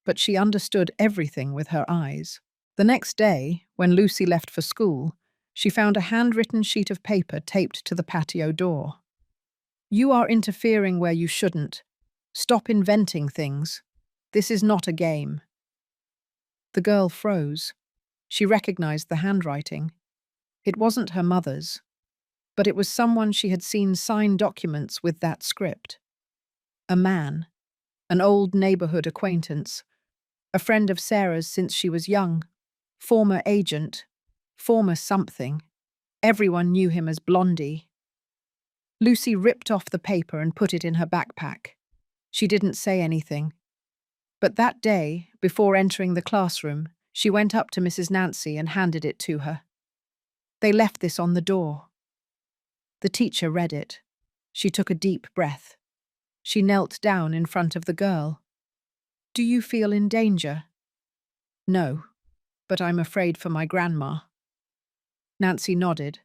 but she understood everything with her eyes. The next day, when Lucy left for school, she found a handwritten sheet of paper taped to the patio door. "You are interfering where you shouldn't. Stop inventing things. This is not a game." The girl froze. She recognized the handwriting. It wasn't her mother's, but it was someone she had seen sign documents with that script. A man, an old neighborhood acquaintance, a friend of Sarah's since she was young, former agent, former something. Everyone knew him as Blondie. Lucy ripped off the paper and put it in her backpack. She didn't say anything. But that day, before entering the classroom, she went up to Mrs. Nancy and handed it to her. "They left this on the door." The teacher read it. She took a deep breath. She knelt down in front of the girl. "Do you feel in danger?" "No, but I'm afraid for my grandma." Nancy nodded.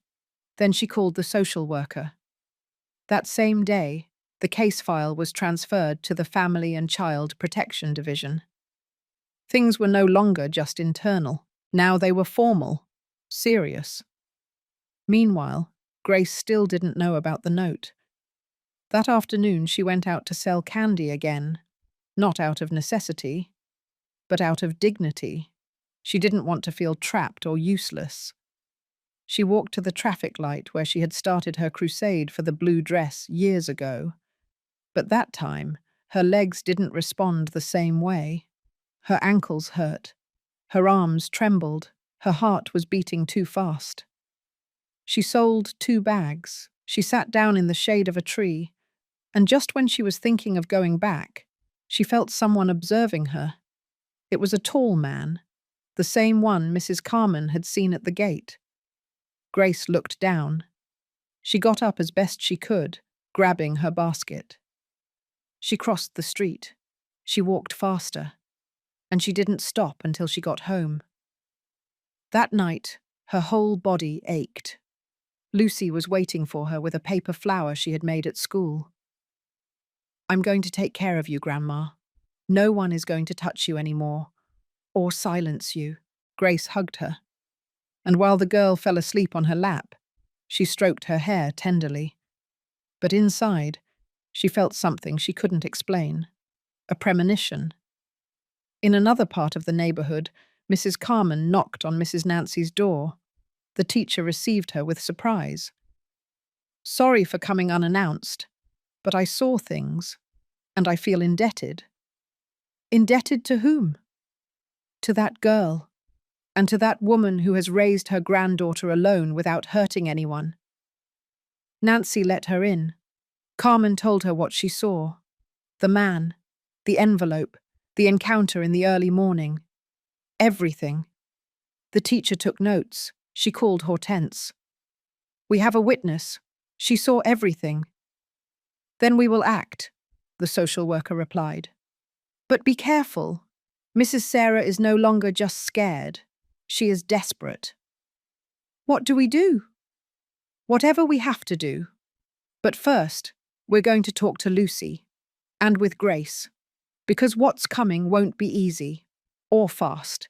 Then she called the social worker. That same day, the case file was transferred to the Family and Child Protection Division. Things were no longer just internal. Now they were formal, serious. Meanwhile, Grace still didn't know about the note. That afternoon she went out to sell candy again, not out of necessity, but out of dignity. She didn't want to feel trapped or useless. She walked to the traffic light where she had started her crusade for the blue dress years ago. But that time, her legs didn't respond the same way. Her ankles hurt. Her arms trembled. Her heart was beating too fast. She sold 2 bags. She sat down in the shade of a tree, and just when she was thinking of going back, she felt someone observing her. It was a tall man, the same one Mrs. Carmen had seen at the gate. Grace looked down. She got up as best she could, grabbing her basket. She crossed the street. She walked faster, and she didn't stop until she got home. That night, her whole body ached. Lucy was waiting for her with a paper flower she had made at school. "I'm going to take care of you, Grandma. No one is going to touch you anymore, or silence you." Grace hugged her, and while the girl fell asleep on her lap, she stroked her hair tenderly. But inside, she felt something she couldn't explain, a premonition. In another part of the neighborhood, Mrs. Carmen knocked on Mrs. Nancy's door. The teacher received her with surprise. "Sorry for coming unannounced, but I saw things, and I feel indebted." "Indebted to whom?" "To that girl, and to that woman who has raised her granddaughter alone without hurting anyone." Nancy let her in. Carmen told her what she saw. The man, the envelope, the encounter in the early morning. Everything. The teacher took notes. She called Hortense. "We have a witness. She saw everything." "Then we will act," the social worker replied. "But be careful. Mrs. Sarah is no longer just scared. She is desperate." "What do we do?" "Whatever we have to do. But first, we're going to talk to Lucy. And with Grace. Because what's coming won't be easy. Or fast.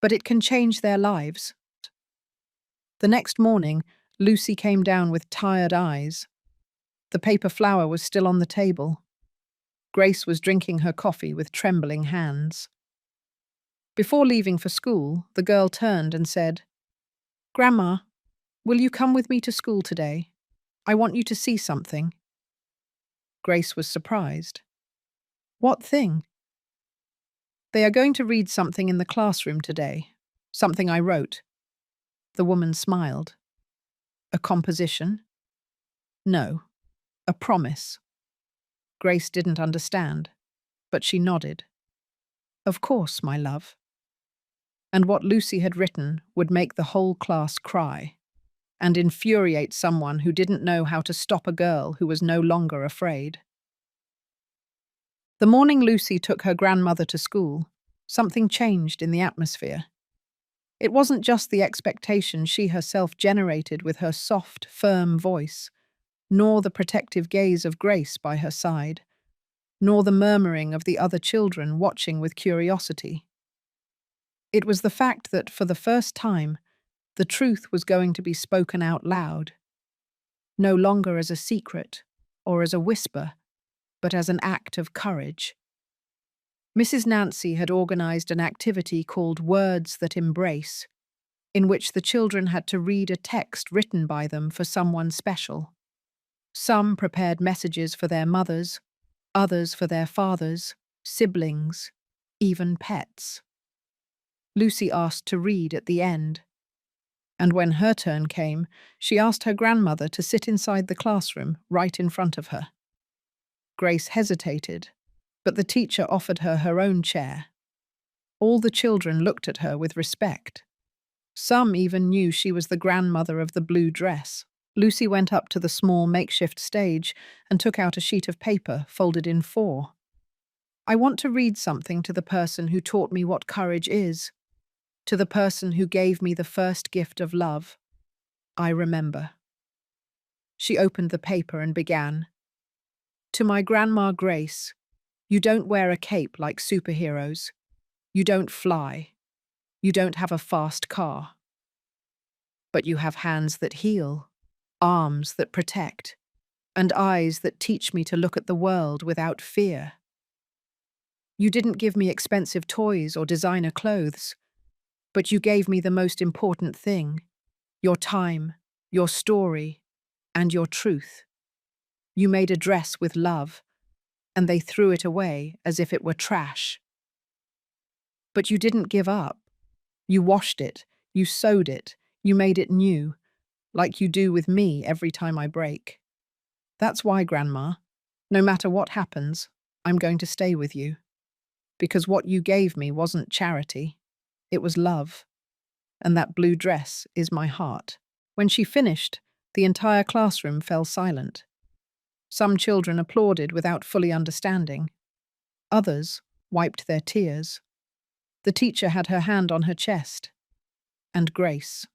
But it can change their lives." The next morning, Lucy came down with tired eyes. The paper flower was still on the table. Grace was drinking her coffee with trembling hands. Before leaving for school, the girl turned and said, "Grandma, will you come with me to school today? I want you to see something." Grace was surprised. "What thing?" "They are going to read something in the classroom today. Something I wrote." The woman smiled. "A composition?" "No, a promise." Grace didn't understand, but she nodded. "Of course, my love." And what Lucy had written would make the whole class cry and infuriate someone who didn't know how to stop a girl who was no longer afraid. The morning Lucy took her grandmother to school, something changed in the atmosphere. It wasn't just the expectation she herself generated with her soft, firm voice, nor the protective gaze of Grace by her side, nor the murmuring of the other children watching with curiosity. It was the fact that, for the first time, the truth was going to be spoken out loud, no longer as a secret or as a whisper, but as an act of courage. Mrs. Nancy had organized an activity called Words That Embrace, in which the children had to read a text written by them for someone special. Some prepared messages for their mothers, others for their fathers, siblings, even pets. Lucy asked to read at the end. And when her turn came, she asked her grandmother to sit inside the classroom right in front of her. Grace hesitated, but the teacher offered her her own chair. All the children looked at her with respect. Some even knew she was the grandmother of the blue dress. Lucy went up to the small makeshift stage and took out a sheet of paper folded in 4. "I want to read something to the person who taught me what courage is, to the person who gave me the first gift of love. I remember." She opened the paper and began. "To my Grandma Grace, you don't wear a cape like superheroes. You don't fly. You don't have a fast car. But you have hands that heal, arms that protect, and eyes that teach me to look at the world without fear. You didn't give me expensive toys or designer clothes, but you gave me the most important thing, your time, your story, and your truth. You made a dress with love, and they threw it away as if it were trash. But you didn't give up. You washed it, you sewed it, you made it new, like you do with me every time I break. That's why, Grandma, no matter what happens, I'm going to stay with you. Because what you gave me wasn't charity, it was love. And that blue dress is my heart." When she finished, the entire classroom fell silent. Some children applauded without fully understanding. Others wiped their tears. The teacher had her hand on her chest. and Grace.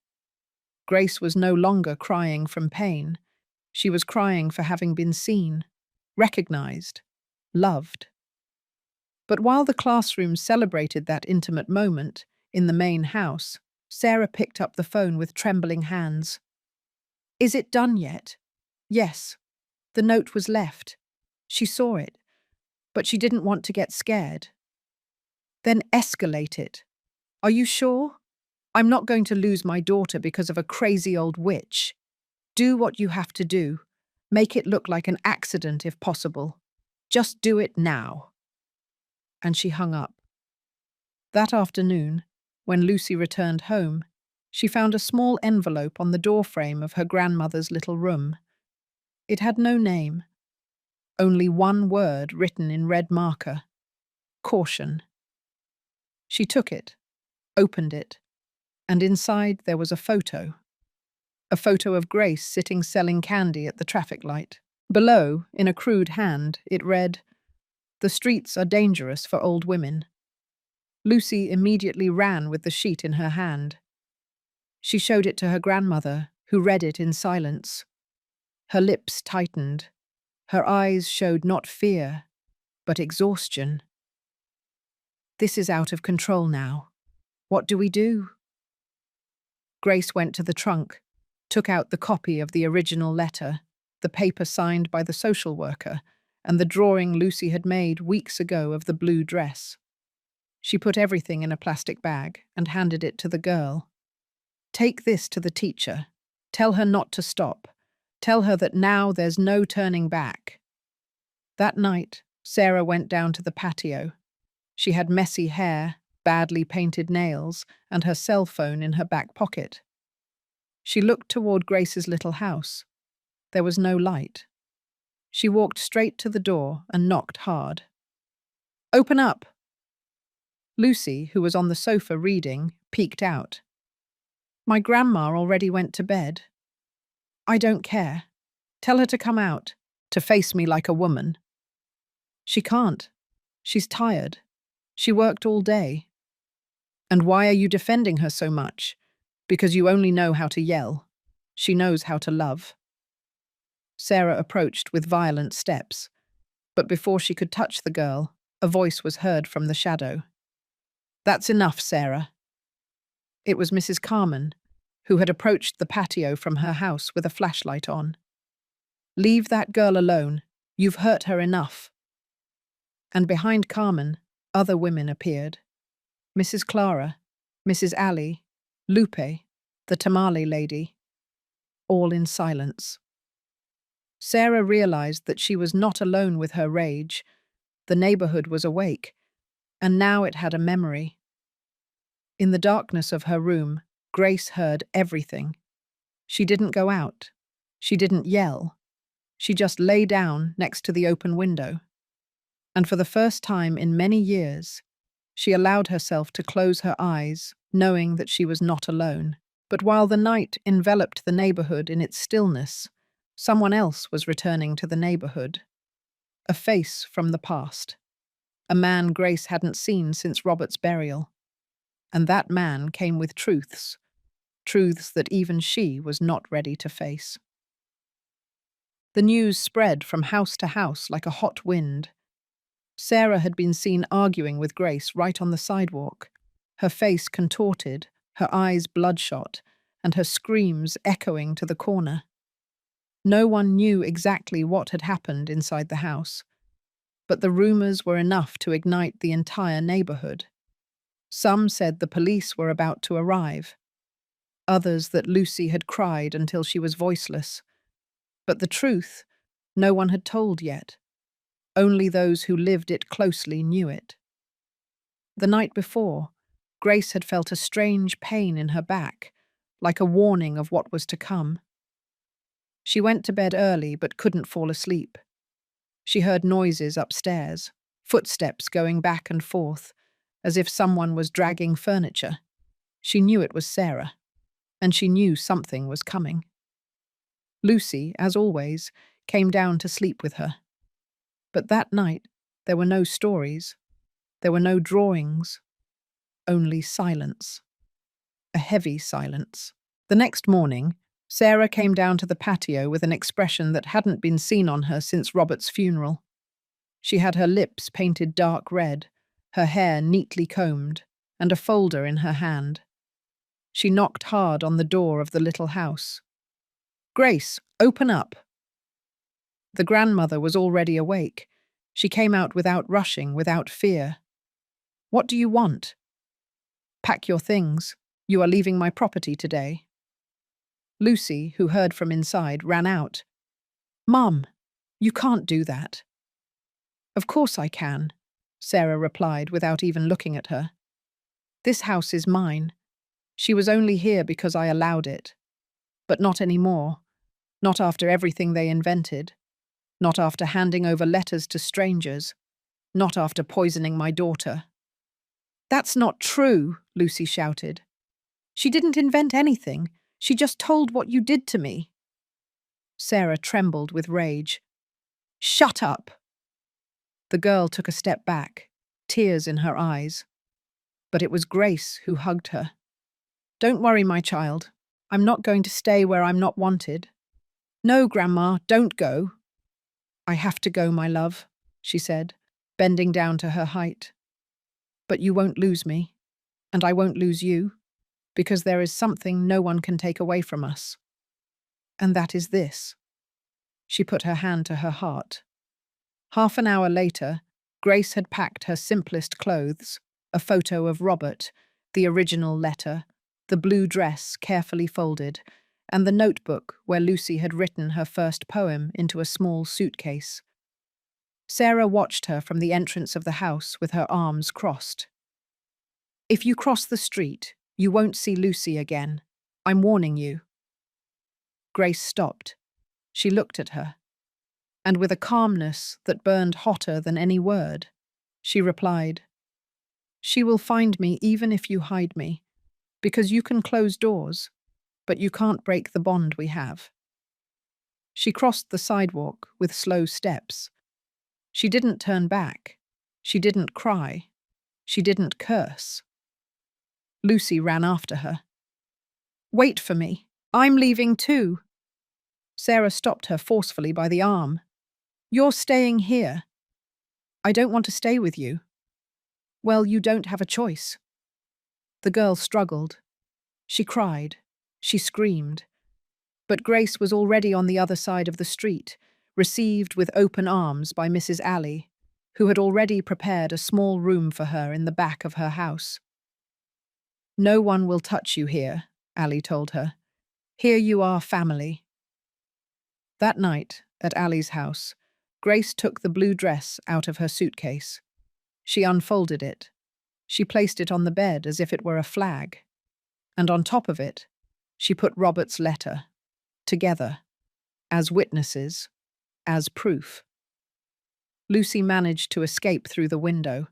Grace was no longer crying from pain. She was crying for having been seen, recognized, loved. But while the classroom celebrated that intimate moment in the main house, Sarah picked up the phone with trembling hands. "Is it done yet?" "Yes." The note was left. She saw it, but she didn't want to get scared. "Then escalate it. Are you sure? I'm not going to lose my daughter because of a crazy old witch. Do what you have to do. Make it look like an accident if possible. Just do it now." And she hung up. That afternoon, when Lucy returned home, she found a small envelope on the doorframe of her grandmother's little room. It had no name, only one word written in red marker: caution. She took it, opened it, and inside there was a photo of Grace sitting selling candy at the traffic light. Below, in a crude hand, it read, "The streets are dangerous for old women." Lucy immediately ran with the sheet in her hand. She showed it to her grandmother, who read it in silence. Her lips tightened. Her eyes showed not fear, but exhaustion. "This is out of control now. What do we do?" Grace went to the trunk, took out the copy of the original letter, the paper signed by the social worker, and the drawing Lucy had made weeks ago of the blue dress. She put everything in a plastic bag and handed it to the girl. "Take this to the teacher. Tell her not to stop. Tell her that now there's no turning back." That night, Sarah went down to the patio. She had messy hair, badly painted nails, and her cell phone in her back pocket. She looked toward Grace's little house. There was no light. She walked straight to the door and knocked hard. "Open up!" Lucy, who was on the sofa reading, peeked out. "My grandma already went to bed." "I don't care. Tell her to come out, to face me like a woman." "She can't. She's tired. She worked all day." "And why are you defending her so much? Because you only know how to yell. She knows how to love." Sarah approached with violent steps, but before she could touch the girl, a voice was heard from the shadow. "That's enough, Sarah." It was Mrs. Carmen, who had approached the patio from her house with a flashlight on. "Leave that girl alone. You've hurt her enough." And behind Carmen, other women appeared. Mrs. Clara, Mrs. Allie, Lupe, the tamale lady, all in silence. Sarah realized that she was not alone with her rage. The neighborhood was awake, and now it had a memory. In the darkness of her room, Grace heard everything. She didn't go out. She didn't yell. She just lay down next to the open window. And for the first time in many years, she allowed herself to close her eyes, knowing that she was not alone. But while the night enveloped the neighborhood in its stillness, someone else was returning to the neighborhood. A face from the past. A man Grace hadn't seen since Robert's burial. And that man came with truths that even she was not ready to face. The news spread from house to house like a hot wind. Sarah had been seen arguing with Grace right on the sidewalk, her face contorted, her eyes bloodshot, and her screams echoing to the corner. No one knew exactly what had happened inside the house, but the rumors were enough to ignite the entire neighborhood. Some said the police were about to arrive, others that Lucy had cried until she was voiceless. But the truth, no one had told yet. Only those who lived it closely knew it. The night before, Grace had felt a strange pain in her back, like a warning of what was to come. She went to bed early but couldn't fall asleep. She heard noises upstairs, footsteps going back and forth, as if someone was dragging furniture. She knew it was Sarah, and she knew something was coming. Lucy, as always, came down to sleep with her. But that night, there were no stories. There were no drawings. Only silence. a heavy silence. The next morning, Sarah came down to the patio with an expression that hadn't been seen on her since Robert's funeral. She had her lips painted dark red, her hair neatly combed, and a folder in her hand. She knocked hard on the door of the little house. "Grace, open up!" The grandmother was already awake. She came out without rushing, without fear. "What do you want?" "Pack your things. You are leaving my property today." Lucy, who heard from inside, ran out. "Mum, you can't do that." "Of course I can," Sarah replied without even looking at her. "This house is mine. She was only here because I allowed it. But not anymore. Not after everything they invented. Not after handing over letters to strangers. Not after poisoning my daughter." "That's not true," Lucy shouted. "She didn't invent anything. She just told what you did to me." Sarah trembled with rage. "Shut up!" The girl took a step back, tears in her eyes. But it was Grace who hugged her. "Don't worry, my child. I'm not going to stay where I'm not wanted." "No, Grandma, don't go." "I have to go, my love," she said, bending down to her height. "But you won't lose me, and I won't lose you, because there is something no one can take away from us. And that is this." She put her hand to her heart. Half an hour later, Grace had packed her simplest clothes, a photo of Robert, the original letter, the blue dress carefully folded, and the notebook where Lucy had written her first poem into a small suitcase. Sarah watched her from the entrance of the house with her arms crossed. "If you cross the street, you won't see Lucy again. I'm warning you." Grace stopped. She looked at her, and with a calmness that burned hotter than any word, she replied, "She will find me even if you hide me, because you can close doors, but you can't break the bond we have." She crossed the sidewalk with slow steps. She didn't turn back. She didn't cry. She didn't curse. Lucy ran after her. "Wait for me. I'm leaving too." Sarah stopped her forcefully by the arm. "You're staying here." "I don't want to stay with you." "Well, you don't have a choice." The girl struggled. She cried. She screamed. But Grace was already on the other side of the street, received with open arms by Mrs. Alley, who had already prepared a small room for her in the back of her house. "No one will touch you here," Alley told her. "Here you are family." That night, at Allie's house, Grace took the blue dress out of her suitcase. She unfolded it. She placed it on the bed as if it were a flag. And on top of it, she put Robert's letter, together, as witnesses, as proof. Lucy managed to escape through the window.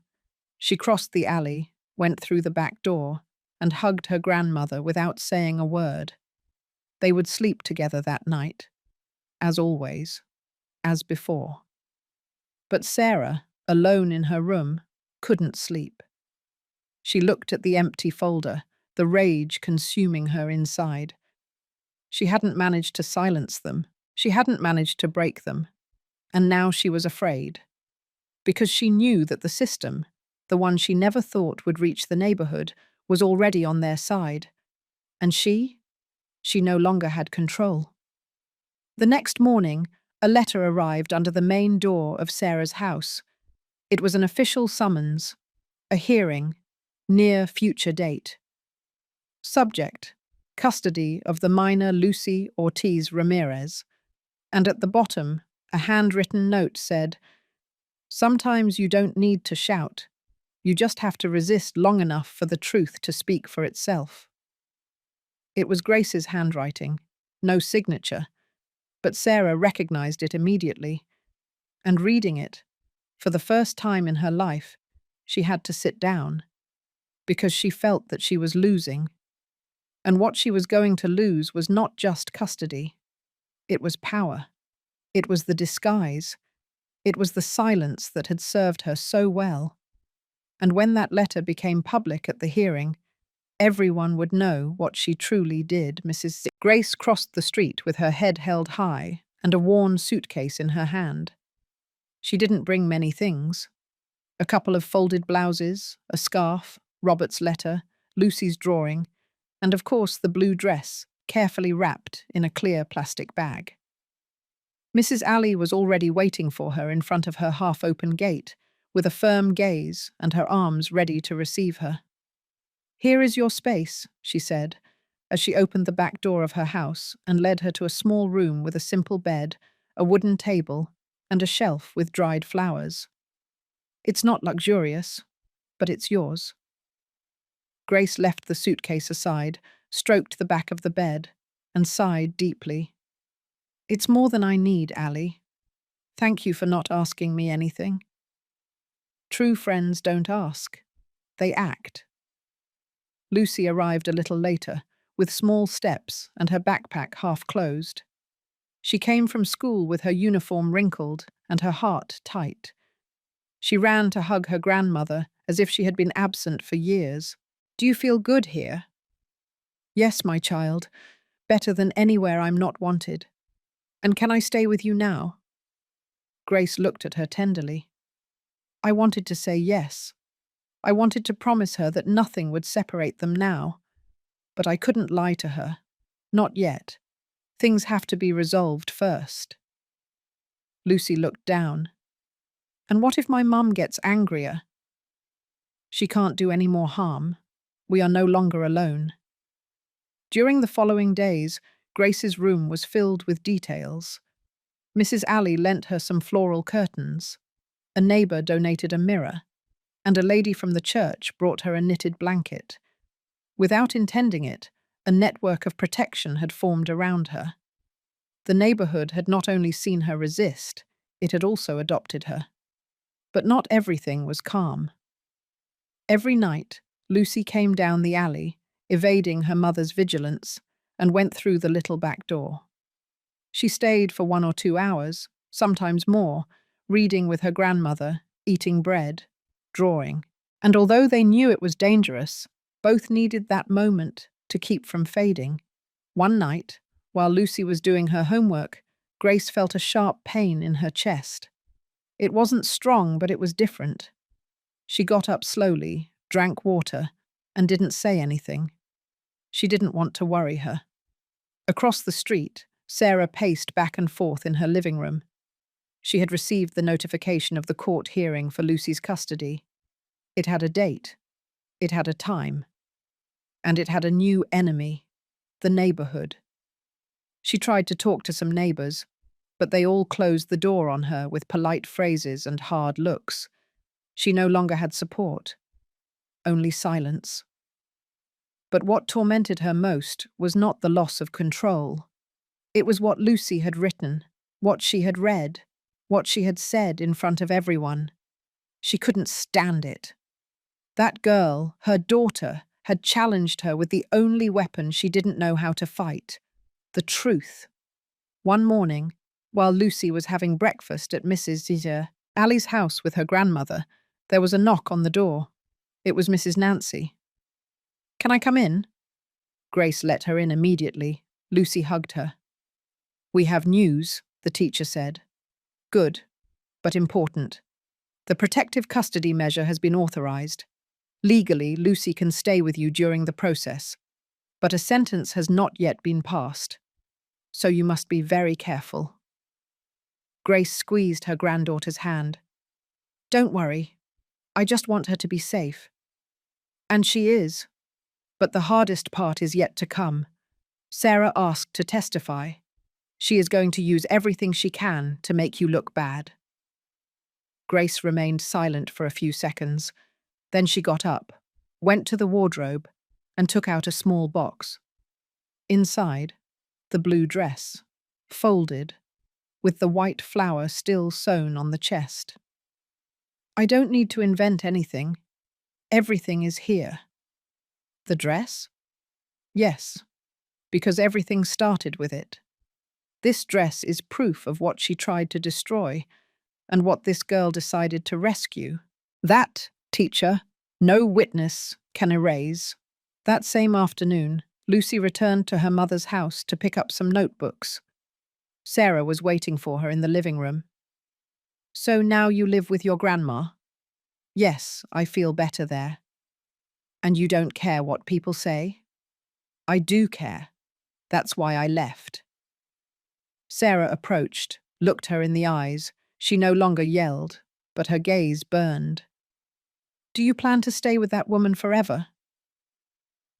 She crossed the alley, went through the back door, and hugged her grandmother without saying a word. They would sleep together that night, as always, as before. But Sarah, alone in her room, couldn't sleep. She looked at the empty folder, the rage consuming her inside. She hadn't managed to silence them. She hadn't managed to break them. And now she was afraid. Because she knew that the system, the one she never thought would reach the neighborhood, was already on their side. And she no longer had control. The next morning, a letter arrived under the main door of Sarah's house. It was an official summons, a hearing, near future date. Subject: custody of the minor Lucy Ortiz Ramirez. And at the bottom, a handwritten note said, "Sometimes you don't need to shout. You just have to resist long enough for the truth to speak for itself." It was Grace's handwriting, no signature, but Sarah recognized it immediately. And reading it, for the first time in her life, she had to sit down, because she felt that she was losing. And what she was going to lose was not just custody. It was power. It was the disguise. It was the silence that had served her so well. And when that letter became public at the hearing, Everyone would know what she truly did. Mrs. Grace crossed the street with her head held high and a worn suitcase in her hand. She didn't bring many things. A couple of folded blouses, a scarf, Robert's letter, Lucy's drawing, and of course the blue dress, carefully wrapped in a clear plastic bag. Mrs. Alley was already waiting for her in front of her half-open gate, with a firm gaze and her arms ready to receive her. "Here is your space," she said, as she opened the back door of her house and led her to a small room with a simple bed, a wooden table, and a shelf with dried flowers. "It's not luxurious, but it's yours." Grace left the suitcase aside, stroked the back of the bed, and sighed deeply. "It's more than I need, Allie. Thank you for not asking me anything." True friends don't ask. They act. Lucy arrived a little later, with small steps and her backpack half closed. She came from school with her uniform wrinkled and her heart tight. She ran to hug her grandmother as if she had been absent for years. "Do you feel good here?" "Yes, my child. Better than anywhere I'm not wanted. And can I stay with you now?" Grace looked at her tenderly. I wanted to say yes. I wanted to promise her that nothing would separate them now. But I couldn't lie to her. Not yet. Things have to be resolved first. Lucy looked down. "And what if my mum gets angrier?" "She can't do any more harm. We are no longer alone." During the following days, Grace's room was filled with details. Mrs. Alley lent her some floral curtains. A neighbour donated a mirror, and a lady from the church brought her a knitted blanket. Without intending it, a network of protection had formed around her. The neighbourhood had not only seen her resist, it had also adopted her. But not everything was calm. Every night, Lucy came down the alley, evading her mother's vigilance, and went through the little back door. She stayed for 1 or 2 hours, sometimes more, reading with her grandmother, eating bread, drawing. And although they knew it was dangerous, both needed that moment to keep from fading. One night, while Lucy was doing her homework, Grace felt a sharp pain in her chest. It wasn't strong, but it was different. She got up slowly, drank water, and didn't say anything. She didn't want to worry her. Across the street, Sarah paced back and forth in her living room. She had received the notification of the court hearing for Lucy's custody. It had a date. It had a time. And it had a new enemy, the neighbourhood. She tried to talk to some neighbours, but they all closed the door on her with polite phrases and hard looks. She no longer had support, only silence. But what tormented her most was not the loss of control. It was what Lucy had written, what she had read, what she had said in front of everyone. She couldn't stand it. That girl, her daughter, had challenged her with the only weapon she didn't know how to fight, the truth. One morning, while Lucy was having breakfast at Mrs. Allie's house with her grandmother, there was a knock on the door. It was Mrs. Nancy. "Can I come in?" Grace let her in immediately. Lucy hugged her. "We have news," the teacher said. "Good, but important. The protective custody measure has been authorized. Legally, Lucy can stay with you during the process, but a sentence has not yet been passed. So you must be very careful." Grace squeezed her granddaughter's hand. "Don't worry. I just want her to be safe." And she is. But the hardest part is yet to come. Sarah asked to testify. She is going to use everything she can to make you look bad. Grace remained silent for a few seconds. Then she got up, went to the wardrobe, and took out a small box. Inside, the blue dress, folded, with the white flower still sewn on the chest. "I don't need to invent anything. Everything is here." "The dress?" "Yes, because everything started with it. This dress is proof of what she tried to destroy, and what this girl decided to rescue. That, teacher, no witness can erase. That same afternoon, Lucy returned to her mother's house to pick up some notebooks. Sarah was waiting for her in the living room. "So now you live with your grandma?" "Yes, I feel better there." "And you don't care what people say?" "I do care. That's why I left." Sarah approached, looked her in the eyes. She no longer yelled, but her gaze burned. "Do you plan to stay with that woman forever?"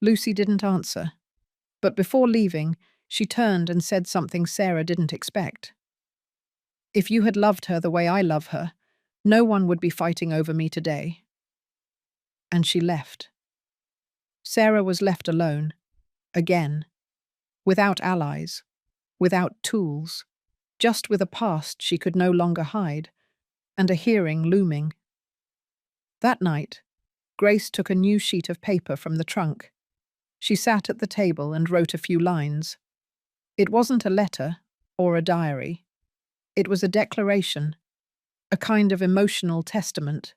Lucy didn't answer, but before leaving, she turned and said something Sarah didn't expect. "If you had loved her the way I love her, no one would be fighting over me today." And she left. Sarah was left alone, again, without allies, without tools, just with a past she could no longer hide, and a hearing looming. That night, Grace took a new sheet of paper from the trunk. She sat at the table and wrote a few lines. It wasn't a letter or a diary. It was a declaration, a kind of emotional testament.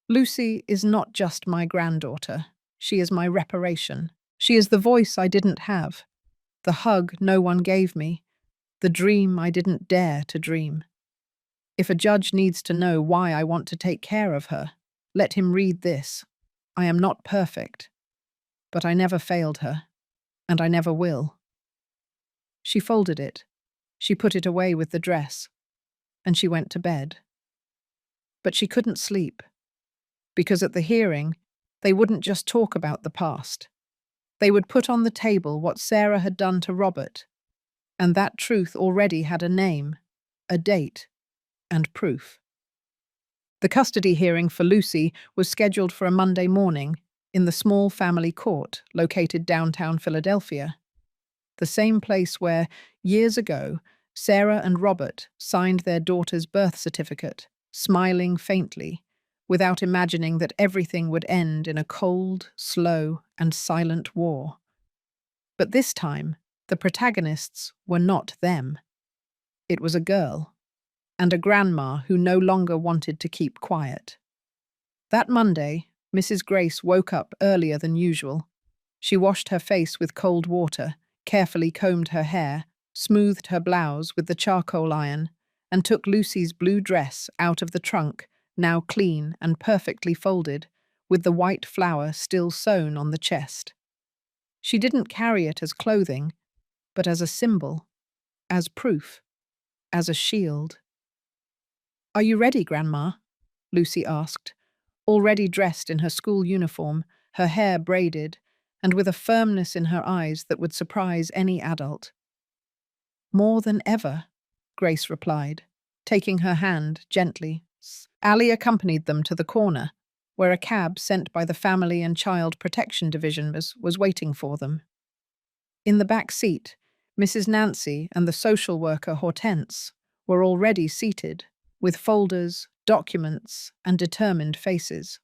"Lucy is not just my granddaughter. She is my reparation. She is the voice I didn't have, the hug no one gave me, the dream I didn't dare to dream. If a judge needs to know why I want to take care of her, let him read this. I am not perfect, but I never failed her, and I never will." She folded it. She put it away with the dress, and she went to bed. But she couldn't sleep, because at the hearing, they wouldn't just talk about the past. They would put on the table what Sarah had done to Robert, and that truth already had a name, a date, and proof. The custody hearing for Lucy was scheduled for a Monday morning in the small family court located downtown Philadelphia, the same place where, years ago, Sarah and Robert signed their daughter's birth certificate, smiling faintly, without imagining that everything would end in a cold, slow, and silent war. But this time, the protagonists were not them. It was a girl, and a grandma who no longer wanted to keep quiet. That Monday, Mrs. Grace woke up earlier than usual. She washed her face with cold water, carefully combed her hair, smoothed her blouse with the charcoal iron, and took Lucy's blue dress out of the trunk, now clean and perfectly folded, with the white flower still sewn on the chest. She didn't carry it as clothing, but as a symbol, as proof, as a shield. "Are you ready, Grandma?" Lucy asked, already dressed in her school uniform, her hair braided, and with a firmness in her eyes that would surprise any adult. "More than ever," Grace replied, taking her hand gently. Allie accompanied them to the corner, where a cab sent by the Family and Child Protection Division was waiting for them. In the back seat, Mrs. Nancy and the social worker Hortense were already seated, with folders, documents, and determined faces.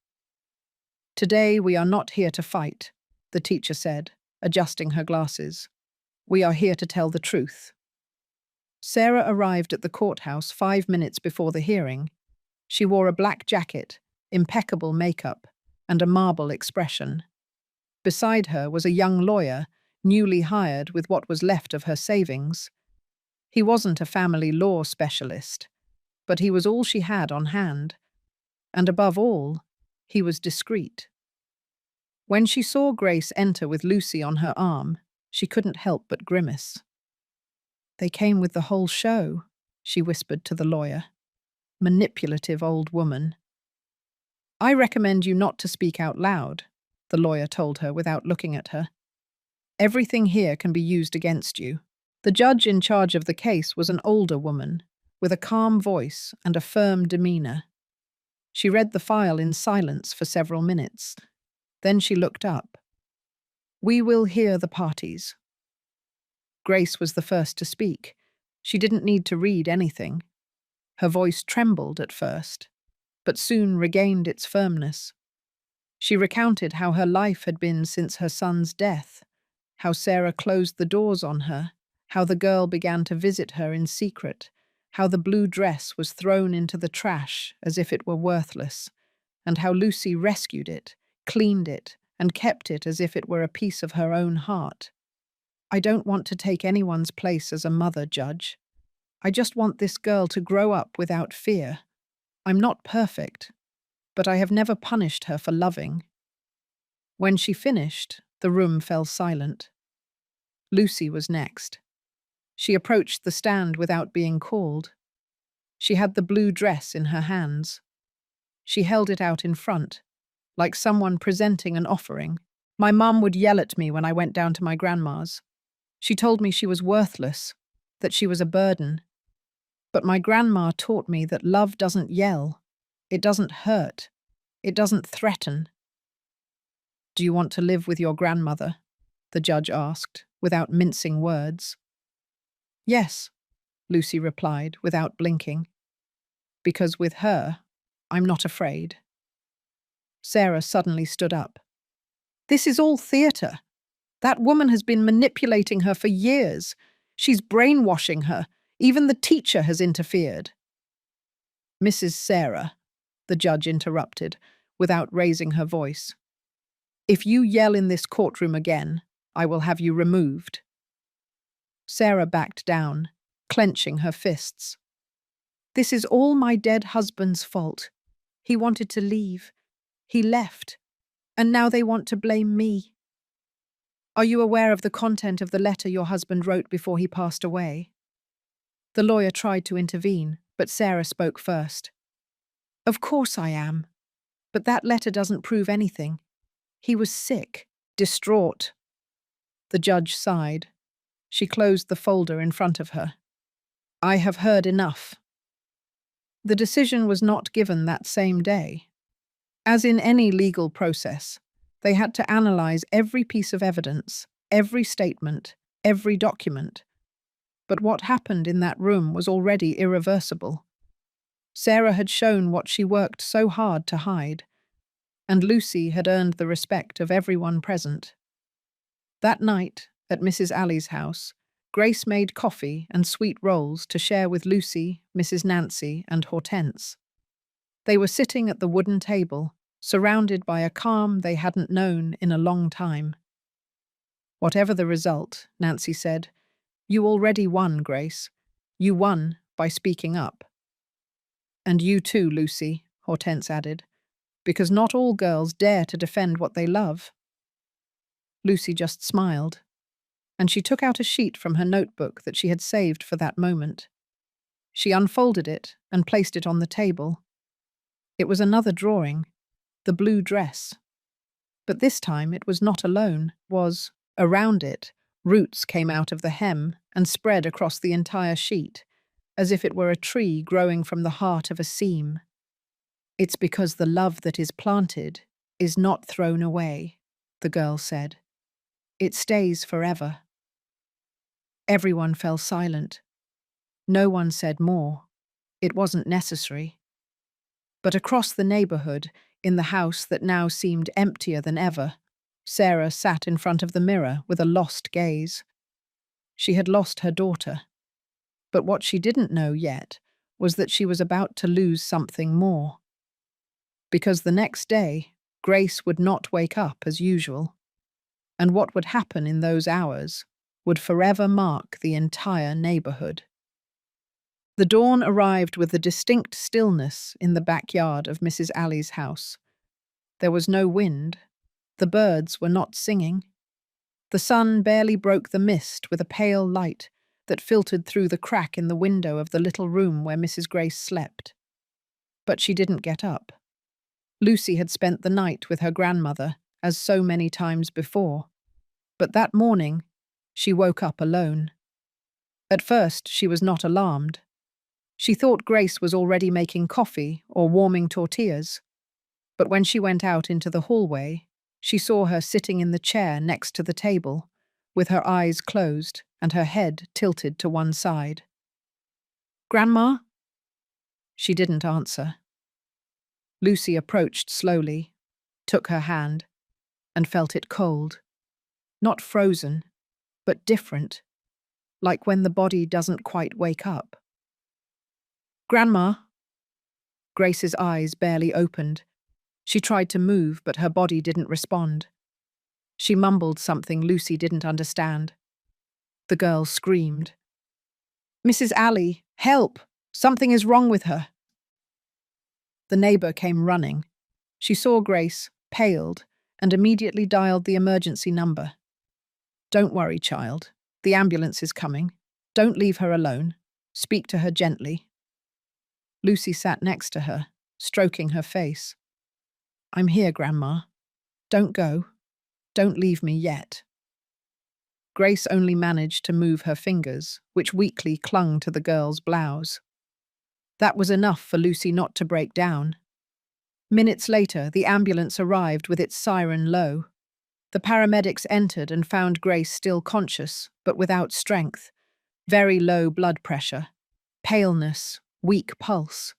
"Today we are not here to fight," the teacher said, adjusting her glasses. "We are here to tell the truth." Sarah arrived at the courthouse 5 minutes before the hearing. She wore a black jacket, impeccable makeup, and a marble expression. Beside her was a young lawyer, newly hired with what was left of her savings. He wasn't a family law specialist, but he was all she had on hand. And above all, he was discreet. When she saw Grace enter with Lucy on her arm, she couldn't help but grimace. "They came with the whole show," she whispered to the lawyer. "Manipulative old woman." "I recommend you not to speak out loud," the lawyer told her without looking at her. "Everything here can be used against you." The judge in charge of the case was an older woman, with a calm voice and a firm demeanor. She read the file in silence for several minutes. Then she looked up. "We will hear the parties." Grace was the first to speak. She didn't need to read anything. Her voice trembled at first, but soon regained its firmness. She recounted how her life had been since her son's death, how Sarah closed the doors on her, how the girl began to visit her in secret, how the blue dress was thrown into the trash as if it were worthless, and how Lucy rescued it, cleaned it, and kept it as if it were a piece of her own heart. I don't want to take anyone's place as a mother, Judge. I just want this girl to grow up without fear. I'm not perfect, but I have never punished her for loving. When she finished, the room fell silent. Lucy was next. She approached the stand without being called. She had the blue dress in her hands. She held it out in front, like someone presenting an offering. My mum would yell at me when I went down to my grandma's. She told me she was worthless, that she was a burden. But my grandma taught me that love doesn't yell, it doesn't hurt, it doesn't threaten. Do you want to live with your grandmother? The judge asked, without mincing words. Yes, Lucy replied, without blinking. Because with her, I'm not afraid. Sarah suddenly stood up. This is all theatre. That woman has been manipulating her for years. She's brainwashing her. Even the teacher has interfered. Mrs. Sarah, the judge interrupted, without raising her voice. If you yell in this courtroom again, I will have you removed. Sarah backed down, clenching her fists. This is all my dead husband's fault. He wanted to leave. He left. And now they want to blame me. Are you aware of the content of the letter your husband wrote before he passed away? The lawyer tried to intervene, but Sarah spoke first. Of course I am. But that letter doesn't prove anything. He was sick, distraught. The judge sighed. She closed the folder in front of her. I have heard enough. The decision was not given that same day. As in any legal process, they had to analyze every piece of evidence, every statement, every document. But what happened in that room was already irreversible. Sarah had shown what she worked so hard to hide, and Lucy had earned the respect of everyone present. That night, at Mrs. Alley's house, Grace made coffee and sweet rolls to share with Lucy, Mrs. Nancy, and Hortense. They were sitting at the wooden table, surrounded by a calm they hadn't known in a long time. Whatever the result, Nancy said, you already won, Grace. You won by speaking up. And you too, Lucy, Hortense added, because not all girls dare to defend what they love. Lucy just smiled, and she took out a sheet from her notebook that she had saved for that moment. She unfolded it and placed it on the table. It was another drawing, the blue dress. But this time it was not alone, was, around it, roots came out of the hem and spread across the entire sheet, as if it were a tree growing from the heart of a seam. It's because the love that is planted is not thrown away, the girl said. It stays forever. Everyone fell silent. No one said more. It wasn't necessary. But across the neighborhood, in the house that now seemed emptier than ever, Sarah sat in front of the mirror with a lost gaze. She had lost her daughter. But what she didn't know yet was that she was about to lose something more. Because the next day, Grace would not wake up as usual. And what would happen in those hours would forever mark the entire neighborhood. The dawn arrived with a distinct stillness in the backyard of Mrs. Alley's house. There was no wind. The birds were not singing. The sun barely broke the mist with a pale light that filtered through the crack in the window of the little room where Mrs. Grace slept. But she didn't get up. Lucy had spent the night with her grandmother, as so many times before. But that morning, she woke up alone. At first, she was not alarmed. She thought Grace was already making coffee or warming tortillas. But when she went out into the hallway, she saw her sitting in the chair next to the table, with her eyes closed and her head tilted to one side. "Grandma?" She didn't answer. Lucy approached slowly, took her hand, and felt it cold. Not frozen, but different, like when the body doesn't quite wake up. "Grandma?" Grace's eyes barely opened. She tried to move, but her body didn't respond. She mumbled something Lucy didn't understand. The girl screamed. "Mrs. Alley, help! Something is wrong with her." The neighbor came running. She saw Grace, paled, and immediately dialed the emergency number. "Don't worry, child. The ambulance is coming. Don't leave her alone. Speak to her gently." Lucy sat next to her, stroking her face. "I'm here, Grandma. Don't go. Don't leave me yet." Grace only managed to move her fingers, which weakly clung to the girl's blouse. That was enough for Lucy not to break down. Minutes later, the ambulance arrived with its siren low. The paramedics entered and found Grace still conscious, but without strength, very low blood pressure, paleness, weak pulse.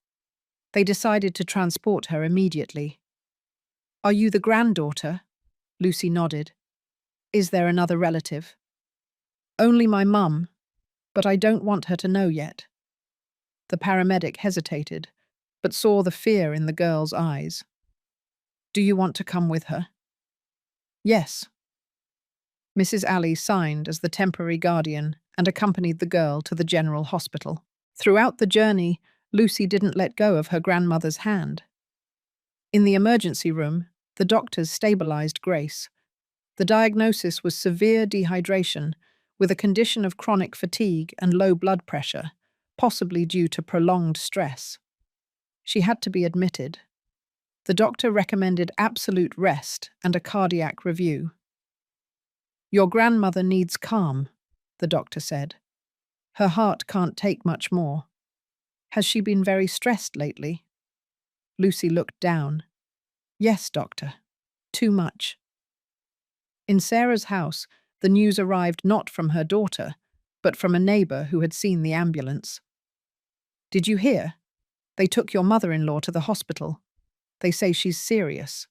They decided to transport her immediately. "Are you the granddaughter?" Lucy nodded. "Is there another relative?" "Only my mum, but I don't want her to know yet." The paramedic hesitated, but saw the fear in the girl's eyes. "Do you want to come with her?" "Yes." Mrs. Alley signed as the temporary guardian and accompanied the girl to the general hospital. Throughout the journey, Lucy didn't let go of her grandmother's hand. In the emergency room, the doctors stabilized Grace. The diagnosis was severe dehydration, with a condition of chronic fatigue and low blood pressure, possibly due to prolonged stress. She had to be admitted. The doctor recommended absolute rest and a cardiac review. "Your grandmother needs calm," the doctor said. "Her heart can't take much more. Has she been very stressed lately?" Lucy looked down. "Yes, doctor. Too much." In Sarah's house, the news arrived not from her daughter, but from a neighbor who had seen the ambulance. "Did you hear? They took your mother-in-law to the hospital. They say she's serious."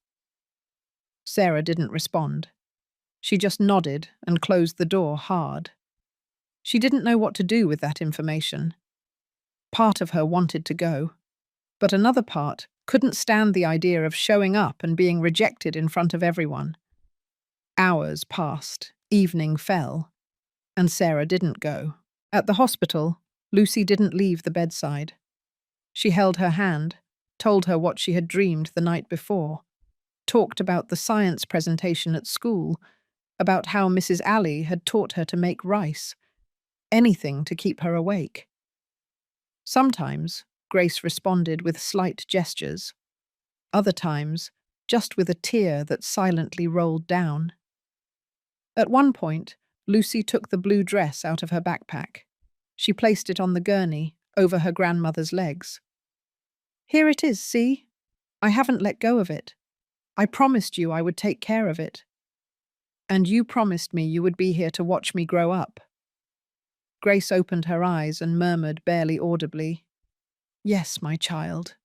Sarah didn't respond. She just nodded and closed the door hard. She didn't know what to do with that information. Part of her wanted to go, but another part couldn't stand the idea of showing up and being rejected in front of everyone. Hours passed, evening fell, and Sarah didn't go. At the hospital, Lucy didn't leave the bedside. She held her hand, told her what she had dreamed the night before, talked about the science presentation at school, about how Mrs. Alley had taught her to make rice, anything to keep her awake. Sometimes, Grace responded with slight gestures. Other times, just with a tear that silently rolled down. At one point, Lucy took the blue dress out of her backpack. She placed it on the gurney, over her grandmother's legs. "Here it is, see? I haven't let go of it. I promised you I would take care of it. And you promised me you would be here to watch me grow up." Grace opened her eyes and murmured barely audibly, "Yes, my child."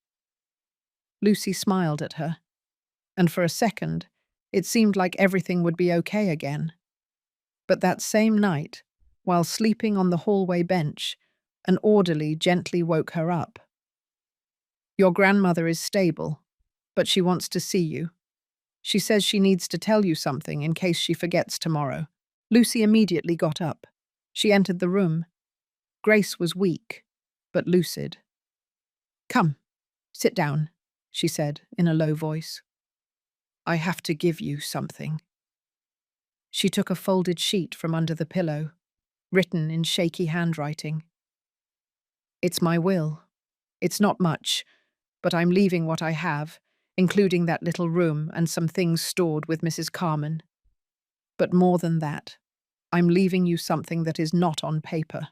Lucy smiled at her, and for a second, it seemed like everything would be okay again. But that same night, while sleeping on the hallway bench, an orderly gently woke her up. "Your grandmother is stable, but she wants to see you. She says she needs to tell you something in case she forgets tomorrow." Lucy immediately got up. She entered the room. Grace was weak, but lucid. "Come, sit down," she said in a low voice. "I have to give you something." She took a folded sheet from under the pillow, written in shaky handwriting. "It's my will. It's not much, but I'm leaving what I have, including that little room and some things stored with Mrs. Carmen. But more than that, I'm leaving you something that is not on paper."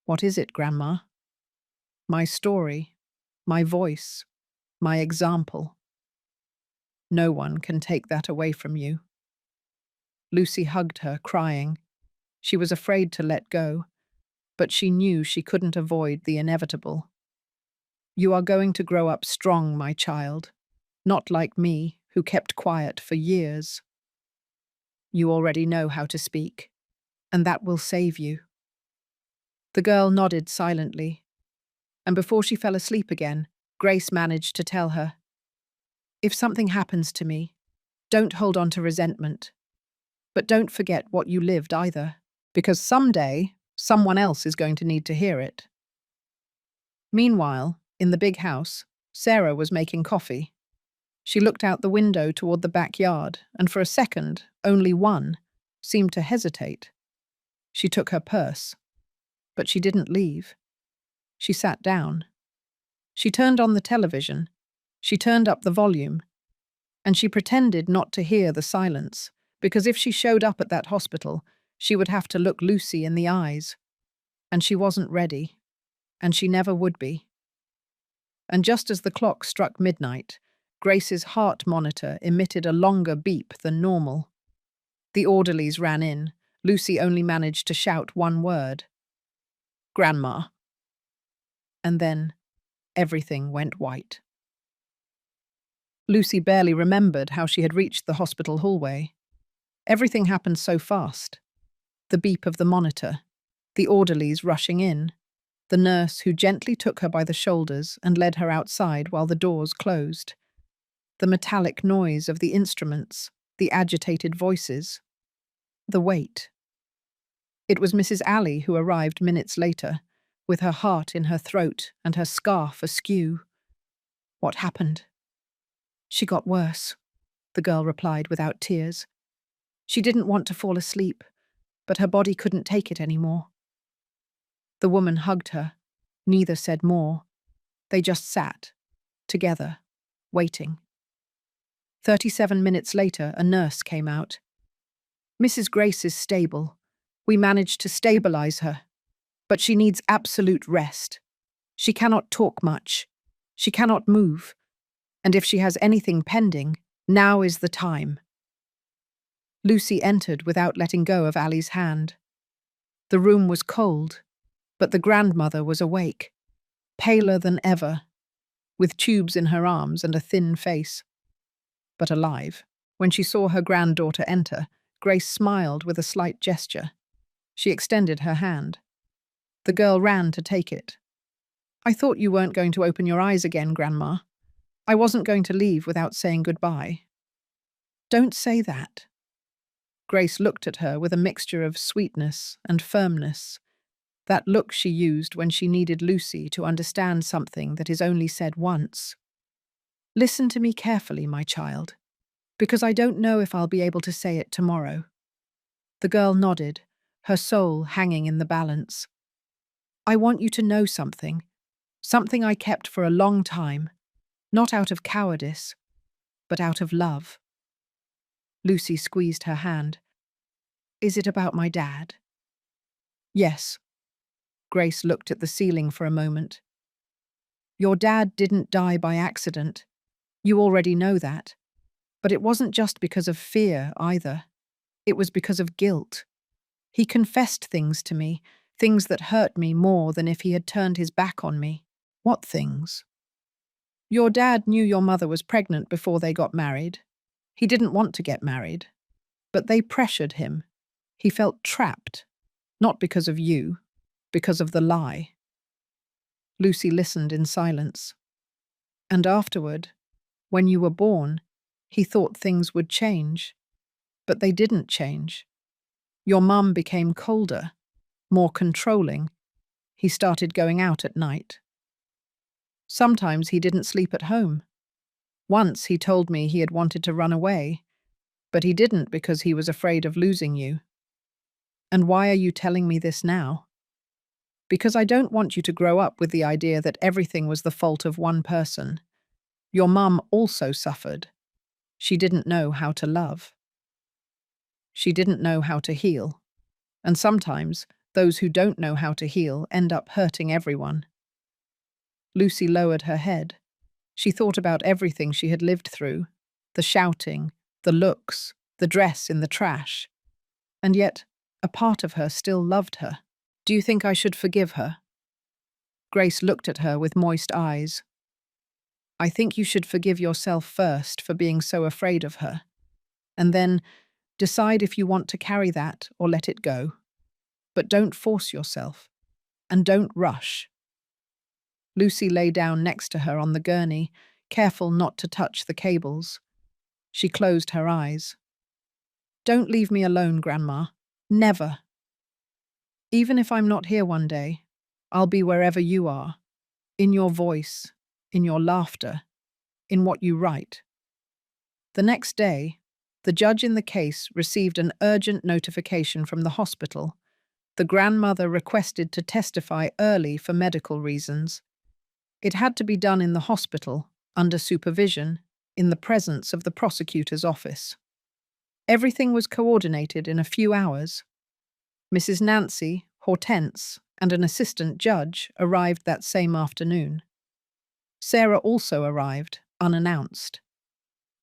"What is it, Grandma?" "My story, my voice, my example. No one can take that away from you." Lucy hugged her, crying. She was afraid to let go, but she knew she couldn't avoid the inevitable. "You are going to grow up strong, my child, not like me, who kept quiet for years. You already know how to speak, and that will save you." The girl nodded silently, and before she fell asleep again, Grace managed to tell her, "If something happens to me, don't hold on to resentment. But don't forget what you lived either, because someday someone else is going to need to hear it. Meanwhile, in the big house, Sarah was making coffee. She looked out the window toward the backyard, and for a second, only one, seemed to hesitate. She took her purse, but she didn't leave. She sat down. She turned on the television. She turned up the volume. And she pretended not to hear the silence, because if she showed up at that hospital, she would have to look Lucy in the eyes. And she wasn't ready. And she never would be. And just as the clock struck midnight, Grace's heart monitor emitted a longer beep than normal. The orderlies ran in. Lucy only managed to shout one word. "Grandma." And then everything went white. Lucy barely remembered how she had reached the hospital hallway. Everything happened so fast. The beep of the monitor, the orderlies rushing in, the nurse who gently took her by the shoulders and led her outside while the doors closed, the metallic noise of the instruments, the agitated voices, the wait. It was Mrs. Alley who arrived minutes later, with her heart in her throat and her scarf askew. What happened? She got worse, the girl replied without tears. She didn't want to fall asleep, but her body couldn't take it anymore. The woman hugged her. Neither said more. They just sat, together, waiting. 37 minutes later, a nurse came out. "Mrs. Grace is stable. We managed to stabilize her. But she needs absolute rest. She cannot talk much. She cannot move. And if she has anything pending, now is the time." Lucy entered without letting go of Allie's hand. The room was cold, but the grandmother was awake, paler than ever, with tubes in her arms and a thin face. But alive. When she saw her granddaughter enter, Grace smiled with a slight gesture. She extended her hand. The girl ran to take it. "I thought you weren't going to open your eyes again, Grandma. I wasn't going to leave without saying goodbye." "Don't say that." Grace looked at her with a mixture of sweetness and firmness, that look she used when she needed Lucy to understand something that is only said once. "Listen to me carefully, my child, because I don't know if I'll be able to say it tomorrow." The girl nodded, her soul hanging in the balance. "I want you to know something I kept for a long time, not out of cowardice, but out of love." Lucy squeezed her hand. "Is it about my dad?" "Yes." Grace looked at the ceiling for a moment. "Your dad didn't die by accident. You already know that. But it wasn't just because of fear, either. It was because of guilt. He confessed things to me, things that hurt me more than if he had turned his back on me." "What things?" "Your dad knew your mother was pregnant before they got married. He didn't want to get married. But they pressured him. He felt trapped. Not because of you, because of the lie." Lucy listened in silence. "And afterward, when you were born, he thought things would change. But they didn't change. Your mum became colder, more controlling. He started going out at night. Sometimes he didn't sleep at home. Once he told me he had wanted to run away, but he didn't because he was afraid of losing you. And why are you telling me this now? Because I don't want you to grow up with the idea that everything was the fault of one person. Your mum also suffered. She didn't know how to love. She didn't know how to heal. And sometimes, those who don't know how to heal end up hurting everyone." Lucy lowered her head. She thought about everything she had lived through, the shouting, the looks, the dress in the trash. And yet, a part of her still loved her. "Do you think I should forgive her?" Grace looked at her with moist eyes. "I think you should forgive yourself first for being so afraid of her. And then decide if you want to carry that or let it go. But don't force yourself. And don't rush." Lucy lay down next to her on the gurney, careful not to touch the cables. She closed her eyes. Don't leave me alone, Grandma. Never. Even if I'm not here one day, I'll be wherever you are. In your voice, in your laughter, in what you write. The next day, the judge in the case received an urgent notification from the hospital. The grandmother requested to testify early for medical reasons. It had to be done in the hospital, under supervision, in the presence of the prosecutor's office. Everything was coordinated in a few hours. Mrs. Nancy, Hortense, and an assistant judge arrived that same afternoon. Sarah also arrived, unannounced.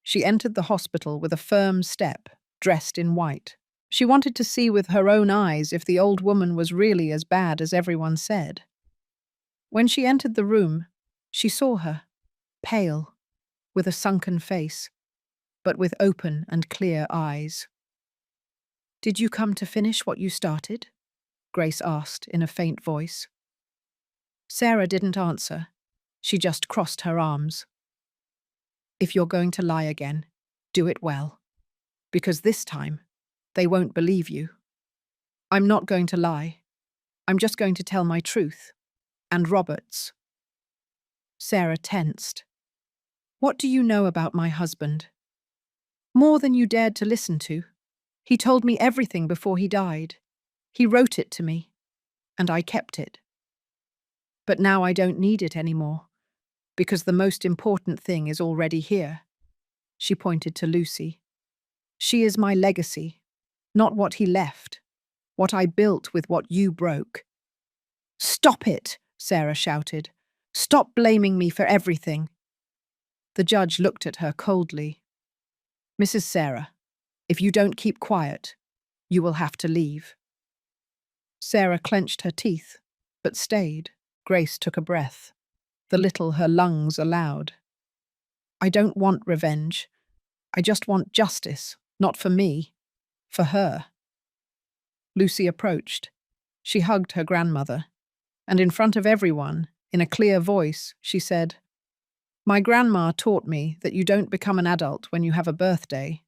She entered the hospital with a firm step, dressed in white. She wanted to see with her own eyes if the old woman was really as bad as everyone said. When she entered the room, she saw her, pale, with a sunken face, but with open and clear eyes. "Did you come to finish what you started?" Grace asked in a faint voice. Sarah didn't answer. She just crossed her arms. "If you're going to lie again, do it well. Because this time, they won't believe you." "I'm not going to lie. I'm just going to tell my truth. And Robert's." Sarah tensed. "What do you know about my husband?" "More than you dared to listen to. He told me everything before he died. He wrote it to me, and I kept it. But now I don't need it anymore, because the most important thing is already here." She pointed to Lucy. "She is my legacy, not what he left, what I built with what you broke." "Stop it!" Sarah shouted. "Stop blaming me for everything." The judge looked at her coldly. "Mrs. Sarah, if you don't keep quiet, you will have to leave." Sarah clenched her teeth, but stayed. Grace took a breath, the little her lungs allowed. "I don't want revenge. I just want justice, not for me, for her." Lucy approached. She hugged her grandmother, and in front of everyone, in a clear voice, she said, "My grandma taught me that you don't become an adult when you have a birthday,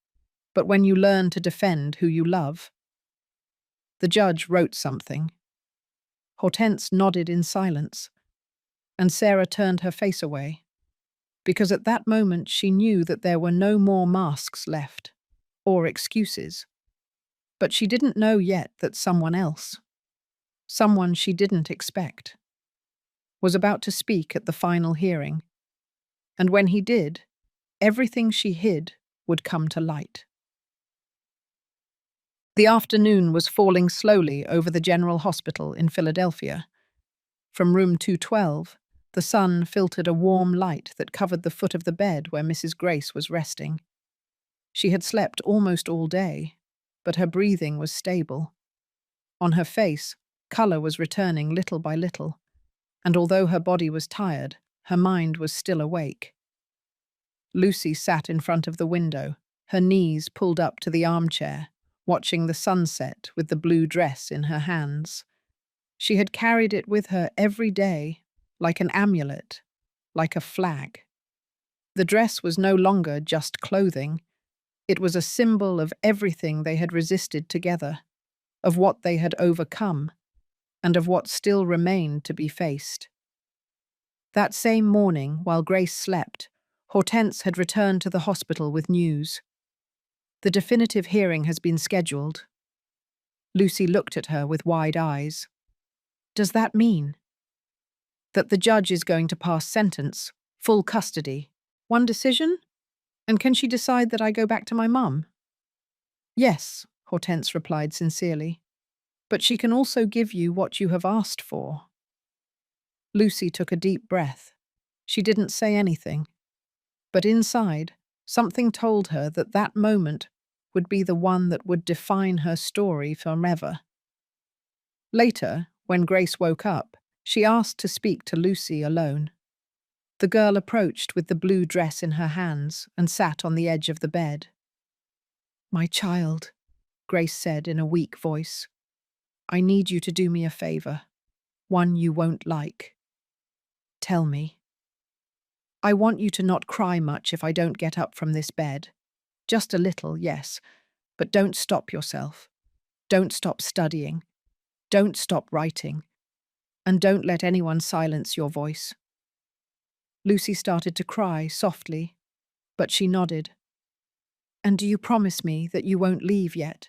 but when you learn to defend who you love." The judge wrote something. Hortense nodded in silence, and Sarah turned her face away, because at that moment she knew that there were no more masks left, or excuses. But she didn't know yet that someone else, someone she didn't expect, was about to speak at the final hearing. And when he did, everything she hid would come to light. The afternoon was falling slowly over the General Hospital in Philadelphia. From room 212, the sun filtered a warm light that covered the foot of the bed where Mrs. Grace was resting. She had slept almost all day, but her breathing was stable. On her face, color was returning little by little, and although her body was tired, her mind was still awake. Lucy sat in front of the window, her knees pulled up to the armchair, watching the sunset with the blue dress in her hands. She had carried it with her every day, like an amulet, like a flag. The dress was no longer just clothing. It was a symbol of everything they had resisted together, of what they had overcome, and of what still remained to be faced. That same morning, while Grace slept, Hortense had returned to the hospital with news. "The definitive hearing has been scheduled." Lucy looked at her with wide eyes. "Does that mean?" "That the judge is going to pass sentence, full custody. One decision? And can she decide that I go back to my mum?" "Yes," Hortense replied sincerely. "But she can also give you what you have asked for." Lucy took a deep breath. She didn't say anything. But inside, something told her that that moment would be the one that would define her story forever. Later, when Grace woke up, she asked to speak to Lucy alone. The girl approached with the blue dress in her hands and sat on the edge of the bed. "My child," Grace said in a weak voice, "I need you to do me a favor, one you won't like. Tell me. I want you to not cry much if I don't get up from this bed. Just a little, yes, But don't stop yourself. Don't stop studying. Don't stop writing. And don't let anyone silence your voice. Lucy started to cry softly, but she nodded. And do you promise me that you won't leave yet?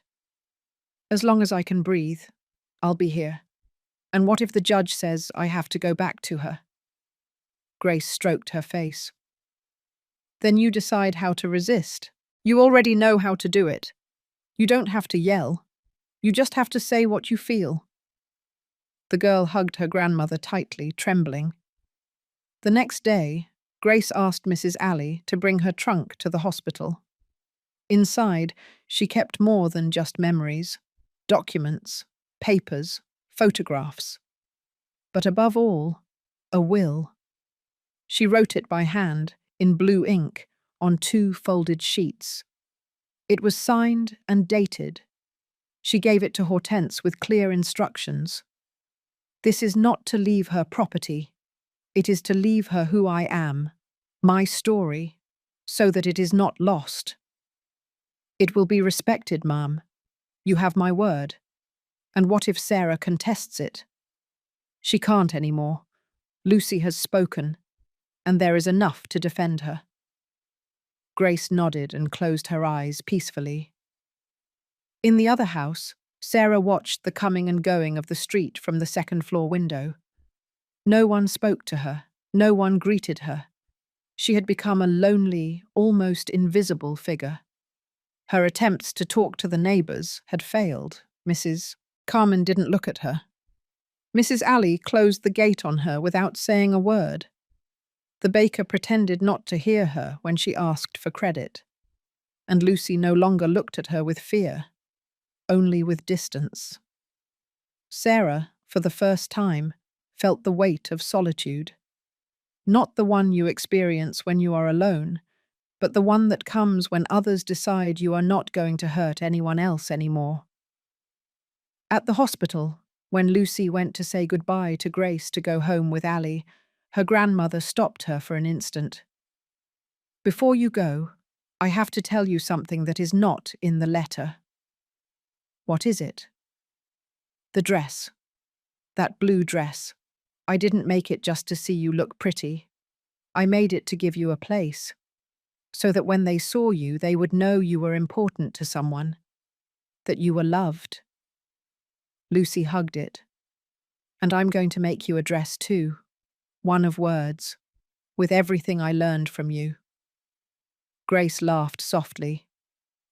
As long as I can breathe, I'll be here. And what if the judge says I have to go back to her? Grace stroked her face. Then you decide how to resist. You already know how to do it. You don't have to yell. You just have to say what you feel. The girl hugged her grandmother tightly, trembling. The next day, Grace asked Mrs. Alley to bring her trunk to the hospital. Inside, she kept more than just memories, documents, papers, photographs. But above all, a will. She wrote it by hand, in blue ink, on 2 folded sheets. It was signed and dated. She gave it to Hortense with clear instructions. This is not to leave her property. It is to leave her who I am, my story, so that it is not lost. It will be respected, Ma'am. You have my word. And what if Sarah contests it? She can't anymore. Lucy has spoken, and there is enough to defend her. Grace nodded and closed her eyes peacefully. In the other house, Sarah watched the coming and going of the street from the second-floor window. No one spoke to her. No one greeted her. She had become a lonely, almost invisible figure. Her attempts to talk to the neighbours had failed. Mrs. Carmen didn't look at her. Mrs. Alley closed the gate on her without saying a word. The baker pretended not to hear her when she asked for credit. And Lucy no longer looked at her with fear, only with distance. Sarah, for the first time, felt the weight of solitude. Not the one you experience when you are alone, but the one that comes when others decide you are not going to hurt anyone else anymore. At the hospital, when Lucy went to say goodbye to Grace to go home with Allie, her grandmother stopped her for an instant. Before you go, I have to tell you something that is not in the letter. What is it? The dress. That blue dress. I didn't make it just to see you look pretty. I made it to give you a place, so that when they saw you, they would know you were important to someone, that you were loved. Lucy hugged it. And I'm going to make you a dress too, one of words, with everything I learned from you. Grace laughed softly.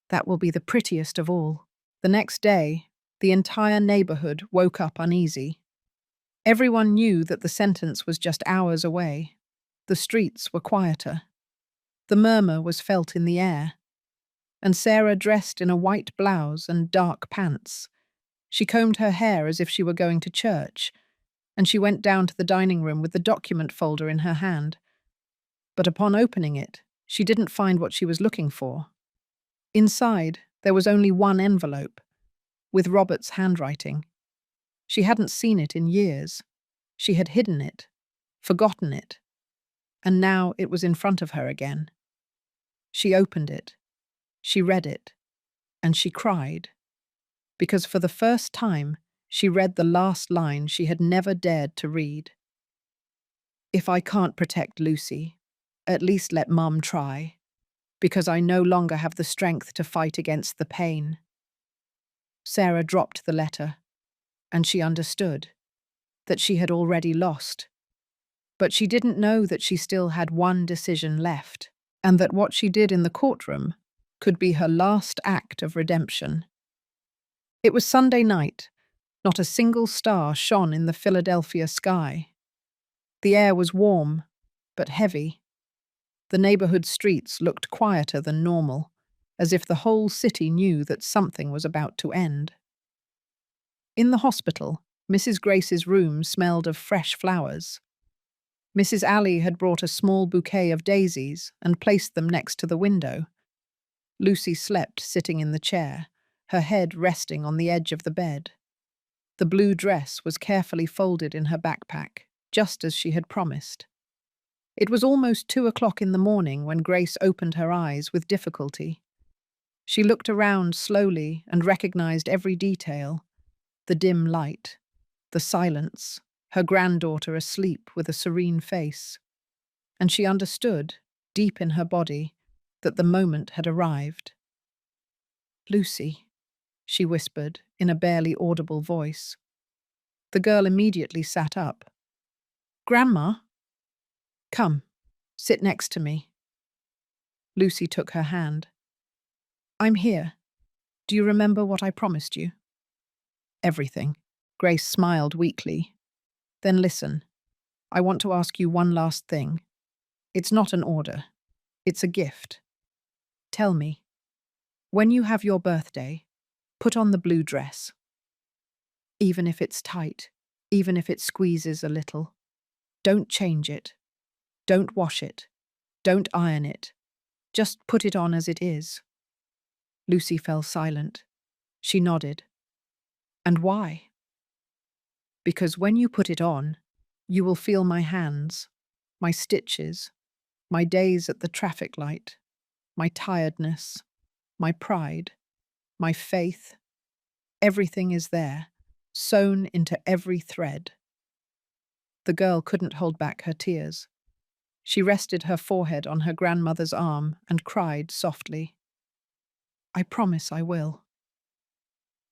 That will be the prettiest of all. The next day, the entire neighborhood woke up uneasy. Everyone knew that the sentence was just hours away. The streets were quieter. The murmur was felt in the air. And Sarah, dressed in a white blouse and dark pants. She combed her hair as if she were going to church, and she went down to the dining room with the document folder in her hand. But upon opening it, she didn't find what she was looking for. Inside, there was only one envelope, with Robert's handwriting. She hadn't seen it in years. She had hidden it, forgotten it, and now it was in front of her again. She opened it, she read it, and she cried, because for the first time she read the last line she had never dared to read. If I can't protect Lucy, at least let Mum try, because I no longer have the strength to fight against the pain. Sarah dropped the letter, and she understood that she had already lost. But she didn't know that she still had one decision left, and that what she did in the courtroom could be her last act of redemption. It was Sunday night. Not a single star shone in the Philadelphia sky. The air was warm, but heavy. The neighborhood streets looked quieter than normal, as if the whole city knew that something was about to end. In the hospital, Mrs. Grace's room smelled of fresh flowers. Mrs. Alley had brought a small bouquet of daisies and placed them next to the window. Lucy slept sitting in the chair, her head resting on the edge of the bed. The blue dress was carefully folded in her backpack, just as she had promised. It was almost 2 o'clock in the morning when Grace opened her eyes with difficulty. She looked around slowly and recognized every detail: the dim light, the silence, her granddaughter asleep with a serene face. And she understood, deep in her body, that the moment had arrived. "Lucy," she whispered in a barely audible voice. The girl immediately sat up. "Grandma? Come, sit next to me." Lucy took her hand. "I'm here. Do you remember what I promised you?" "Everything." Grace smiled weakly. "Then listen. I want to ask you one last thing. It's not an order. It's a gift. Tell me, when you have your birthday, put on the blue dress. Even if it's tight, even if it squeezes a little. Don't change it. Don't wash it. Don't iron it. Just put it on as it is." Lucy fell silent. She nodded. "And why?" "Because when you put it on, you will feel my hands, my stitches, my days at the traffic light, my tiredness, my pride, my faith. Everything is there, sewn into every thread." The girl couldn't hold back her tears. She rested her forehead on her grandmother's arm and cried softly. "I promise I will.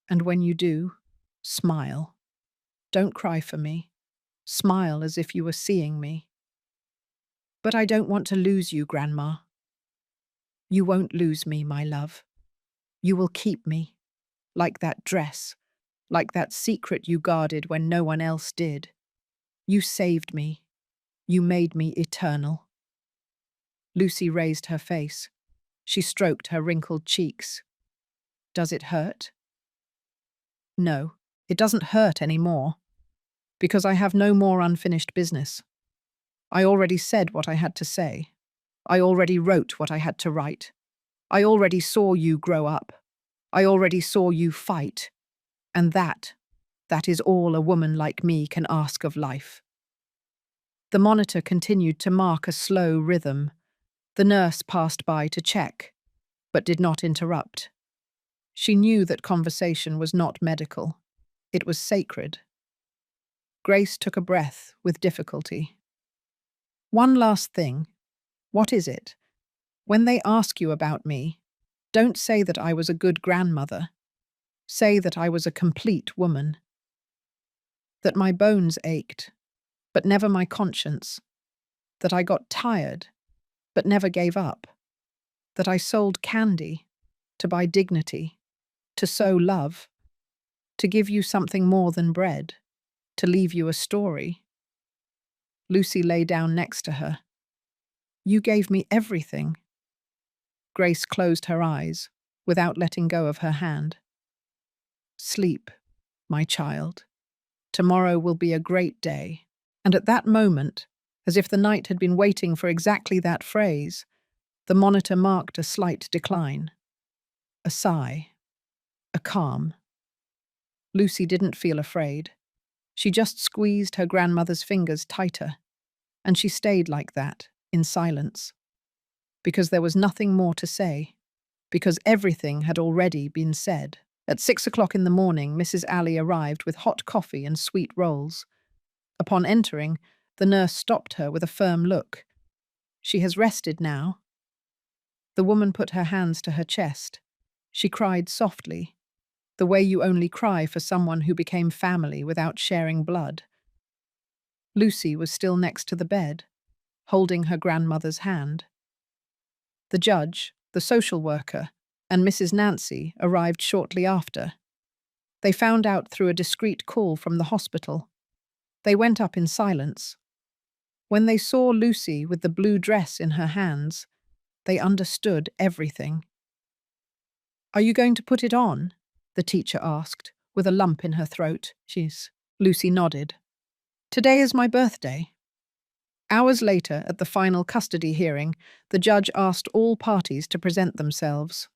And when you do, smile. Don't cry for me. Smile as if you were seeing me." "But I don't want to lose you, Grandma." "You won't lose me, my love. You will keep me, like that dress, like that secret you guarded when no one else did. You saved me. You made me eternal." Lucy raised her face. She stroked her wrinkled cheeks. "Does it hurt?" "No, it doesn't hurt anymore. Because I have no more unfinished business. I already said what I had to say. I already wrote what I had to write. I already saw you grow up. I already saw you fight. And that is all a woman like me can ask of life." The monitor continued to mark a slow rhythm. The nurse passed by to check, but did not interrupt. She knew that conversation was not medical. It was sacred. Grace took a breath with difficulty. "One last thing. What is it? When they ask you about me, don't say that I was a good grandmother. Say that I was a complete woman. That my bones ached, but never my conscience. That I got tired, but never gave up. That I sold candy to buy dignity, to sow love, to give you something more than bread, to leave you a story." Lucy lay down next to her. "You gave me everything." Grace closed her eyes, without letting go of her hand. "Sleep, my child. Tomorrow will be a great day." And at that moment, as if the night had been waiting for exactly that phrase, the monitor marked a slight decline. A sigh. A calm. Lucy didn't feel afraid. She just squeezed her grandmother's fingers tighter, and she stayed like that, in silence. Because there was nothing more to say. Because everything had already been said. At 6 o'clock in the morning, Mrs. Alley arrived with hot coffee and sweet rolls. Upon entering, the nurse stopped her with a firm look. "She has rested now." The woman put her hands to her chest. She cried softly, the way you only cry for someone who became family without sharing blood. Lucy was still next to the bed, holding her grandmother's hand. The judge, the social worker, and Mrs. Nancy arrived shortly after. They found out through a discreet call from the hospital. They went up in silence. When they saw Lucy with the blue dress in her hands, they understood everything. "Are you going to put it on?" the teacher asked, with a lump in her throat. Lucy nodded. "Today is my birthday." Hours later, at the final custody hearing, the judge asked all parties to present themselves.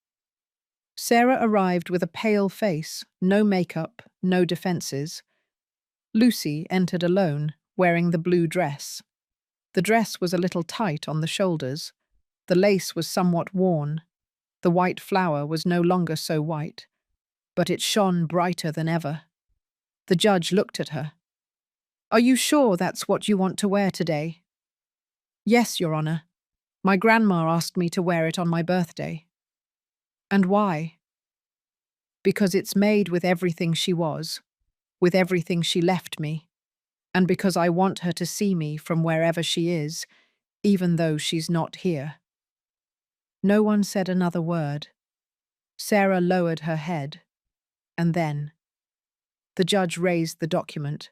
Sarah arrived with a pale face, no makeup, no defences. Lucy entered alone, wearing the blue dress. The dress was a little tight on the shoulders. The lace was somewhat worn. The white flower was no longer so white, but it shone brighter than ever. The judge looked at her. "Are you sure that's what you want to wear today?" "Yes, Your Honor. My grandma asked me to wear it on my birthday." "And why?" "Because it's made with everything she was, with everything she left me, and because I want her to see me from wherever she is, even though she's not here." No one said another word. Sarah lowered her head, and then the judge raised the document.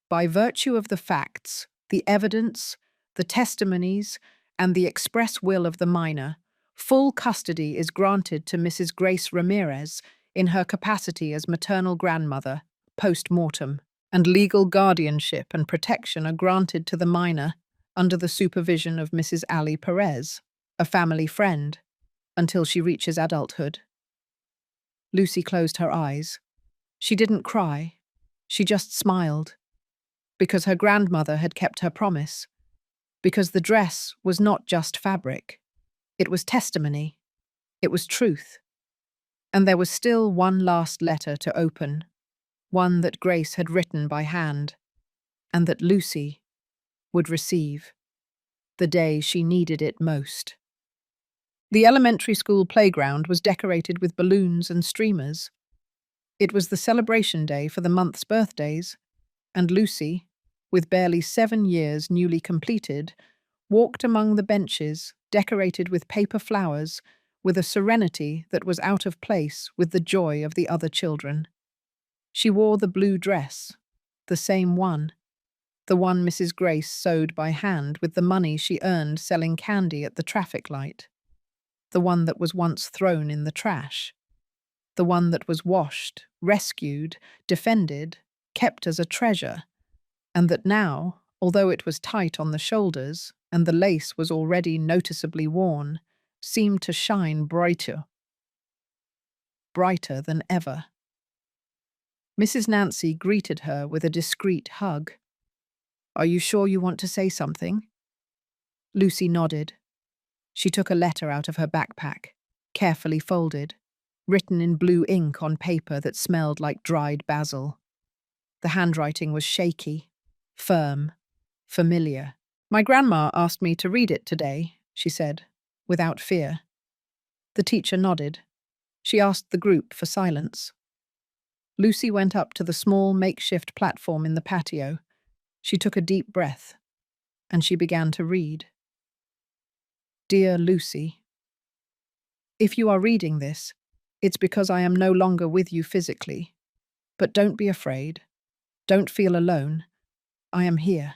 "By virtue of the facts, the evidence, the testimonies, and the express will of the minor, full custody is granted to Mrs. Grace Ramirez in her capacity as maternal grandmother, post-mortem, and legal guardianship and protection are granted to the minor under the supervision of Mrs. Ali Perez, a family friend, until she reaches adulthood." Lucy closed her eyes. She didn't cry. She just smiled. Because her grandmother had kept her promise. Because the dress was not just fabric. It was testimony. It was truth. And there was still one last letter to open, one that Grace had written by hand, and that Lucy would receive the day she needed it most. The elementary school playground was decorated with balloons and streamers. It was the celebration day for the month's birthdays, and Lucy, with barely 7 years newly completed, walked among the benches decorated with paper flowers with a serenity that was out of place with the joy of the other children. She wore the blue dress, the same one, the one Mrs. Grace sewed by hand with the money she earned selling candy at the traffic light, the one that was once thrown in the trash, the one that was washed, rescued, defended, kept as a treasure, and that now, although it was tight on the shoulders and the lace was already noticeably worn, seemed to shine brighter than ever. Mrs. Nancy greeted her with a discreet hug. "Are you sure you want to say something?" Lucy nodded. She took a letter out of her backpack, carefully folded, written in blue ink on paper that smelled like dried basil. The handwriting was shaky, firm, familiar. "My grandma asked me to read it today," she said, without fear. The teacher nodded. She asked the group for silence. Lucy went up to the small makeshift platform in the patio. She took a deep breath, and she began to read. "Dear Lucy, if you are reading this, it's because I am no longer with you physically. But don't be afraid. Don't feel alone. I am here,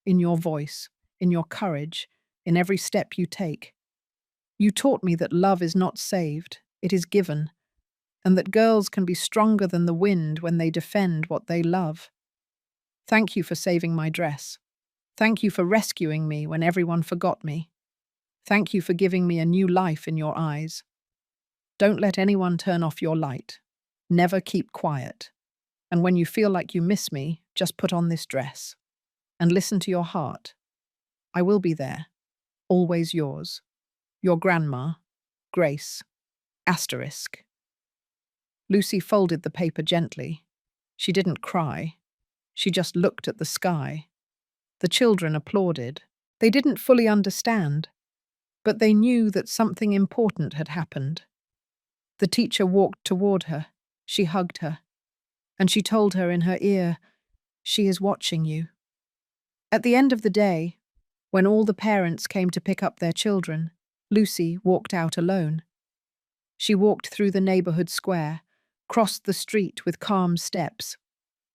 in your voice, in your courage, in every step you take. You taught me that love is not saved, it is given, and that girls can be stronger than the wind when they defend what they love. Thank you for saving my dress. Thank you for rescuing me when everyone forgot me. Thank you for giving me a new life in your eyes. Don't let anyone turn off your light. Never keep quiet. And when you feel like you miss me, just put on this dress. And listen to your heart. I will be there. Always yours. Your grandma, Grace. Asterisk." Lucy folded the paper gently. She didn't cry. She just looked at the sky. The children applauded. They didn't fully understand, but they knew that something important had happened. The teacher walked toward her. She hugged her. And she told her in her ear, "She is watching you." At the end of the day, when all the parents came to pick up their children, Lucy walked out alone. She walked through the neighborhood square, crossed the street with calm steps,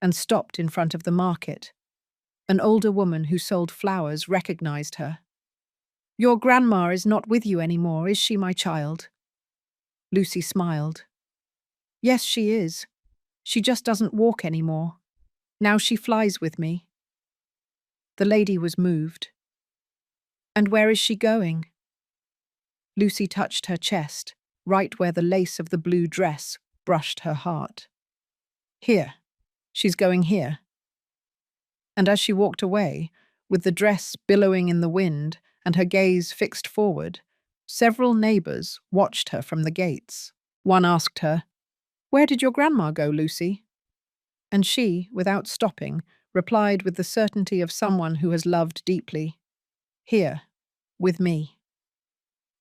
and stopped in front of the market. An older woman who sold flowers recognized her. "Your grandma is not with you anymore, is she, my child?" Lucy smiled. "Yes, she is. She just doesn't walk anymore. Now she flies with me." The lady was moved. "And where is she going?" Lucy touched her chest, right where the lace of the blue dress brushed her heart. "Here. She's going here." And as she walked away, with the dress billowing in the wind and her gaze fixed forward, Several neighbors watched her from the gates. One asked her, "Where did your grandma go, Lucy?" And she, without stopping, replied with the certainty of someone who has loved deeply, "Here, with me."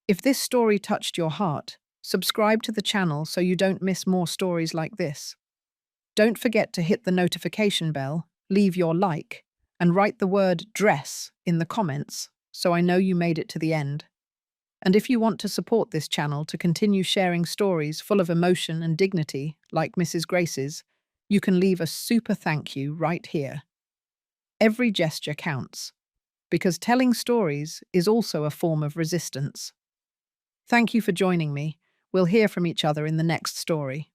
If this story touched your heart, subscribe to the channel so you don't miss more stories like this. Don't forget to hit the notification bell, leave your like, and write the word dress in the comments so I know you made it to the end. And if you want to support this channel to continue sharing stories full of emotion and dignity like Mrs. Grace's, you can leave a super thank you right here. Every gesture counts, because telling stories is also a form of resistance. Thank you for joining me. We'll hear from each other in the next story.